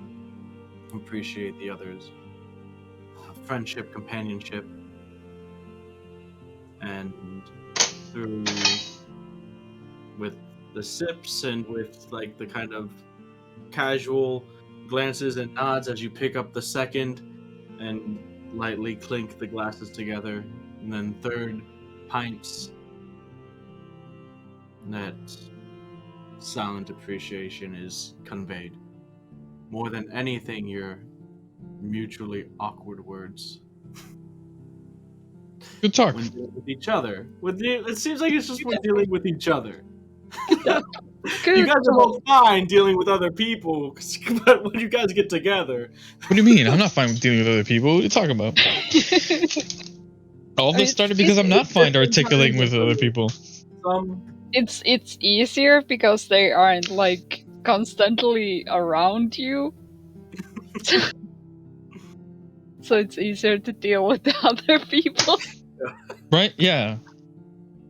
appreciate the other's friendship, companionship, and through with the sips and with like the kind of casual glances and nods as you pick up the second and lightly clink the glasses together, and then third pints, that silent appreciation is conveyed. More than anything, your mutually awkward words. Good talk. When dealing with each other. It seems like it's just when dealing with each other. Good. You guys are both fine dealing with other people, but when you guys get together... What do you mean? I'm not fine with dealing with other people. What are you talking about? All this started because I'm not fine articulating with other people. It's easier because they aren't like constantly around you. So it's easier to deal with the other people. Right? Yeah.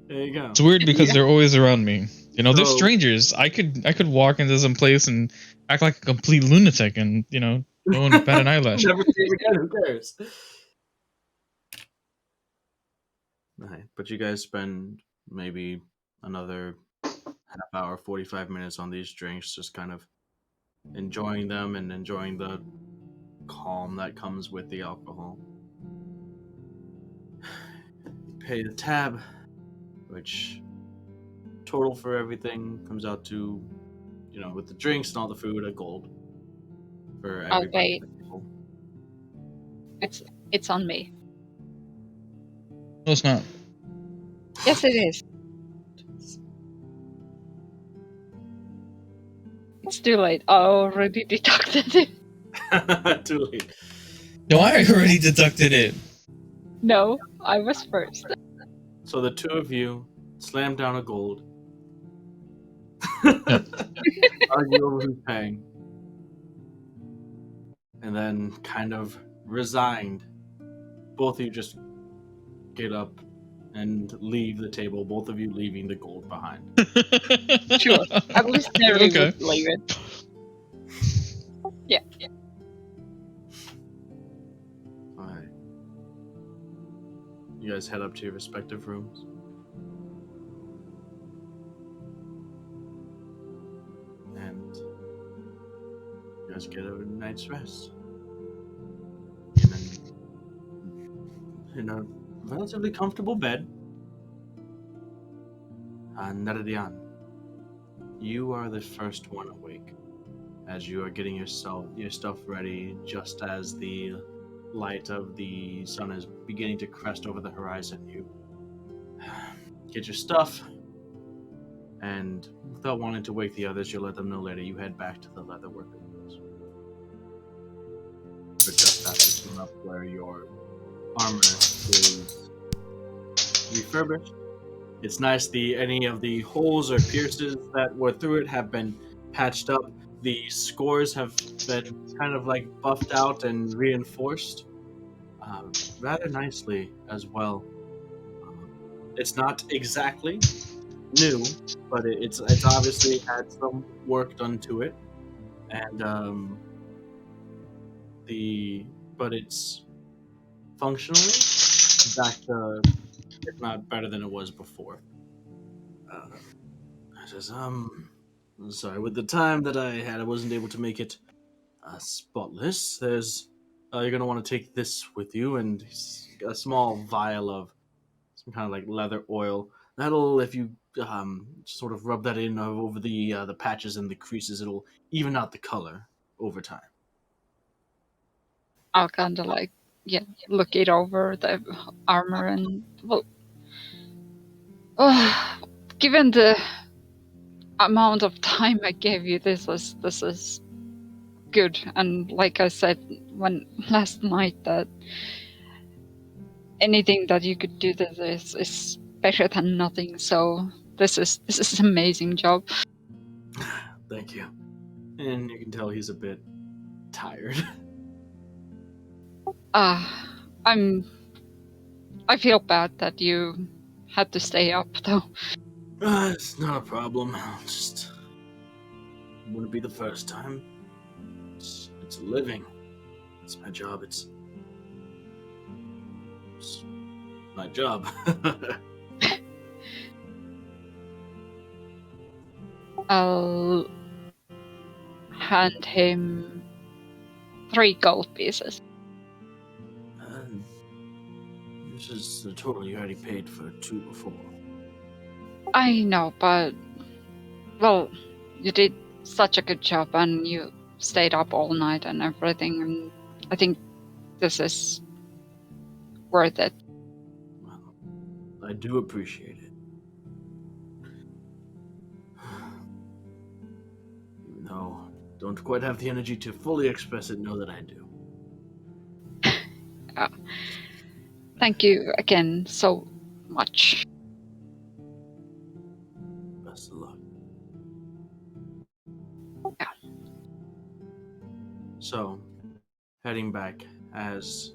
There you go. It's weird because they're always around me. They're So- strangers. I could walk into some place and act like a complete lunatic and, no one would bat an eyelash. Never see it again, who cares? Right. But you guys spend maybe another half hour, 45 minutes on these drinks, just kind of enjoying them and enjoying the calm that comes with the alcohol. You pay the tab, which total for everything comes out to, with the drinks and all the food, a gold for everybody. Okay. It's on me. No, it's not. Yes, it is. It's too late. I already deducted it. Too late. No, I already deducted it. No, I was first. So the two of you slam down a gold. Argue over who's paying. And then, kind of resigned, both of you just get up and leave the table, both of you leaving the gold behind. Sure. At least Nerly Okay. would leave it. Yeah. Alright. You guys head up to your respective rooms. And you guys get a night's rest. And then, in a relatively comfortable bed, Nedadian, you are the first one awake as you are getting your stuff ready, just as the light of the sun is beginning to crest over the horizon. You get your stuff, and without wanting to wake the others, you'll let them know later, you head back to the leatherworker rooms. But just after coming up where your armor is refurbished. It's nice any of the holes or pierces that were through it have been patched up. The scores have been kind of like buffed out and reinforced rather nicely as well. It's not exactly new, but it's obviously had some work done to it, and but it's functionally back to, if not better than it was before. I says, I'm sorry, with the time that I had, I wasn't able to make it spotless. You're gonna want to take this with you, and a small vial of some kind of like leather oil. That'll, if you sort of rub that in over the patches and the creases, it'll even out the color over time. I'll kind of like, yeah, look it over the armor and, well, given the amount of time I gave you, this is good. And like I said when last night, that anything that you could do to this is better than nothing. So this is an amazing job. Thank you. And you can tell he's a bit tired. I feel bad that you had to stay up though. It's not a problem. Just wouldn't be the first time. It's a living. It's my job. It's my job. I'll hand him 3 gold pieces. And this is the total you already paid for 2 before. I know, but, well, you did such a good job and you stayed up all night and everything, and I think this is worth it. Well, I do appreciate it. Even though I don't quite have the energy to fully express it, know that I do. Thank you again so much. Best of luck. Yeah. So, heading back as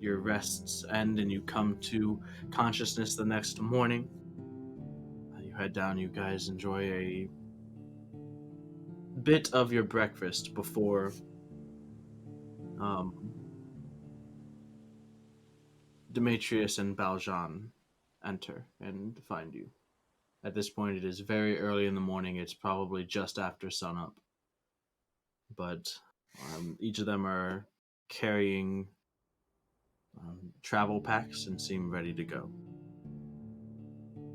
your rests end and you come to consciousness the next morning, you head down. You guys enjoy a bit of your breakfast before Demetrius and Baljan enter and find you. At this point, it is very early in the morning. It's probably just after sunup. But each of them are carrying travel packs and seem ready to go.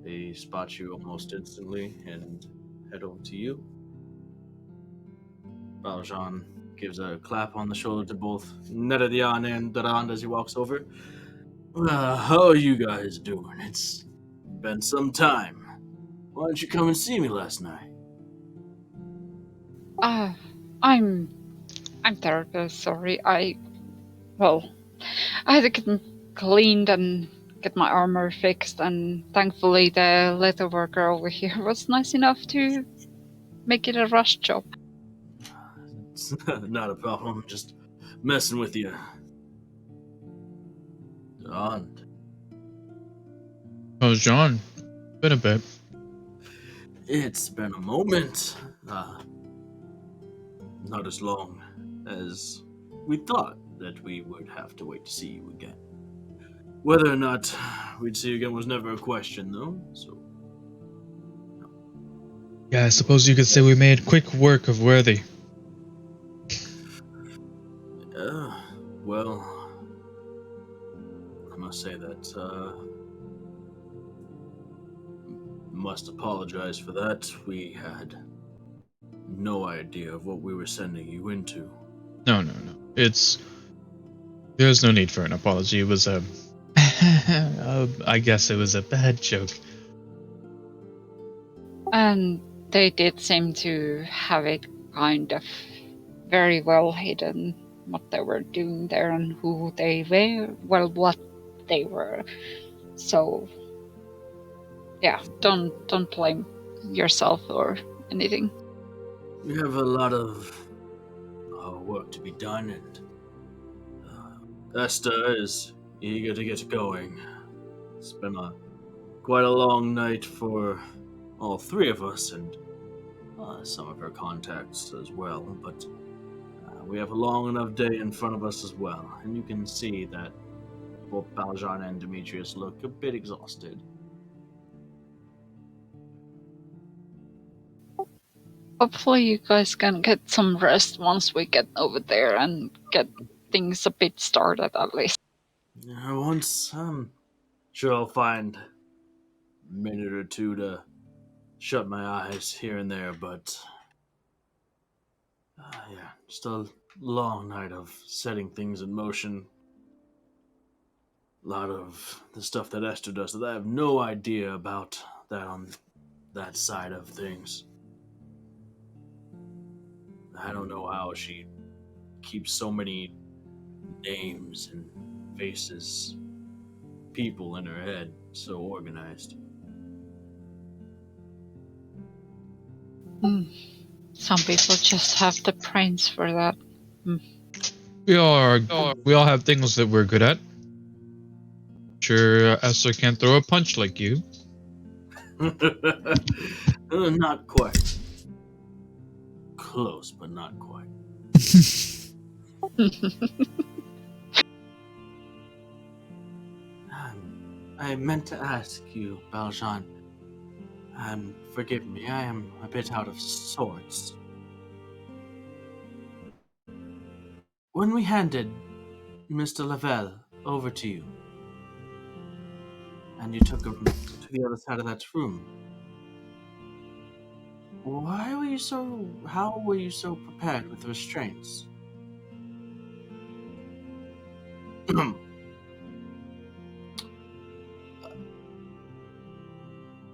They spot you almost instantly and head over to you. Baljan gives a clap on the shoulder to both Neredian and Durand as he walks over. How are you guys doing? It's been some time. Why didn't you come and see me last night? I'm terribly sorry. I had to get cleaned and get my armor fixed, and thankfully the leather worker over here was nice enough to make it a rush job. It's not a problem, just messing with you. Durand. How's John? Been a bit. It's been a moment. Not as long as we thought that we would have to wait to see you again. Whether or not we'd see you again was never a question, though, so... Yeah, I suppose you could say we made quick work of Worthy. Well... I must say that, must apologize for that. We had no idea of what we were sending you into. No. There's no need for an apology. It was a... I guess it was a bad joke. And they did seem to have it kind of very well hidden what they were doing there and who they were, well, what they were. So, yeah, don't blame yourself or anything. We have a lot of work to be done, and Esther is eager to get going. It's been quite a long night for all three of us and some of our contacts as well, but we have a long enough day in front of us as well, and you can see that both Valjean and Demetrius look a bit exhausted. Hopefully you guys can get some rest once we get over there and get things a bit started at least. Once, sure I'll find a minute or two to shut my eyes here and there, but yeah, just a long night of setting things in motion. A lot of the stuff that Esther does that I have no idea about that on that side of things. I don't know how she keeps so many names and faces, people in her head, so organized. Some people just have the brains for that. We all have things that we're good at. Sure, Esther can't throw a punch like you. Not quite. Close, but not quite. I meant to ask you, Valjean. Forgive me, I am a bit out of sorts. When we handed Mr. Lavelle over to you, and you took him to the other side of that room, how were you so prepared with restraints?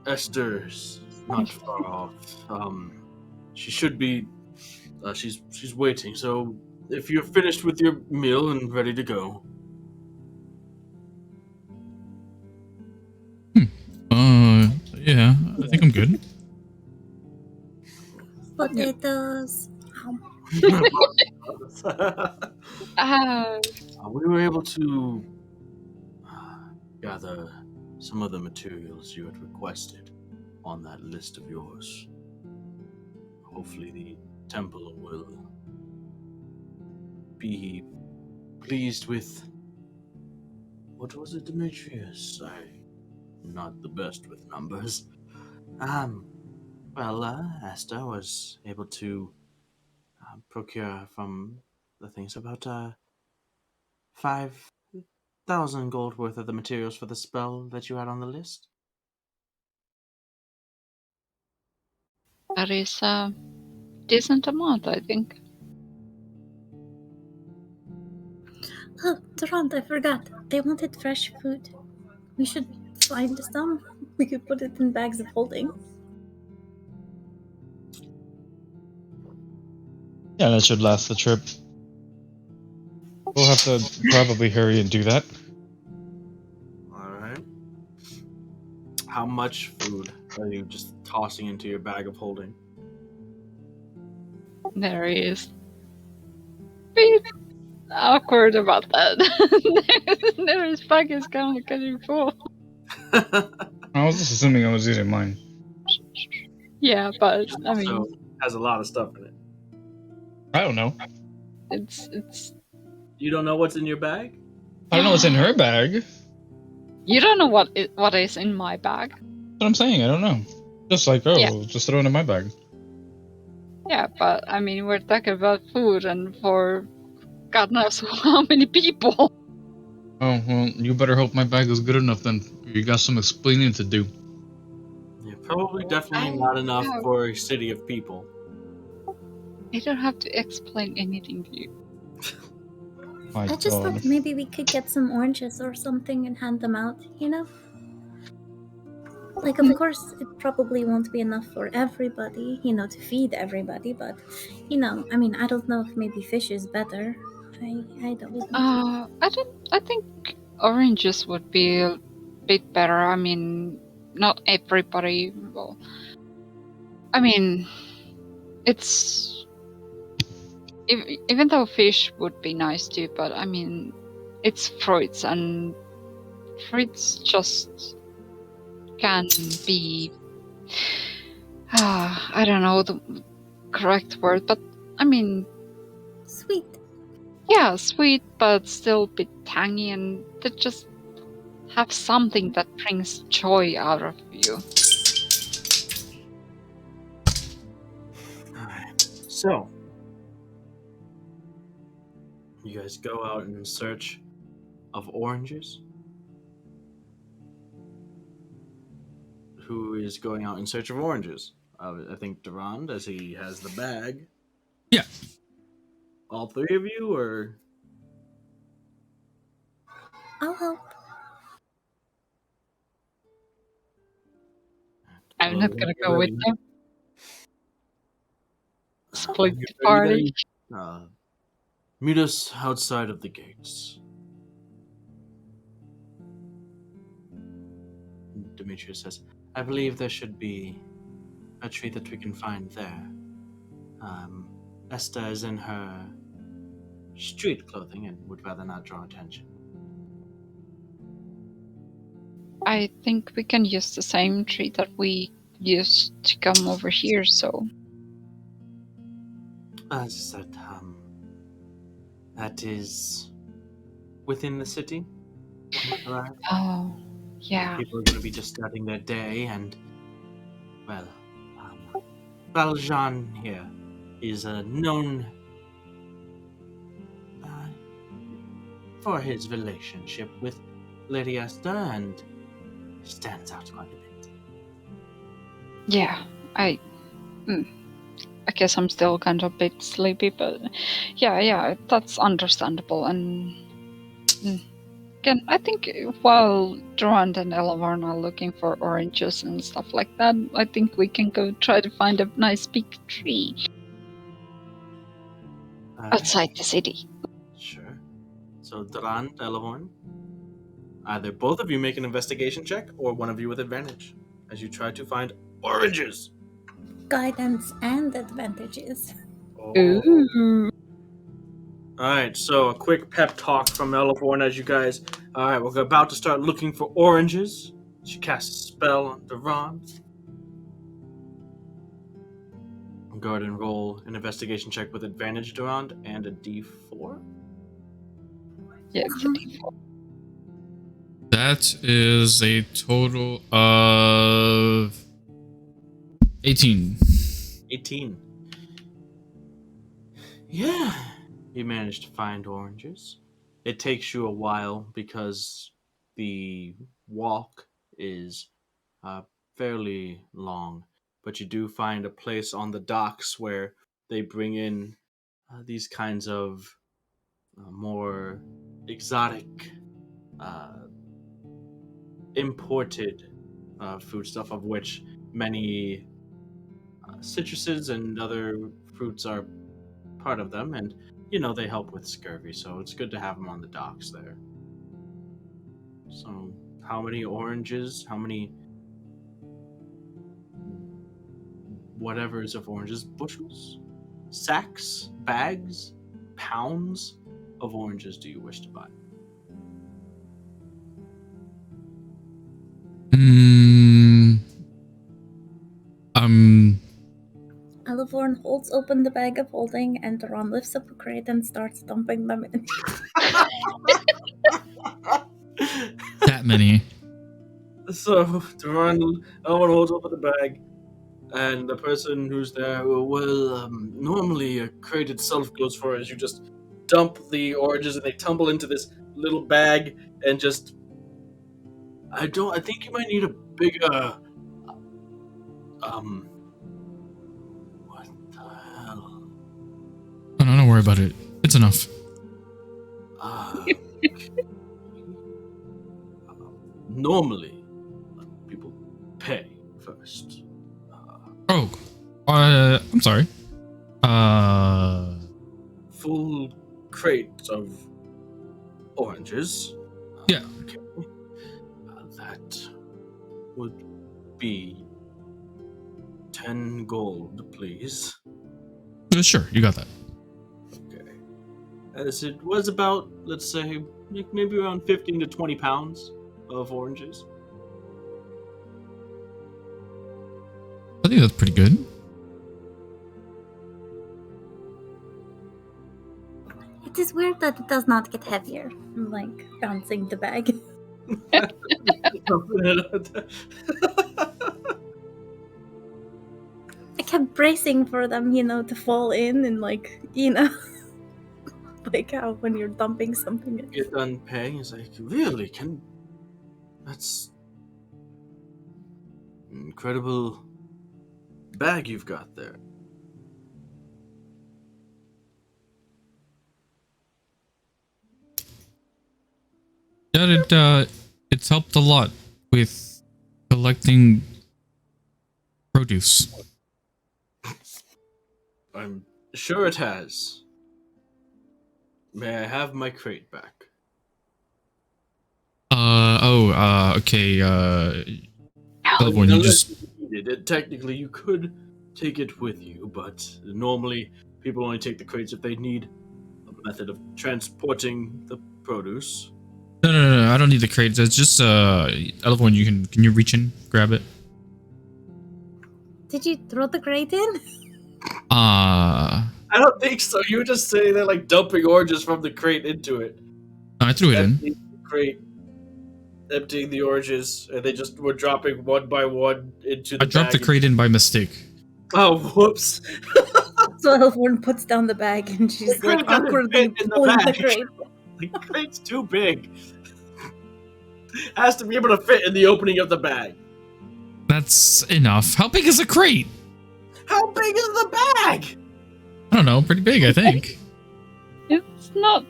Esther's not far off. She should be. She's waiting. So if you're finished with your meal and ready to go, Yeah, I think I'm good. Potatoes. we were able to gather some of the materials you had requested on that list of yours. Hopefully, the temple will be pleased with. What was it, Demetrius? I'm not the best with numbers. Esther was able to procure from the things about 5,000 gold worth of the materials for the spell that you had on the list. That is a decent amount, I think. Oh, Durant, I forgot. They wanted fresh food. We should find some. We could put it in bags of holding. Yeah, that should last the trip. We'll have to probably hurry and do that. Alright. How much food are you just tossing into your bag of holding? There he is. Bit awkward about that. His bag is kind of getting full. I was just assuming I was using mine. Yeah, but I mean, So, has a lot of stuff in it. I don't know. it's. You don't know what's in your bag? I don't know what's in her bag. You don't know what is in my bag. What I'm saying, I don't know. Just like, just throw it in my bag. Yeah, but I mean, we're talking about food and for God knows how many people. Oh, well, you better hope my bag is good enough then. You got some explaining to do. Yeah, probably definitely not enough for a city of people. I don't have to explain anything to you. I just thought maybe we could get some oranges or something and hand them out, you know? Like, of course, it probably won't be enough for everybody, you know, to feed everybody, but, you know, I mean, I don't know if maybe fish is better. I don't know. I think oranges would be a bit better. I mean, not everybody will. I mean, it's... Even though fish would be nice too, but I mean, it's fruits and fruits just can be I don't know the correct word, but I mean, Sweet. yeah, sweet, but still a bit tangy, and they just have something that brings joy out of you. Alright. So, you guys go out in search of oranges? Who is going out in search of oranges? I think Durand, as he has the bag. Yeah. All three of you, or I'll help. I'm well, not when gonna you're go with ready, you. Split when you're the ready, party. then, meet us outside of the gates. Demetrius says, I believe there should be a tree that we can find there. Esther is in her street clothing and would rather not draw attention. I think we can use the same tree that we used to come over here, so As I said, that is within the city when you arrive. oh yeah. People are going to be just starting their day, and, well, Valjean here is known for his relationship with Lady Esther and stands out quite a bit. Yeah, I guess I'm still kind of a bit sleepy, but yeah, that's understandable. And again, I think while Durand and Eleanor are looking for oranges and stuff like that, I think we can go try to find a nice big tree outside the city. Sure. So, Durand, Elahorn, either both of you make an investigation check, or one of you with advantage, as you try to find oranges. Guidance and advantages. Ooh. Alright, so a quick pep talk from Elahorn as you guys. Alright, we're about to start looking for oranges. She casts a spell on Durand. Go ahead and roll an investigation check with advantage, Durand, and a d4. Yeah, it's a D4. That is a total of 18. 18. Yeah, you managed to find oranges. It takes you a while because the walk is fairly long, but you do find a place on the docks where they bring in these kinds of more exotic, imported foodstuff, of which many citruses and other fruits are part of them, and they help with scurvy, so it's good to have them on the docks there. So, how many oranges? How many whatevers of oranges? Bushels? Sacks? Bags? Pounds of oranges do you wish to buy? Alavorn holds open the bag of holding, and Duran lifts up a crate and starts dumping them in. That many. So, Duran, Elwin holds up the bag, and the person who's there, normally a crate itself goes for as you just dump the oranges and they tumble into this little bag and just. I think you might need a bigger. What the hell? Oh, no, don't worry about it. It's enough. Normally, people pay first. I'm sorry. Full crates of oranges. Yeah. Okay. That would be 10 gold, please. Sure, you got that. Okay. As it was about, let's say, maybe around 15 to 20 pounds of oranges. I think that's pretty good. It is weird that it does not get heavier. I'm like bouncing the bag. I kept bracing for them, to fall in and like, like how when you're dumping something. Get done paying. He's like, really? That's an incredible bag you've got there. Yeah, it's helped a lot with collecting produce. I'm sure it has. May I have my crate back? Okay, Celeborn, you Unless just... you needed it, technically you could take it with you, but normally people only take the crates if they need a method of transporting the produce. No, I don't need the crates. It's just, Celeborn, can you reach in, grab it? Did you throw the crate in? I don't think so. You were just sitting there like dumping oranges from the crate into it. I threw it in. Emptying the crate, emptying the oranges, and they just were dropping one by one into the I dropped the bag. crate in by mistake. Oh, whoops. So Elfborn puts down the bag and she's The like crate doesn't awkwardly fit in the pulling the bag. crate. The crate's too big. Has to be able to fit in the opening of the bag. That's enough. How big is a crate? How big is the bag? I don't know, pretty big, I think. It's not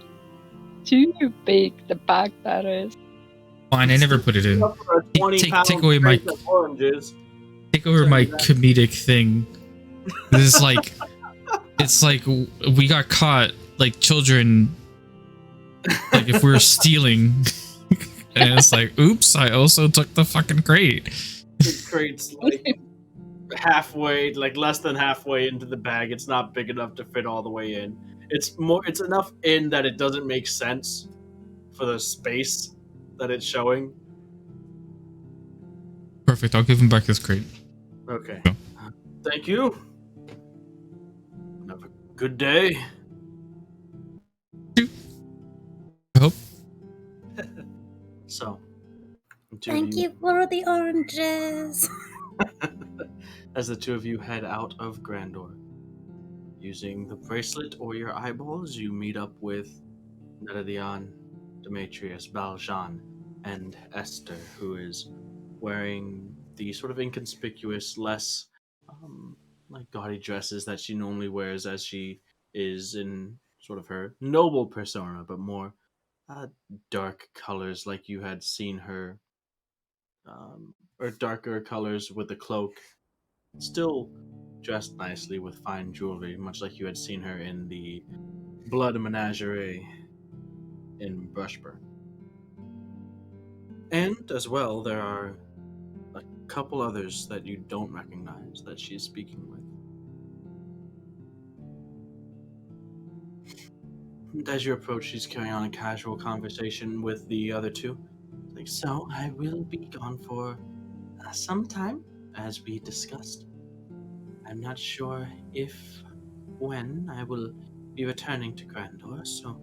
too big, the bag that is. Fine, I never put it in. For a 20-pound Take away my... crate of oranges. Take over my comedic thing. This is like... It's like we got caught, like children, like if we were stealing. And it's like, oops, I also took the fucking crate. The crate's like halfway, like less than halfway into the bag. It's not big enough to fit all the way in. It's enough in that it doesn't make sense for the space that it's showing. Perfect, I'll give him back his crate. Okay. Go. Thank you. Have a good day. I hope. So, Thank you for the oranges. As the two of you head out of Grandor, using the bracelet or your eyeballs, you meet up with Nedadion, Demetrius, Baljan, and Esther, who is wearing the sort of inconspicuous, less like gaudy dresses that she normally wears as she is in sort of her noble persona, but more dark colors like you had seen her, or darker colors with the cloak. Still dressed nicely with fine jewelry, much like you had seen her in the Blood Menagerie in Brushburn. And as well, there are a couple others that you don't recognize that she's speaking with. And as you approach, she's carrying on a casual conversation with the other two. Like, so I will be gone for some time, as we discussed. I'm not sure when I will be returning to Grandor, so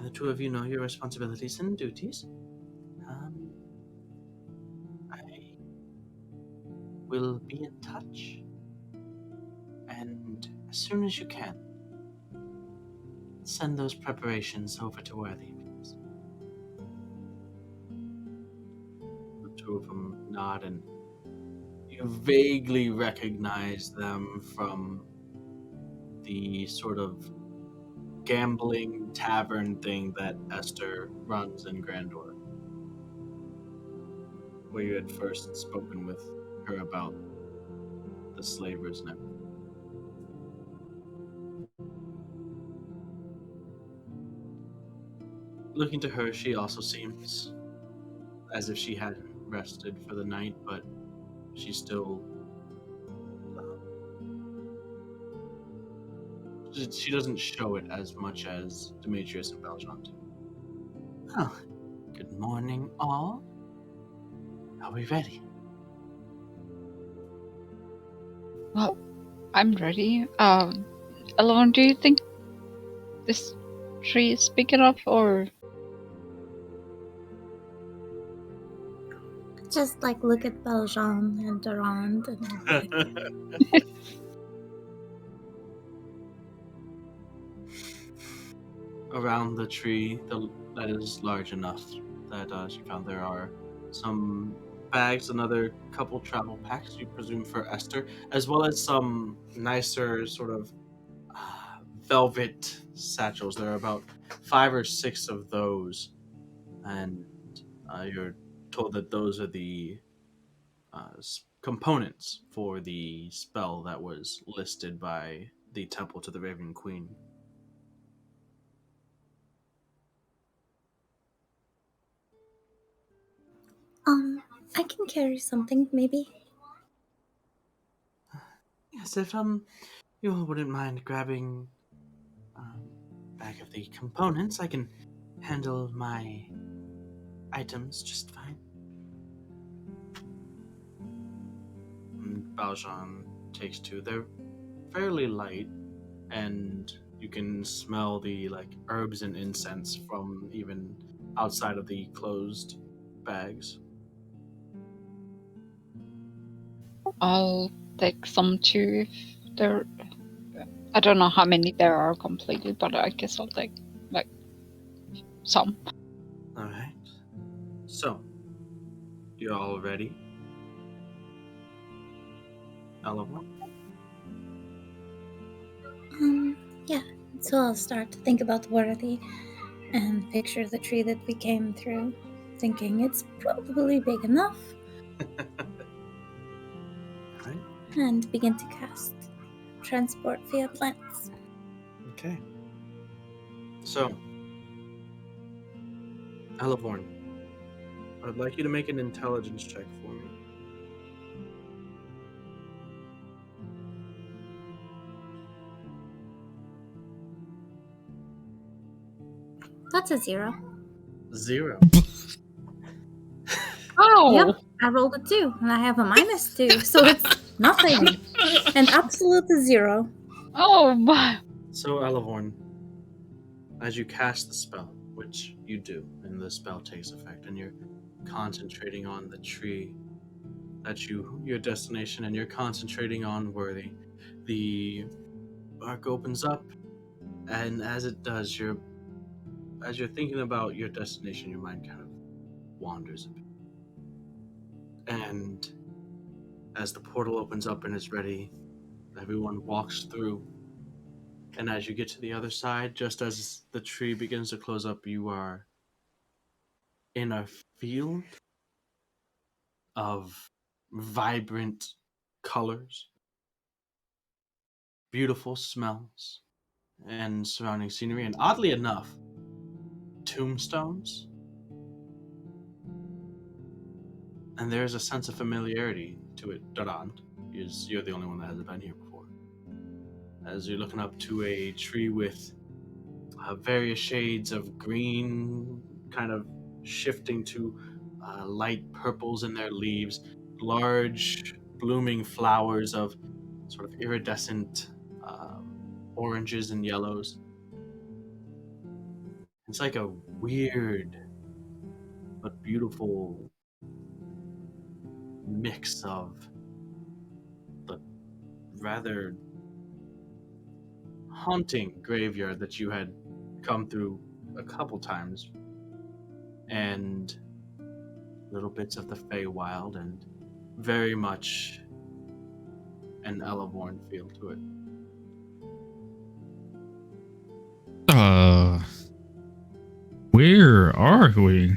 the two of you know your responsibilities and duties. I will be in touch, and as soon as you can, send those preparations over to Worthy, please. The two of them nod, and you vaguely recognize them from the sort of gambling tavern thing that Esther runs in Grandor, where you had first spoken with her about the slavers and everything. Looking to her, she also seems as if she hadn't rested for the night, but she still... she doesn't show it as much as Demetrius and Baljan do. Oh, good morning, all. Are we ready? Well, I'm ready. Alone, do you think this tree is big enough, or Just like look at Valjean and Durand and I'm like, Around the tree that is large enough that she found there are some bags, another couple travel packs, you presume for Esther, as well as some nicer sort of velvet satchels. There are about 5 or 6 of those, and you're told that those are the components for the spell that was listed by the temple to the Raven Queen. I can carry something, maybe. Yes, if you all wouldn't mind grabbing bag of the components, I can handle my items just fine. And Valjean takes 2. They're fairly light, and you can smell the herbs and incense from even outside of the closed bags. I'll take some too if there. I don't know how many there are completed, but I guess I'll take some. All right. So, you're all ready? Eleanor? Yeah. So I'll start to think about Worthy and picture the tree that we came through, thinking it's probably big enough, All right. and begin to cast transport via plants. Okay. So, Elevorn, I'd like you to make an intelligence check for me. That's a 0. 0. Oh! Yep, I rolled a 2, and I have a -2, so it's nothing. An absolute 0. Oh my! So, Elevorn, as you cast the spell, which you do, and the spell takes effect, and you're concentrating on the tree that your destination, and you're concentrating on Worthy, the arc opens up, and as it does, as you're thinking about your destination, your mind kind of wanders a bit. And as the portal opens up and is ready, everyone walks through. And as you get to the other side, just as the tree begins to close up, you are in a field of vibrant colors, beautiful smells, and surrounding scenery. And oddly enough, tombstones. And there's a sense of familiarity to it. Durand, you're the only one that hasn't been here before. As you're looking up to a tree with various shades of green, kind of shifting to light purples in their leaves, large blooming flowers of sort of iridescent oranges and yellows. It's like a weird but beautiful mix of the rather haunting graveyard that you had come through a couple times, and little bits of the Feywild, and very much an Elevorn feel to it. Where are we?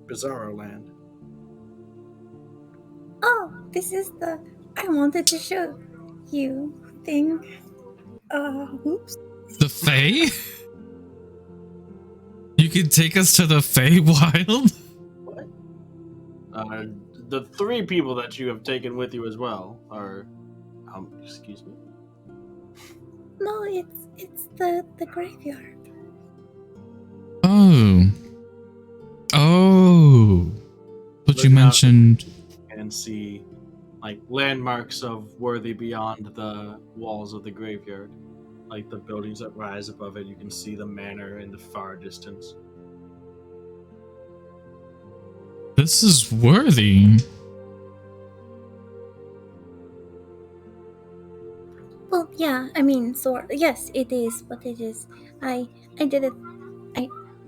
Bizarro Land. Oh, this is the I wanted to show you thing. Oops. The Fey? You can take us to the Feywild? What? The 3 people that you have taken with you as well are, excuse me? No, it's the graveyard. Oh. Oh. But thought you Looking out mentioned. and see like landmarks of Worthy beyond the walls of the graveyard. Like the buildings that rise above it, you can see the manor in the far distance. This is worthy. Well, yeah, I mean, sort. Yes, it is what it is. I did it.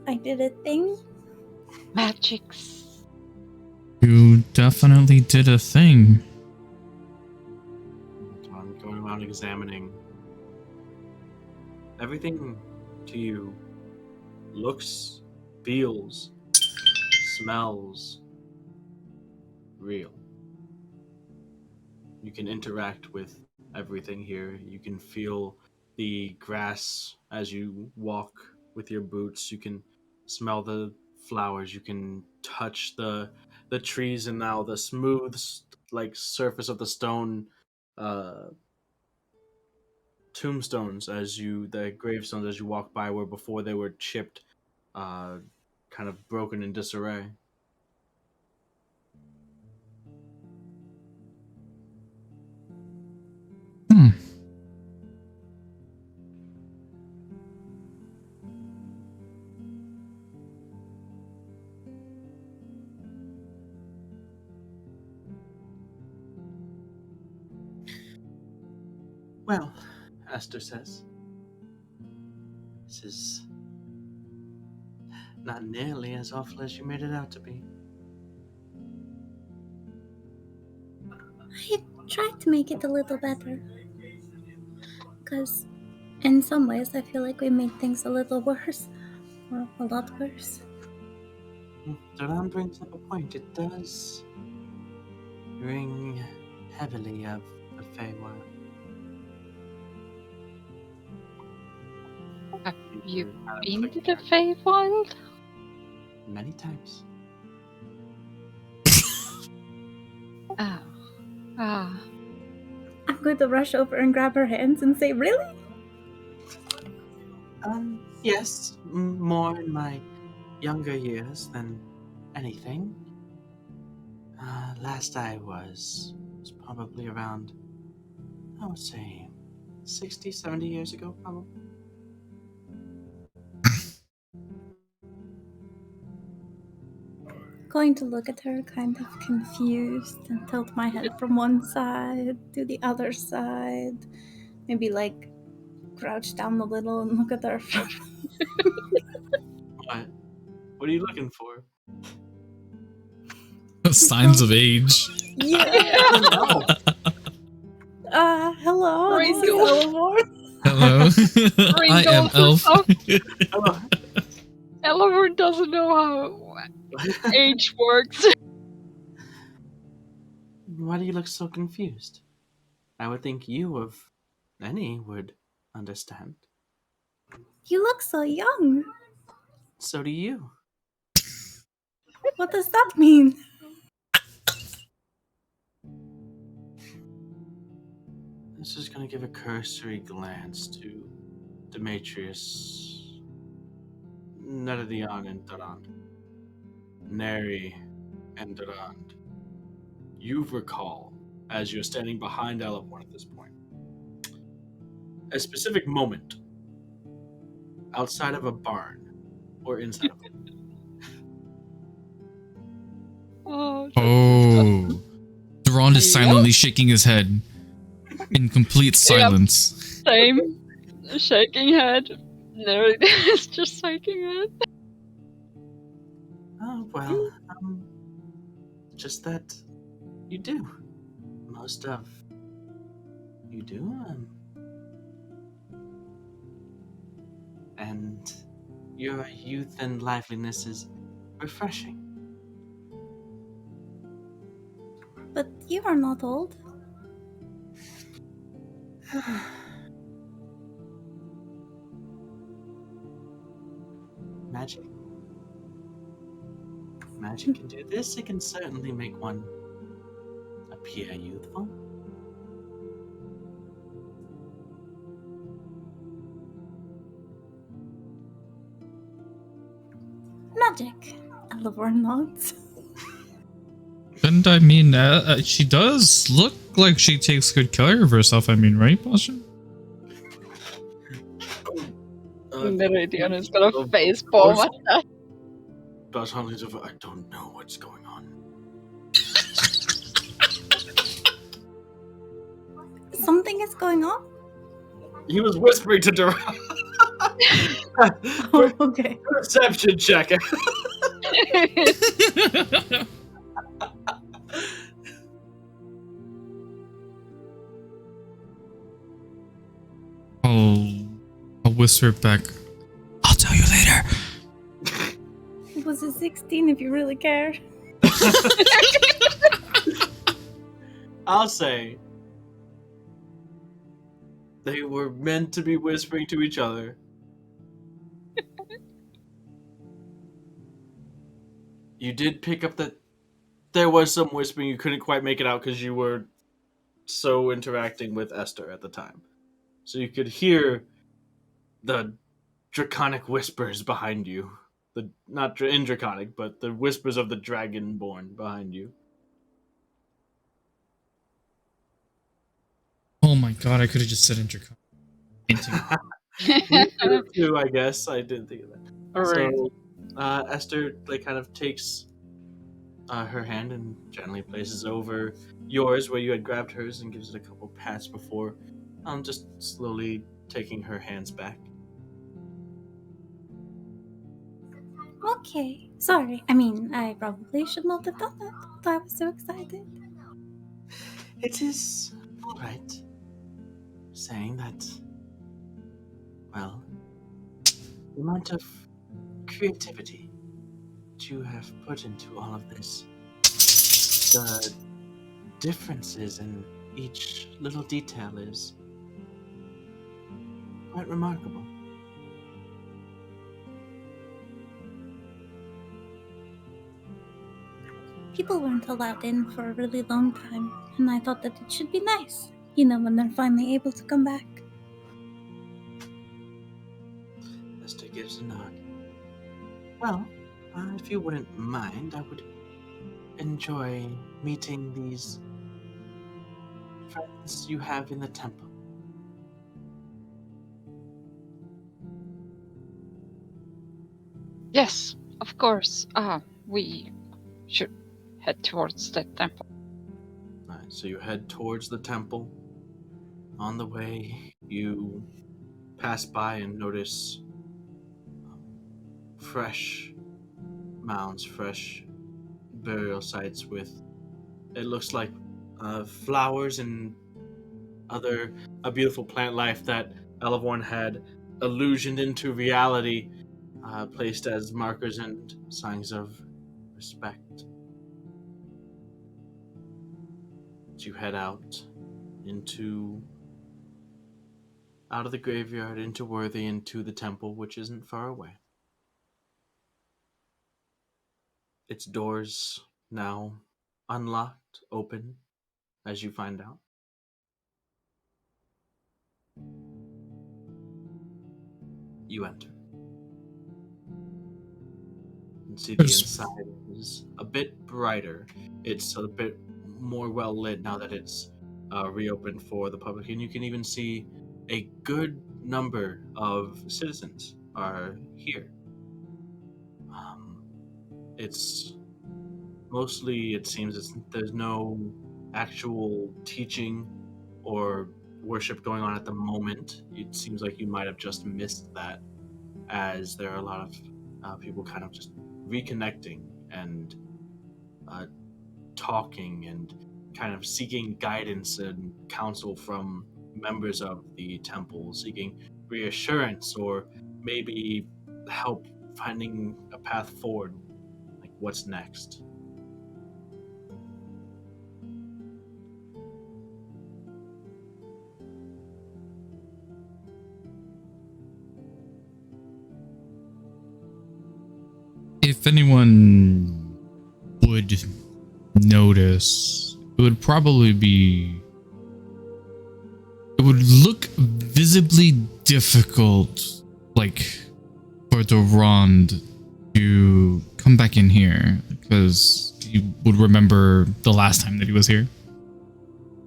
I did a thing. Magics. You definitely did a thing. So I'm going around examining. Everything to you looks, feels, smells real. You can interact with everything here. You can feel the grass as you walk with your boots. You can smell the flowers. You can touch the trees and now the smooth like surface of the stone uh, tombstones as you the gravestones as you walk by where before they were chipped, kind of broken in disarray. Hmm. Well, Esther says, this is not nearly as awful as you made it out to be. I tried to make it a little better. Because in some ways, I feel like we made things a little worse. Or a lot worse. Duran brings up a point. It does ring heavily of the Feywild. Have you Kind of been to click the back Feywild? many times. Oh. Ah. I'm going to rush over and grab her hands and say, "Really?" Yes, more in my younger years than anything. Last I was probably around, I would say, 60, 70 years ago, probably. Going to look at her kind of confused and tilt my head from one side to the other side. Maybe like crouch down a little and look at her. What? What are you looking for? Signs of age. Yeah. No. Hello, this is Wrinkles. Elevor. Hello. I am Wrinkles and Elf. stuff. Oh. Elevor doesn't know how age works. Why do you look so confused? I would think you of any would understand. You look so young. So do you. What does that mean? I was just gonna give a cursory glance to Demetrius, Neredion, and Durand. Neri and Durand. You recall, as you're standing behind Elevor at this point, a specific moment outside of a barn or inside of a Oh, Oh. Durand is silently shaking his head in complete silence. same. Shaking head. No, it's just shaking head. Oh, well, just that you do. Most of you do, and your youth and liveliness is refreshing. But you are not old. Magic. Magic can do this. It can certainly make one appear youthful. Magic. Elevor nods. And I mean, she does look like she takes good care of herself. I mean, right, Pasha? Meridian is gonna face palm at that. I don't know what's going on. Something is going on? He was whispering to Dura. Oh, okay. Perception check. I'll whisper back. I'll tell you later. It was a 16 if you really cared. I'll say they were meant to be whispering to each other. You did pick up that there was some whispering. You couldn't quite make it out because you were so interacting with Esther at the time. So you could hear the draconic whispers behind you. Not in draconic, but the whispers of the dragonborn behind you. Oh my god, I could have just said intercom. Too, I guess. I didn't think of that. Alright. So, Esther kind of takes her hand and gently places over yours where you had grabbed hers and gives it a couple pats before just slowly taking her hands back. Okay. Sorry. I mean, I probably should not have done that, but I was so excited. It is alright saying that, well, the amount of creativity that you have put into all of this, the differences in each little detail is quite remarkable. People weren't allowed in for a really long time, and I thought that it should be nice, you know, when they're finally able to come back. Esther gives a nod. Well, if you wouldn't mind, I would enjoy meeting these friends you have in the temple. Yes, of course. We should head towards the temple. Alright, so you head towards the temple. On the way, you pass by and notice fresh mounds, fresh burial sites with, it looks like flowers and a beautiful plant life that Elevorn had illusioned into reality, placed as markers and signs of respect. As you head out of the graveyard, into Worthy, into the temple, which isn't far away. Its doors now unlocked, open, as you find out. You enter. And see the inside is a bit brighter. It's a bit more well lit now that it's reopened for the public. And you can even see a good number of citizens are here. It's mostly, it seems, there's no actual teaching or worship going on at the moment. It seems like you might have just missed that, as there are a lot of people kind of just reconnecting and talking and kind of seeking guidance and counsel from members of the temple, seeking reassurance or maybe help finding a path forward, like what's next. If anyone would notice, it would probably be... It would look visibly difficult, like, for Durand to come back in here, because he would remember the last time that he was here,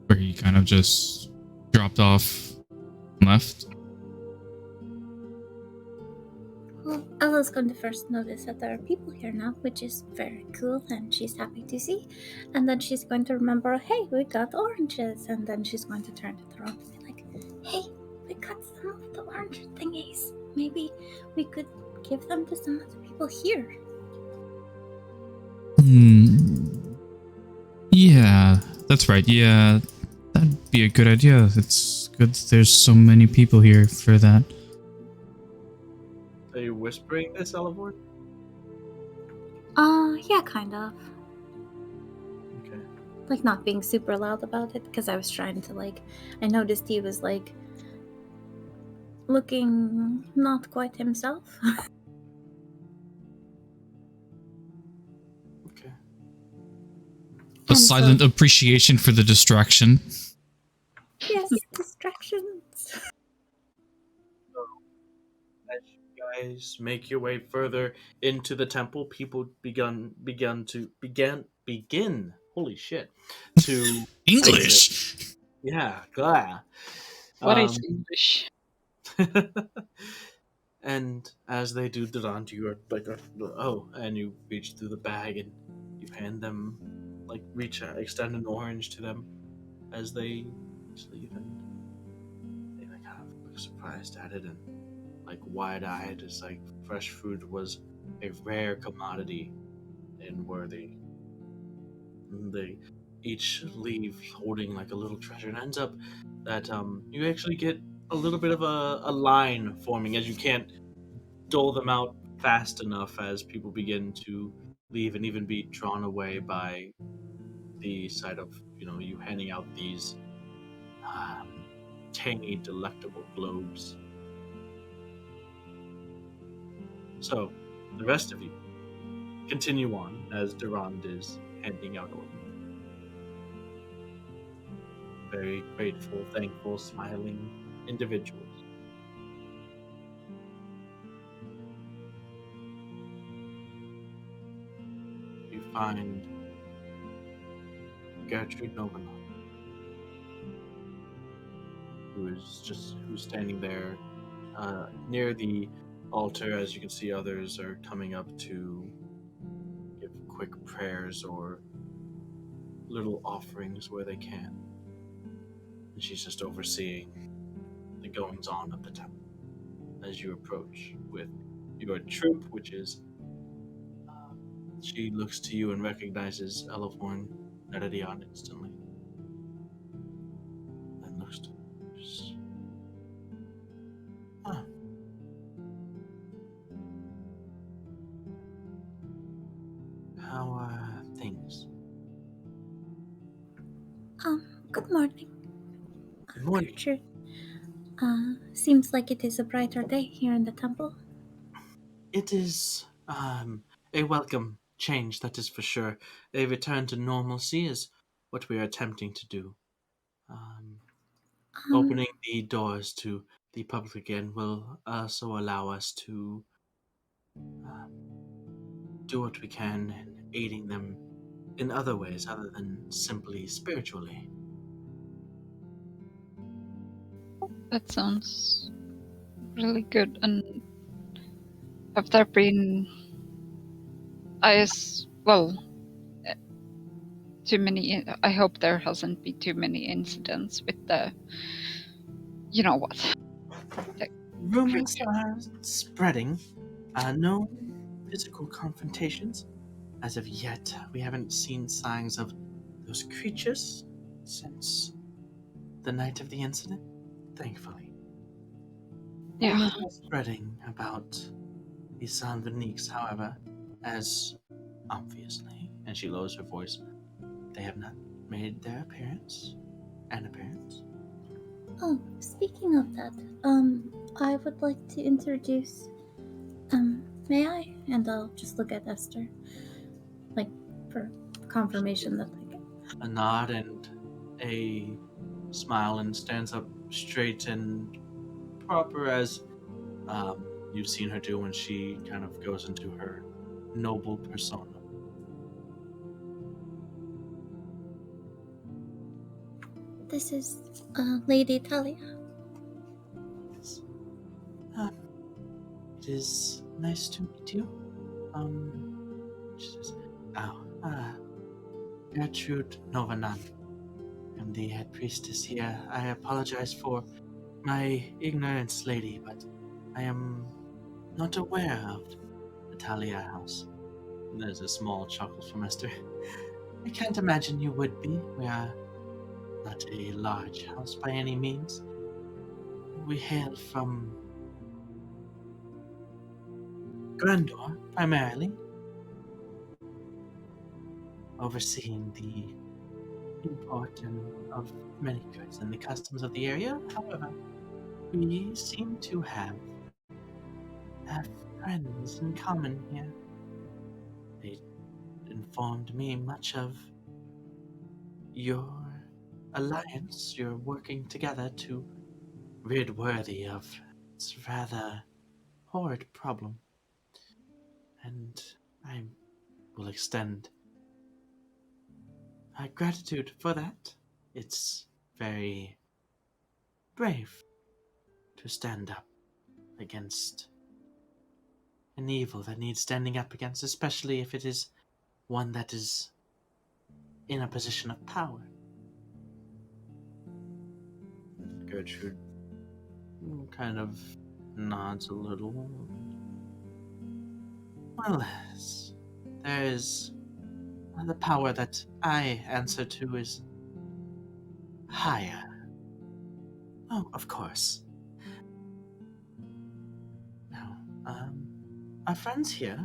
where he kind of just dropped off and left. Well, Ella's going to first notice that there are people here now, which is very cool, and she's happy to see. And then she's going to remember, hey, we got oranges. And then she's going to turn to the rock and be like, hey, we got some of the orange thingies. Maybe we could give them to some of the people here. Yeah, that's right. Yeah, that'd be a good idea. It's good there's so many people here for that. Are you whispering this, Elevor? Yeah, kind of. Okay. Like, not being super loud about it, because I was trying to, like, I noticed he was, like, looking not quite himself. Okay. A silent appreciation for the distraction. Yes, distractions. As you guys make your way further into the temple, people begin. Holy shit! To English. exit. Yeah, blah. What is English? And as they do, Durant, you are like, oh, and you reach through the bag and you hand them, like, extend an orange to them as they leave, and they like kind of look surprised at it and like wide-eyed, as like fresh fruit was a rare commodity in Worthy. And they each leave holding like a little treasure, and ends up that you actually get a little bit of a line forming, as you can't dole them out fast enough as people begin to leave and even be drawn away by the sight of you handing out these tangy, delectable globes. So the rest of you continue on as Durand is handing out orders. Very grateful, thankful, smiling individuals. You find Gertrude Novenon, who's standing there near the altar. As you can see, others are coming up to give quick prayers or little offerings where they can. And she's just overseeing the goings on of the temple as you approach with your troop, which is she looks to you and recognizes Elevhorn Neredion instantly. And looks to just, how are things? Good morning. Good morning. Gertrude. Seems like it is a brighter day here in the temple. It is a welcome change, that is for sure. A return to normalcy is what we are attempting to do. Opening the doors to the public again will also allow us to do what we can in aiding them in other ways other than simply spiritually. That sounds really good. And have there been, too many? I hope there hasn't been too many incidents with the, you know what? Rumors are spreading. No physical confrontations. As of yet, we haven't seen signs of those creatures since the night of the incident, thankfully. Yeah. Rumors are spreading about the Sanviniques, however, as obviously, and she lowers her voice, they have not made their appearance. Oh, speaking of that, I would like to introduce, may I? And I'll just look at Esther, like, for confirmation that, like, A nod and a smile, and stands up straight and proper as you've seen her do when she kind of goes into her noble persona. This is Lady Talia. Yes. It is nice to meet you. She says, Gertrude Novanan. I'm the head priestess here. I apologize for my ignorance, lady, but I am not aware of the Talia house. There's a small chuckle from Esther. I can't imagine you would be. We are not a large house by any means. We hail from Grandor, primarily, overseeing the import of many goods and the customs of the area. However, we seem to have friends in common here. They informed me much of your alliance. You're working together to rid Worthy of its rather horrid problem. And I will extend my gratitude for that. It's very brave to stand up against an evil that needs standing up against, especially if it is one that is in a position of power. Gertrude kind of nods a little. Well, there is the power that I answer to is higher. Oh, of course. Now, our friends here,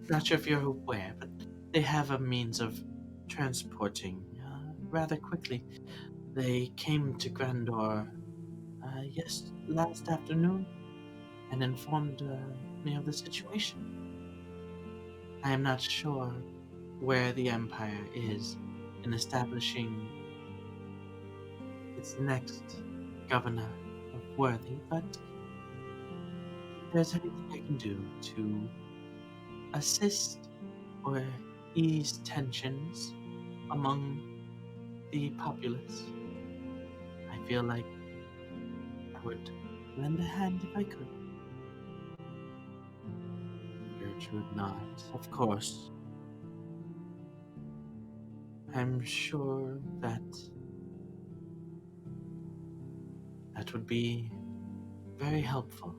not sure if you're aware, but they have a means of transporting rather quickly. They came to Grandor last afternoon and informed me of the situation. I am not sure where the Empire is in establishing its next governor of Worthy, but if there's anything I can do to assist or ease tensions among the populace, I feel like I would lend a hand if I could. Gertrude nods. Of course. I'm sure that would be very helpful.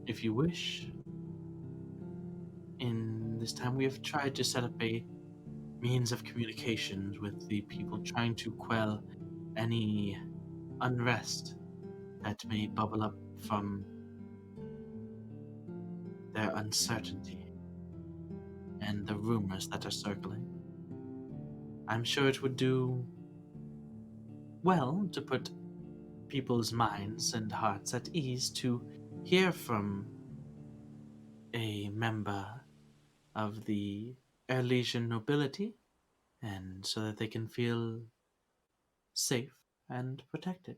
If you wish, in this time we have tried to set up a means of communications with the people, trying to quell any unrest that may bubble up from their uncertainty and the rumors that are circling. I'm sure it would do well to put people's minds and hearts at ease to hear from a member of the Erlesian nobility, and so that they can feel safe and protected.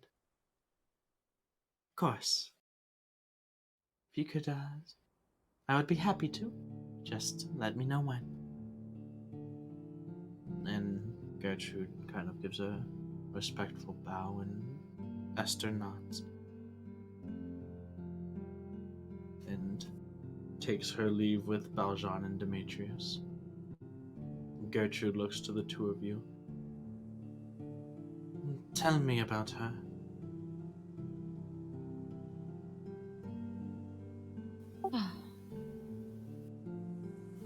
Of course, if you could, I would be happy to. Just let me know when. And Gertrude kind of gives a respectful bow, and Esther nods and takes her leave with Valjean and Demetrius. Gertrude looks to the two of you. Tell me about her.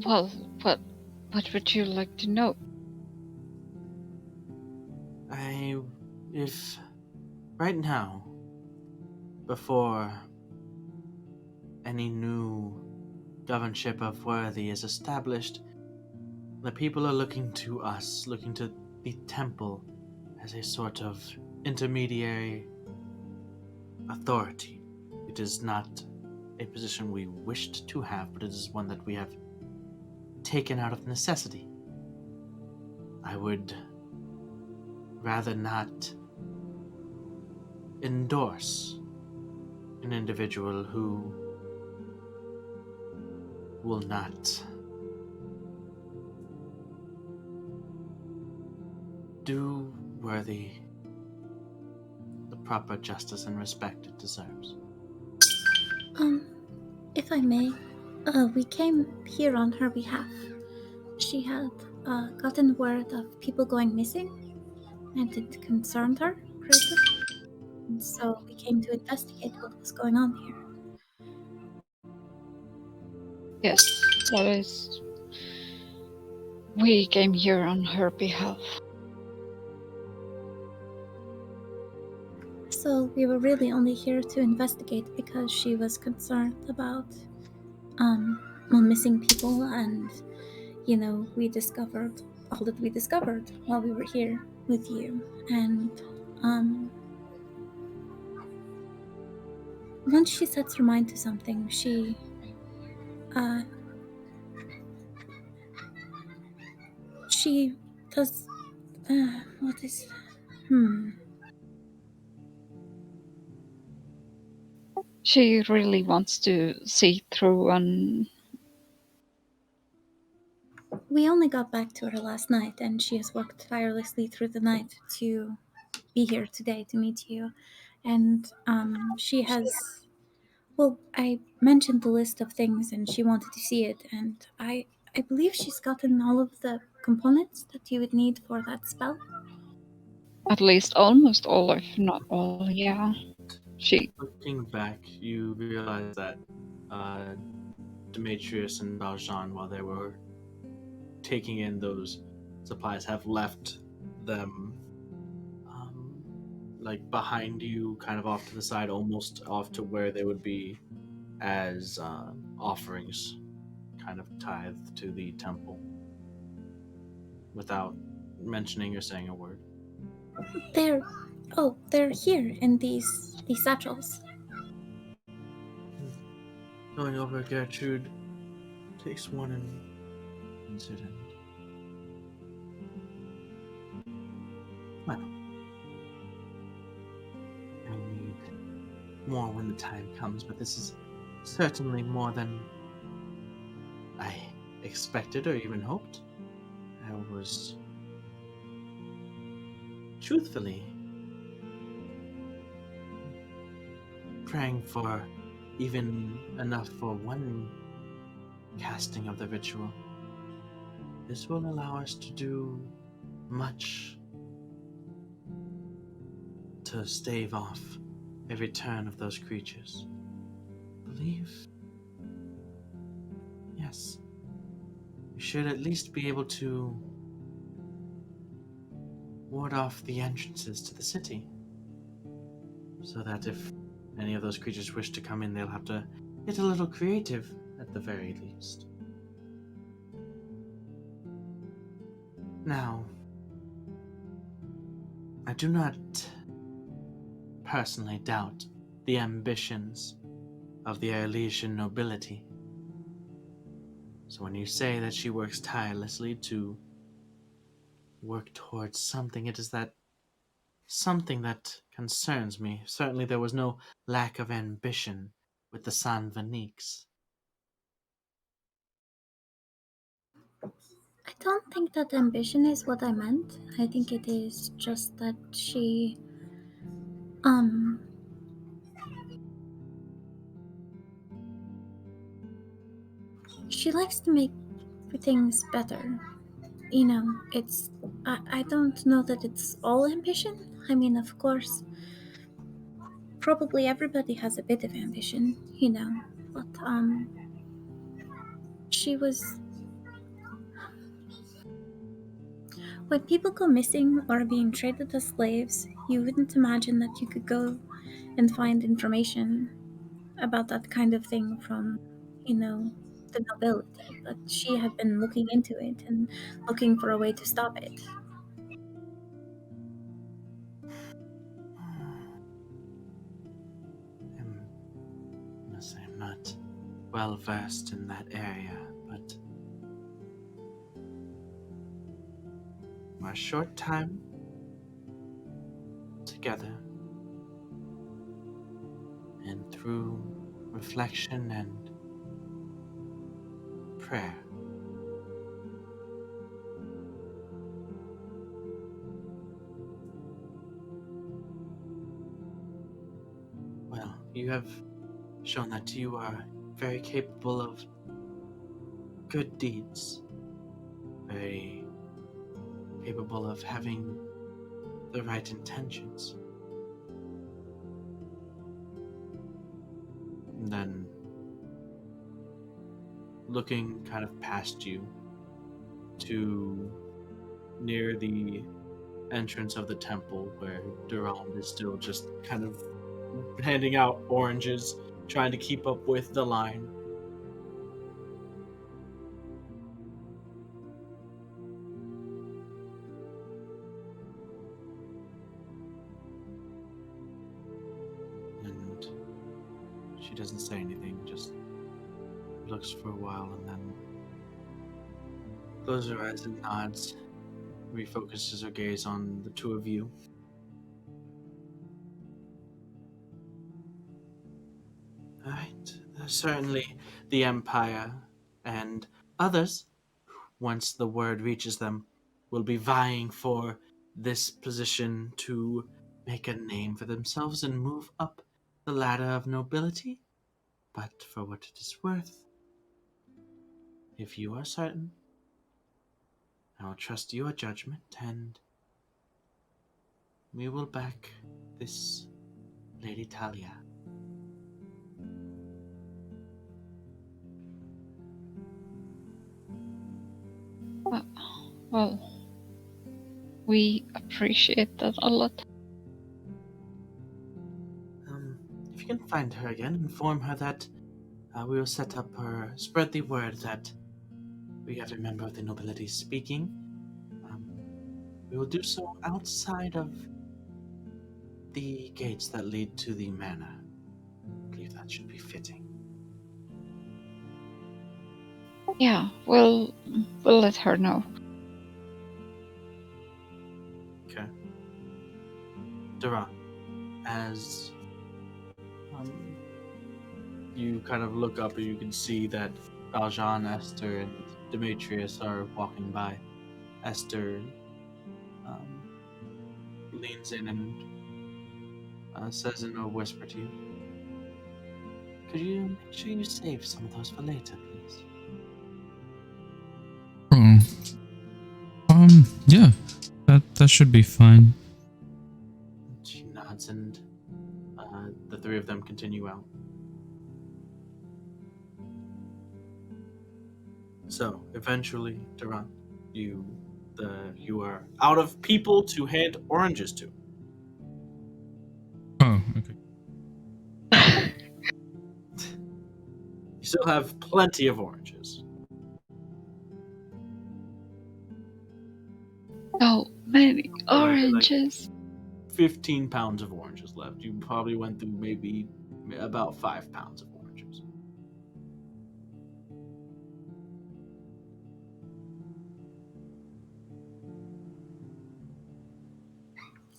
Well, what would you like to know? If right now, before any new governorship of Worthy is established, the people are looking to us, looking to the temple as a sort of intermediary authority. It is not a position we wished to have, but it is one that we have taken out of necessity. I would rather not endorse an individual who will not her the proper justice and respect it deserves. If I may, we came here on her behalf. She had gotten word of people going missing, and it concerned her greatly. And so we came to investigate what was going on here. Yes, that is. We came here on her behalf. So we were really only here to investigate because she was concerned about missing people, and we discovered all that we discovered while we were here with you. And once she sets her mind to something, she does what is She really wants to see through and we only got back to her last night, and she has worked tirelessly through the night to be here today to meet you. And she has, well, I mentioned the list of things and she wanted to see it, and I believe she's gotten all of the components that you would need for that spell. at least almost all, if not all, yeah. She Looking back, you realize that Demetrius and Valjean, while they were taking in those supplies, have left them like behind you, kind of off to the side, almost off to where they would be as offerings, kind of tithed to the temple, without mentioning or saying a word. They're here in these satchels. Going over, Gertrude takes one incident. Well, I need more when the time comes, but this is certainly more than I expected or even hoped. I was truthfully praying for even enough for one casting of the ritual. This will allow us to do much to stave off a return of those creatures. I believe, yes, we should at least be able to ward off the entrances to the city, so that if any of those creatures wish to come in, they'll have to get a little creative at the very least. Now, I do not personally doubt the ambitions of the Arlesian nobility. So when you say that she works tirelessly to work towards something, it is that something that concerns me. Certainly there was no lack of ambition with the San Veniques. I don't think that ambition is what I meant. I think it is just that she she likes to make things better. It's I don't know that it's all ambition. I mean, of course, probably everybody has a bit of ambition, but she was when people go missing or are being traded as slaves, you wouldn't imagine that you could go and find information about that kind of thing from, the nobility. But she had been looking into it and looking for a way to stop it. I must say I'm not well versed in that area, but our short time together and through reflection and prayer, You have shown that you are very capable of good deeds, very capable of having the right intentions. And then, looking kind of past you to near the entrance of the temple where Durand is still just kind of handing out oranges, trying to keep up with the line. And she doesn't say anything, just looks for a while and then closes her eyes and nods, refocuses her gaze on the two of you. Alright, certainly the Empire and others, once the word reaches them, will be vying for this position to make a name for themselves and move up the ladder of nobility. But for what it is worth, if you are certain, I will trust your judgment, and we will back this Lady Talia. Well, we appreciate that a lot. If you can find her again, inform her that we will set up her, spread the word that we have a member of the nobility speaking. We will do so outside of the gates that lead to the manor. I believe that should be fitting. Yeah, we'll let her know. Okay. Dura, as you kind of look up and you can see that Valjean, Esther, and Demetrius are walking by. Esther leans in and says in a whisper to you, could you make sure you save some of those for later, please? Yeah, that should be fine. She nods and the three of them continue out. So, eventually, Durant, you are out of people to hand oranges to. Oh, okay. You still have plenty of oranges. So many oranges. Like 15 pounds of oranges left. You probably went through maybe about 5 pounds of oranges.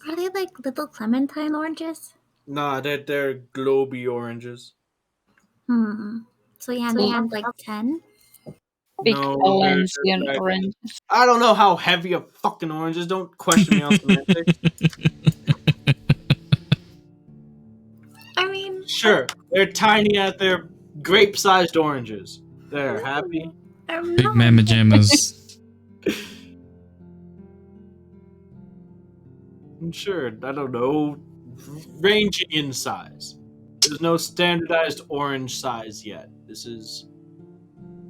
Are they like little clementine oranges? Nah, they're globy oranges. So you had like 10? Big No, Valencian oranges. I don't know how heavy a fucking orange is. Don't question me on semantics. I mean, Sure, they're tiny at their grape-sized oranges. They're happy. I'm Big not. mama jammas. Sure, I don't know, ranging in size. There's no standardized orange size yet. This is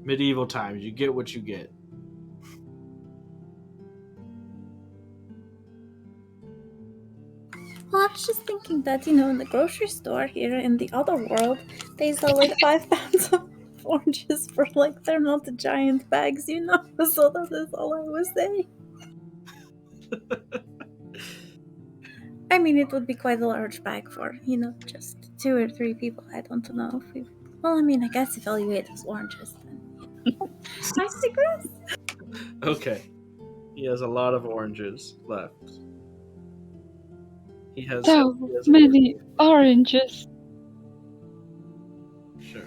medieval times. You get what you get. Well, I was just thinking that, in the grocery store here in the other world, they sell like 5 pounds of oranges for like, they're not the giant bags, So that is all I was saying. I mean, it would be quite a large bag for, just 2 or 3 people. I don't know if we. Well, I mean, I guess if all you ate was oranges, then. I digress. Okay. He has a lot of oranges left. He has Many oranges. Sure.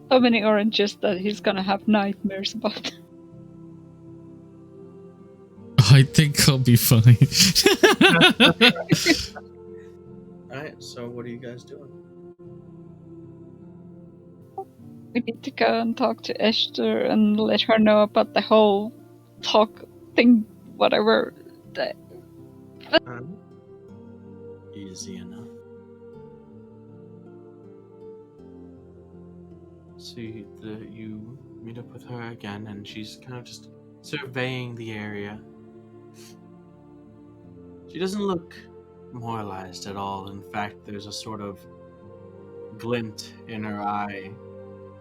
So many oranges that he's gonna have nightmares about. I think I'll be fine. Alright, so what are you guys doing? We need to go and talk to Esther and let her know about the whole talk thing, whatever. Easy enough. So you meet up with her again, and she's kind of just surveying the area. She doesn't look moralized at all. In fact, there's a sort of glint in her eye,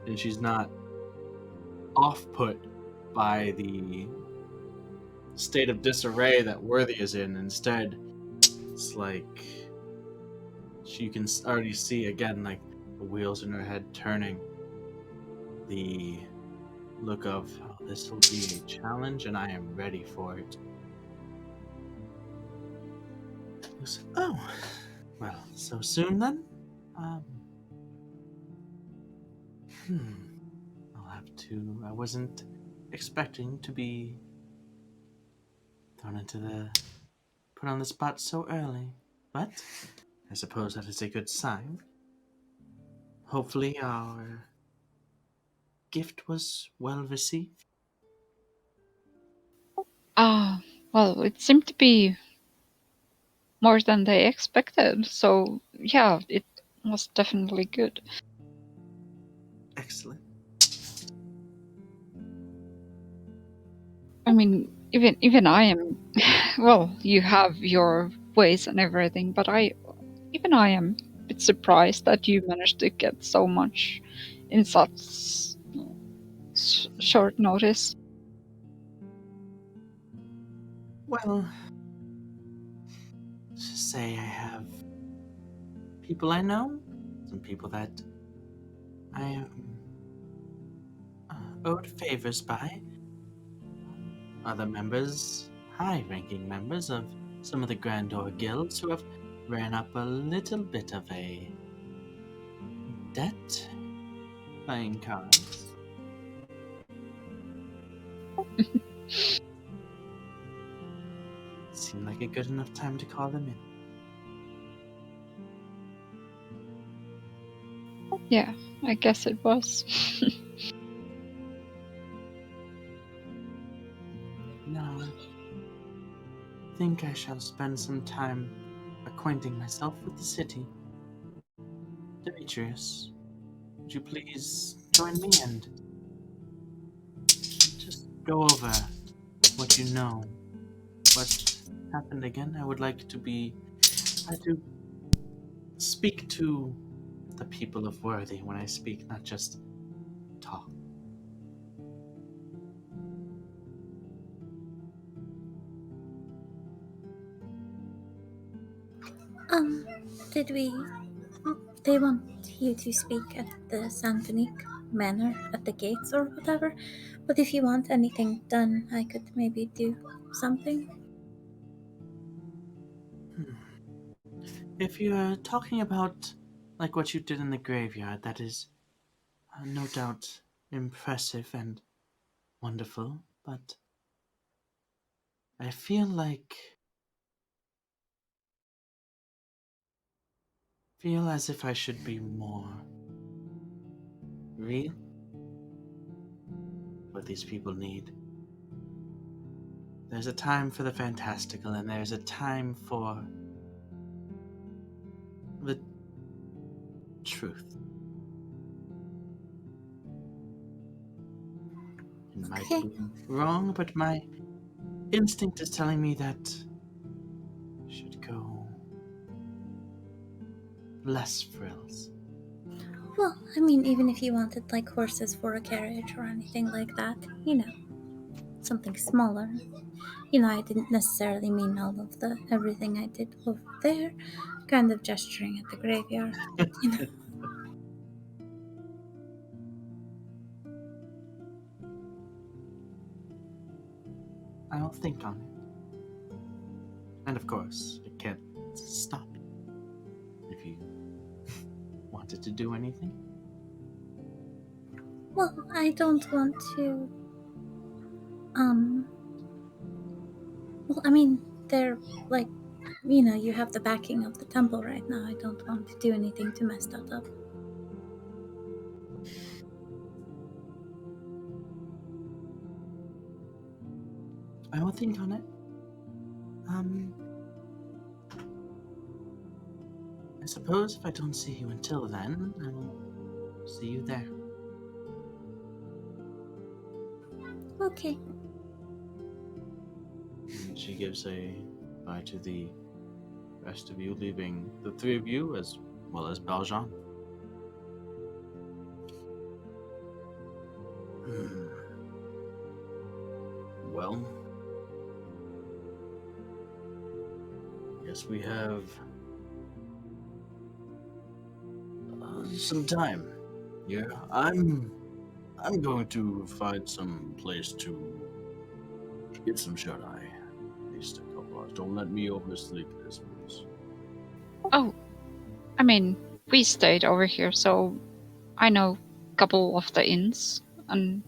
and she's not off-put by the state of disarray that Worthy is in. Instead, it's like you can already see again, like the wheels in her head turning. The look of, oh, this will be a challenge, and I am ready for it. Oh, well, so soon then? I'll have to. I wasn't expecting to be put on the spot so early, but I suppose that is a good sign. Hopefully our gift was well received. Well, it seemed to be more than they expected, so yeah, it was definitely good. Excellent. I mean, even I am. Well, you have your ways and everything, but I am a bit surprised that you managed to get so much in such short notice. Well, let's just say I have people I know, some people that I am owed favors by, other members, high-ranking members of some of the Grandor guilds who have ran up a little bit of a debt playing cards. Seemed like a good enough time to call them in. Yeah, I guess it was. Now, I think I shall spend some time acquainting myself with the city. Demetrius, would you please join me and just go over what you know? What happened again? I would like to speak to the people of Worthy when I speak, not just talk. Did we? They want you to speak at the Symphonique Manor at the gates or whatever. But if you want anything done, I could maybe do something. If you're talking about like what you did in the graveyard, that is no doubt impressive and wonderful, but I feel as if I should be more real. What these people need. There's a time for the fantastical, and there's a time for the truth. It might Okay. be wrong, but my instinct is telling me that I should go less frills. Well, I mean, even if you wanted like horses for a carriage or anything like that, something smaller. I didn't necessarily mean all of the everything I did over there, kind of gesturing at the graveyard. I'll think on it. And of course, it can't stop you if you wanted to do anything. Well, I don't want to. Well, I mean, they're like, you have the backing of the temple right now. I don't want to do anything to mess that up. I will think on it. I suppose if I don't see you until then, I will see you there. Okay. And she gives a bye to the rest of you, leaving the three of you as well as Valjean. Well, I guess we have some time. Yeah, I'm going to find some place to get some shut eye. At least a couple hours. Don't let me oversleep this, please. Oh, I mean, we stayed over here, so I know a couple of the inns, and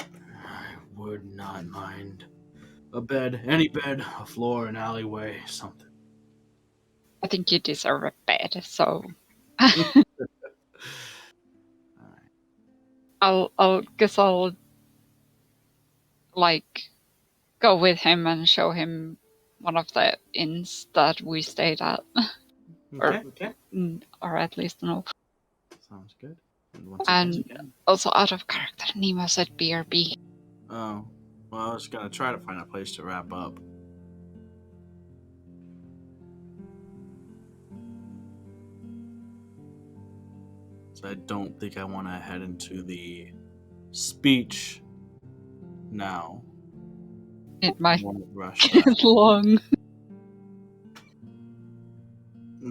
I would not mind a bed, any bed, a floor, an alleyway, something. I think you deserve a bed, so I'll like go with him and show him one of the inns that we stayed at, Okay. or at least no. Sounds good. And once And again. also out of character, Nimue said BRB. Oh, well, I was gonna try to find a place to wrap up. So I don't think I want to head into the speech now. It might I won't rush that. get long.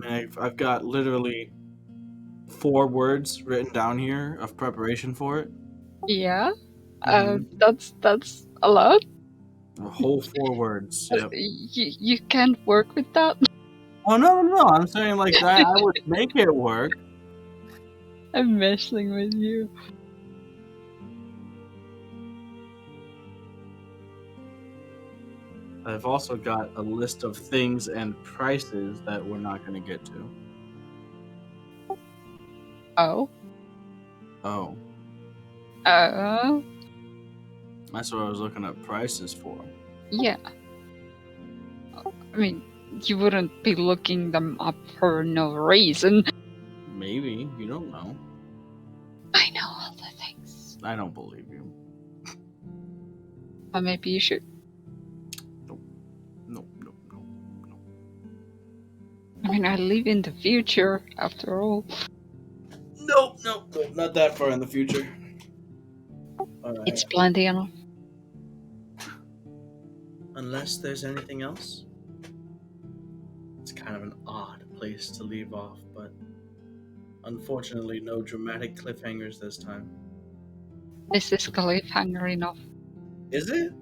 I've got literally 4 words written down here of preparation for it. Yeah, Mhm. that's a lot. A whole 4 words. Yep. You can't work with that. Oh no! I'm saying like that. I would make it work. I'm messing with you. I've also got a list of things and prices that we're not going to get to. Oh. Oh, that's what I was looking at prices for. Yeah. I mean, you wouldn't be looking them up for no reason. Maybe. You don't know. I know all the things. I don't believe you. But maybe you should. No. I mean, I live in the future, after all. Nope. Not that far in the future. All right. It's plenty enough. Unless there's anything else. It's kind of an odd place to leave off, but unfortunately no dramatic cliffhangers this time. This is cliffhanger enough. Is it?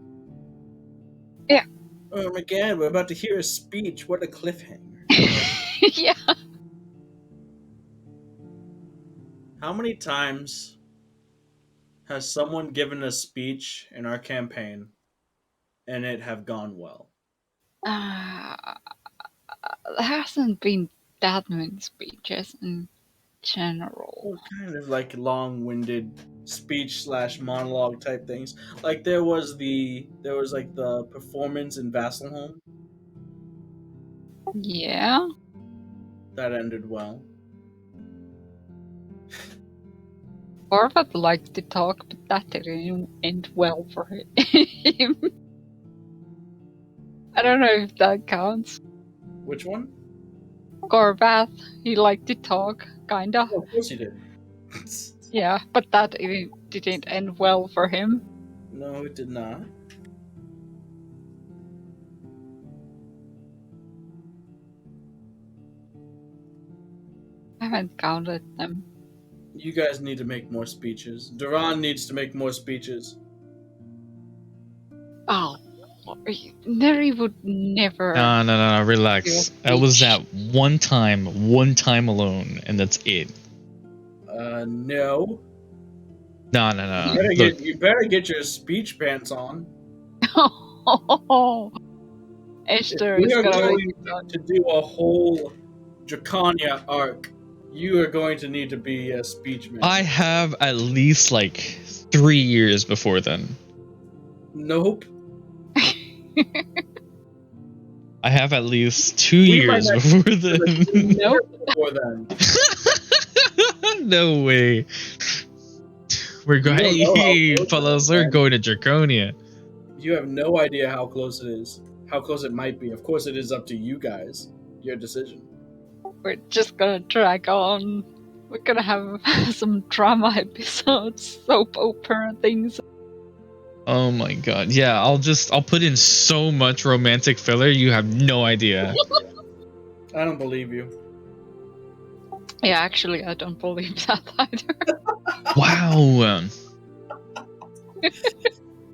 Yeah. Oh my god, we're about to hear a speech. What a cliffhanger. Yeah. How many times has someone given a speech in our campaign and it have gone well? There hasn't been that many speeches in general. Well, kind of like long-winded speech / monologue type things. Like there was like the performance in Vasselholm Yeah. that ended well. Orvat liked to talk, but that didn't end well for him. I don't know if that counts. Which one? Gorbath, he liked to talk, kinda. Oh, of course you did. Yeah, but that didn't end well for him. No, it did not. I haven't counted them. You guys need to make more speeches. Duran needs to make more speeches. Oh, Neri would never. No, relax. Your I was speech. that one time alone, and that's it. No. No. You better get your speech pants on. Esther We is are gonna going to do a whole Dracania arc. You are going to need to be a speech man. I have at least like 3 years before then. Nope. I have at least 2 We might years not before get to then. the Nope. before then. No way. We're You don't know how going, close it fellas. is, We're man. going to Draconia. You have no idea how close it is. How close it might be. Of course, it is up to you guys. Your decision. We're just gonna drag on. We're gonna have some drama episodes, soap opera things. Oh my god. Yeah, I'll put in so much romantic filler. You have no idea. I don't believe you. Yeah, actually, I don't believe that either. Wow.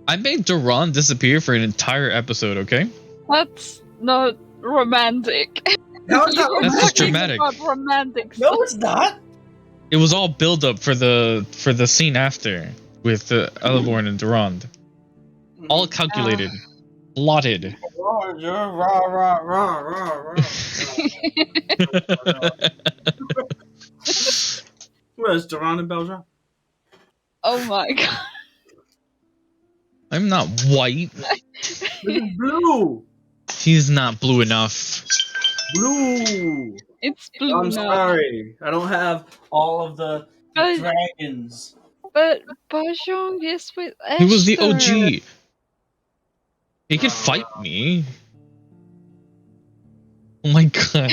I made Duran disappear for an entire episode. Okay. That's not romantic. How is that You were That's just talking dramatic. about romantic No, stuff. it's not. It was all build up for the scene after with Elevorn and Durand. All calculated, plotted. What is Duran and Belgium? Oh my god. I'm not white. This is blue. He's not blue enough. Blue. It's blue I'm now. sorry. I don't have all of the But- dragons. But Bajong is with Esther. He was the OG. He can fight me. Oh my god.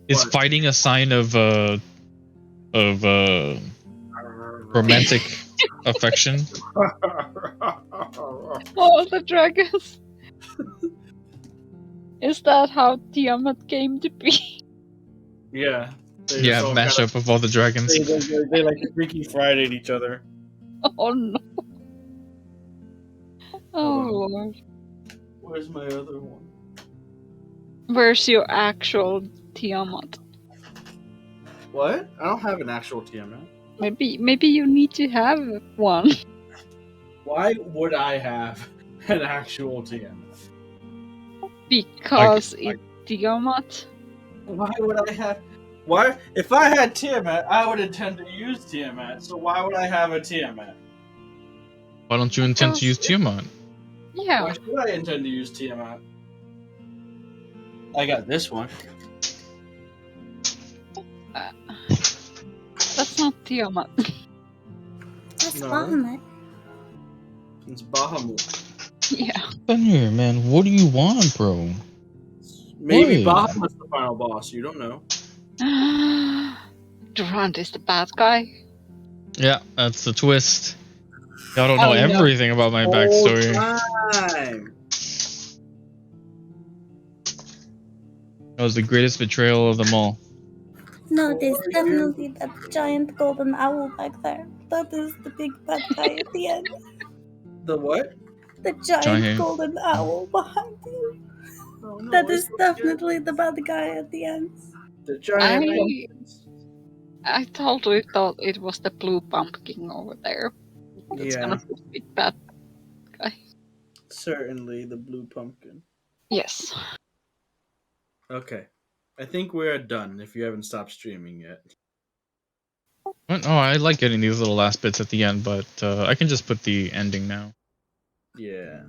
Is What? fighting a sign of romantic affection? Oh, the dragons. Is that how Tiamat came to be? Yeah. They Yeah, just all mashup of all the dragons. They like Freaky Friday each other. Oh no. Oh Hold lord. Where's my other one? Where's your actual Tiamat? What? I don't have an actual Tiamat. Maybe you need to have one. Why would I have an actual Tiamat? Because it's Tiamat. Why would I have? Why? If I had Tiamat, I would intend to use Tiamat. So why would I have a Tiamat? Why don't you intend to use Tiamat? Yeah. Why should I intend to use Tiamat? I got this one. That's not Tiamat. That's No. Bahamut. It's Bahamut. Yeah. Here, man. What do you want, bro? Maybe What? Bahamut's the final boss. You don't know. Durant is the bad guy. Yeah, that's the twist. Y'all don't know Oh, no. everything about my backstory. Time. That was the greatest betrayal of them all. No, there's Oh, definitely that giant golden owl back there. That is the big bad guy at the end. The what? The giant Giant. golden owl behind you. Oh, no, That it's is not definitely the bad guy at the end. the giant. I- pumpkins. I totally thought it was the blue pumpkin over there. That's Yeah, gonna be a bit bad. certainly the blue pumpkin. Yes. Okay, I think we're done. If you haven't stopped streaming yet. What? Oh, I like getting these little last bits at the end, but I can just put the ending now. Yeah.